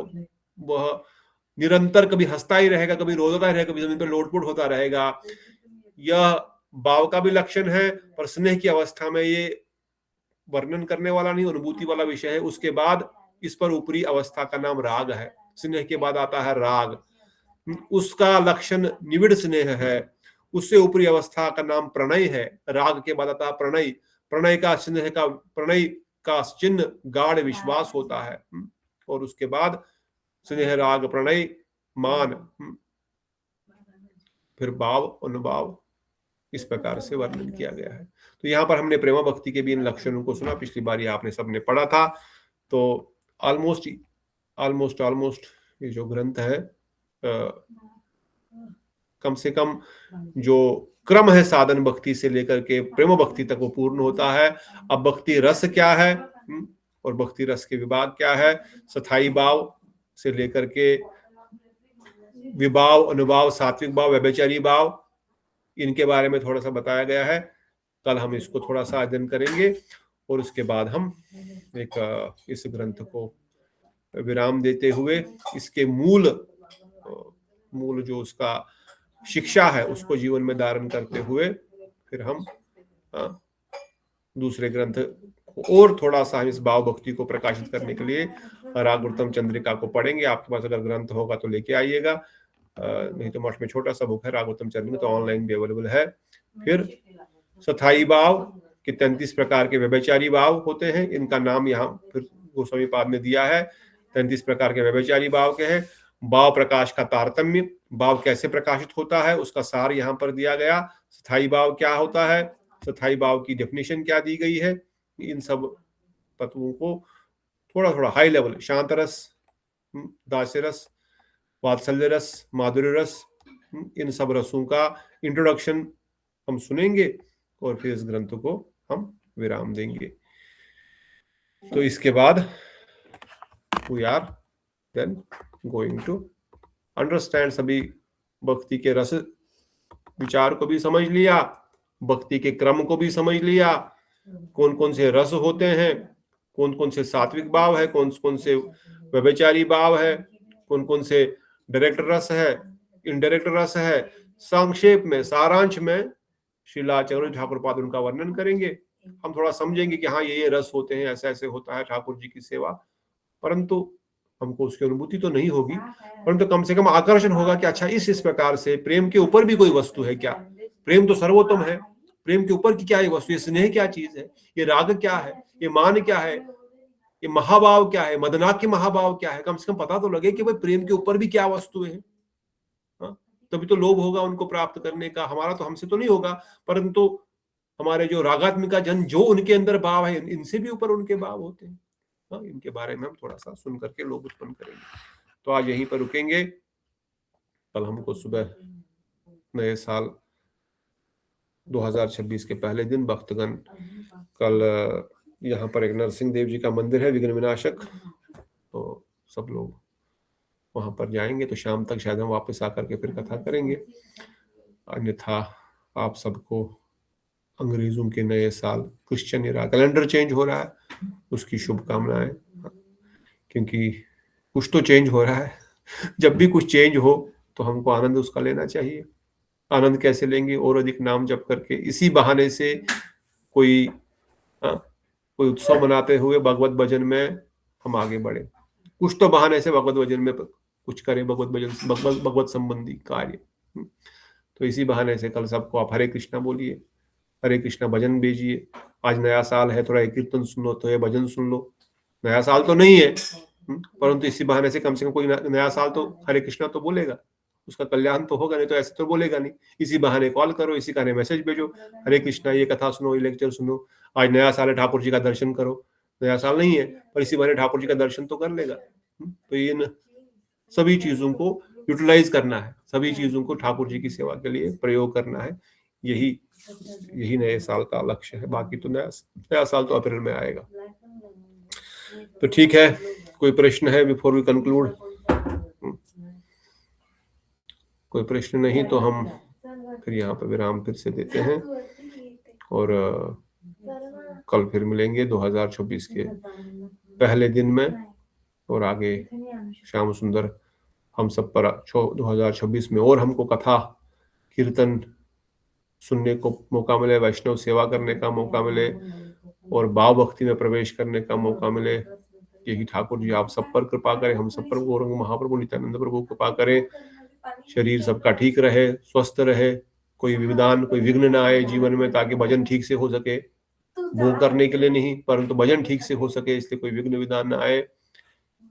वह निरंतर कभी हंसता ही रहेगा, कभी रोता ही रहेगा, कभी जमीन पर लोटपोट होता रहेगा। यह भाव का भी लक्षण है, पर स्नेह की अवस्था में ये वर्णन करने वाला नहीं, अनुभूति वाला विषय है। उसके बाद इस पर ऊपरी अवस्था का नाम राग है। स्नेह के बाद आता है राग, उसका लक्षण निविड़ स्नेह है। उससे ऊपरी अवस्था का नाम प्रणय है। राग के बाद आता है प्रणय। प्रणय का स्नेह का, प्रणय का चिन्ह गाढ़ विश्वास होता है। और उसके बाद स्नेह, राग, प्रणय, मान, फिर भाव, अनुभाव, इस प्रकार से वर्णन किया गया है। तो यहाँ पर हमने प्रेमा भक्ति के भी इन लक्षणों को सुना। पिछली बार आपने सबने पढ़ा था। तो ऑलमोस्ट ये जो ग्रंथ है, कम से कम जो क्रम है साधन भक्ति से लेकर के प्रेम भक्ति तक वो पूर्ण होता है। अब भक्ति रस क्या है और भक्ति रस के विभाग क्या है, स्थायी भाव से लेकर के विभाव, अनुभाव, सात्विक भाव, व्यभिचारी भाव, इनके बारे में थोड़ा सा बताया गया है। कल हम इसको थोड़ा सा अध्ययन करेंगे और उसके बाद हम एक इस ग्रंथ को विराम देते हुए इसके मूल जो उसका शिक्षा है उसको जीवन में धारण करते हुए फिर हम दूसरे ग्रंथ और थोड़ा सा इस भाव भक्ति को प्रकाशित करने के लिए राग उत्तम चंद्रिका को पढ़ेंगे। आपके पास अगर ग्रंथ होगा तो लेके आइएगा, नहीं तो मठ में छोटा सा बुक है राग उत्तम चंद्रिका, तो ऑनलाइन भी अवेलेबल है। फिर स्थायी भाव के 33 प्रकार के व्यभिचारी भाव होते हैं, इनका नाम यहाँ फिर गोस्वामी पाद ने दिया है। 33 प्रकार के व्यभिचारी भाव के हैं। भाव प्रकाश का तारतम्य, भाव कैसे प्रकाशित होता है उसका सार यहाँ पर दिया गया। स्थायी भाव क्या होता है, स्थायी भाव की डेफिनेशन क्या दी गई है, इन सब तत्वों को थोड़ा थोड़ा हाई लेवल, शांत रस, दास्य रस, वात्सल्य रस, माधुर्य रस, इन सब रसों का इंट्रोडक्शन हम सुनेंगे और फिर इस ग्रंथ को हम विराम देंगे। तो इसके बाद we are then going to understand, सभी भक्ति के रस विचार को भी समझ लिया, भक्ति के क्रम को भी समझ लिया, कौन कौन से रस होते हैं, कौन कौन से सात्विक भाव है, कौन कौन से व्यभिचारी भाव है, कौन कौन से डायरेक्ट रस है, इनडायरेक्ट रस है। संक्षेप में, सारांश में श्रील आचार्य ठाकुर पाद उनका वर्णन करेंगे। हम थोड़ा समझेंगे कि हाँ ये रस होते हैं, ऐसे ऐसे होता है ठाकुर जी की सेवा, परंतु हमको उसकी अनुभूति तो नहीं होगी, परंतु कम से कम आकर्षण होगा कि अच्छा इस प्रकार से प्रेम के ऊपर भी कोई वस्तु है क्या, प्रेम तो सर्वोत्तम है, प्रेम के ऊपर की क्या ये वस्तु, ये स्नेह क्या चीज है, ये राग क्या है, ये मान क्या है, ये महाभाव क्या है, मदनाक के महाभाव क्या है, कम से कम पता तो लगे कि भाई प्रेम के ऊपर भी क्या वस्तु है। तभी तो लोभ होगा उनको प्राप्त करने का। हमारा तो हमसे तो नहीं होगा, परंतु हमारे जो रागात्मिका जन जो उनके अंदर भाव है, इनसे भी ऊपर उनके भाव होते हैं। इनके बारे में हम थोड़ा सा सुन करके लोग उत्पन्न करेंगे। तो आज यहीं पर रुकेंगे। कल हमको सुबह नए साल 2026 के पहले दिन भक्तगण, कल यहाँ पर एक नरसिंह देव जी का मंदिर है विघ्न विनाशक, तो सब लोग वहां पर जाएंगे। तो शाम तक शायद हम वापस आकर के फिर कथा करेंगे। अन्यथा आप सबको अंग्रेजों के नए साल, क्रिश्चियन ईरा, कैलेंडर चेंज हो रहा है, उसकी शुभकामनाएं, क्योंकि कुछ तो चेंज हो रहा है। जब भी कुछ चेंज हो तो हमको आनंद उसका लेना चाहिए। आनंद कैसे लेंगे, और अधिक नाम जप करके, इसी बहाने से कोई उत्सव मनाते हुए भगवत भजन में हम आगे बढ़े, कुछ तो बहाने से भगवत भजन में कुछ करें, भगवत भजन, भगवत संबंधी कार्य। तो इसी बहाने से कल सबको आप हरे कृष्णा बोलिए, हरे कृष्णा भजन भेजिए। आज नया साल है, थोड़ा कीर्तन सुन लो, तो ये भजन सुन लो। नया साल तो नहीं है, परंतु इसी बहाने से कम कोई नया साल तो हरे कृष्णा तो बोलेगा, उसका कल्याण तो होगा, नहीं तो ऐसे तो बोलेगा नहीं। इसी बहाने कॉल करो, इसी बहाने मैसेज भेजो, हरे कृष्णा, ये कथा सुनो, ये लेक्चर सुनो, आज नया साल है, ठाकुर जी का दर्शन करो। नया साल नहीं है, पर इसी बहाने ठाकुर जी का दर्शन तो कर लेगा। तो इन सभी चीजों को यूटिलाइज करना है, सभी चीजों को ठाकुर जी की सेवा के लिए प्रयोग करना है। यही नए साल का लक्ष्य है। बाकी तो नया साल तो अप्रैल में आएगा। तो ठीक है, कोई प्रश्न है बिफोर वी कंक्लूड? कोई प्रश्न नहीं तो हम फिर यहाँ पे विराम फिर से देते हैं और कल फिर मिलेंगे 2026 के पहले दिन में और आगे श्याम सुंदर हम सब पर 2026 में और हमको कथा कीर्तन सुनने को मौका मिले, वैष्णव सेवा करने का मौका मिले और भाव भक्ति में प्रवेश करने का मौका मिले। यही ठाकुर जी आप सब पर कृपा करें, हम सब पर गौरंग महाप्रभु नित्यानंद प्रभु कृपा करें। शरीर सबका ठीक रहे, स्वस्थ रहे, कोई विविधान कोई विघ्न ना आए जीवन में, ताकि भजन ठीक से हो सके। वो करने के लिए नहीं परंतु भजन ठीक से हो सके, इसलिए कोई विघ्न विधान ना आए।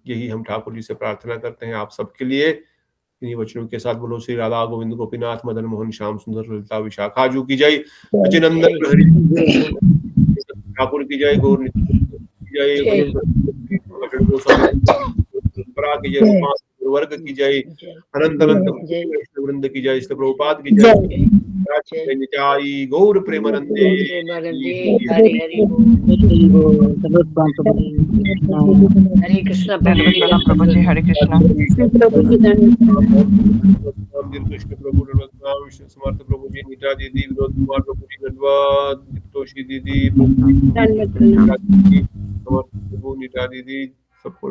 यही हम ठाकुर जी से प्रार्थना करते हैं आप सबके लिए। इन्हीं वचनों के साथ बोलो श्री राधा गोविंद गोपीनाथ मदन मोहन श्याम सुंदर ललिता विशाखा जू की जय, सचिनंदन हरि ठाकुर की जय, गौर की जय, परंपरा की जय, वर्ग की जय, अनंत अनंत वृंद की जय, श्री प्रभुपाद की जय, जय गौर प्रेमानंदे हरि हरि हरे कृष्ण प्रभु जी, हरे कृष्णा कृष्ण प्रभु नमस्कार विष्णु समर्थ प्रभु जी, नीता दीदी, विनोद कुमार प्रभु जी, धन्यवाद तोषी दीदी, समर्थ प्रभु, नीता दीदी, सबको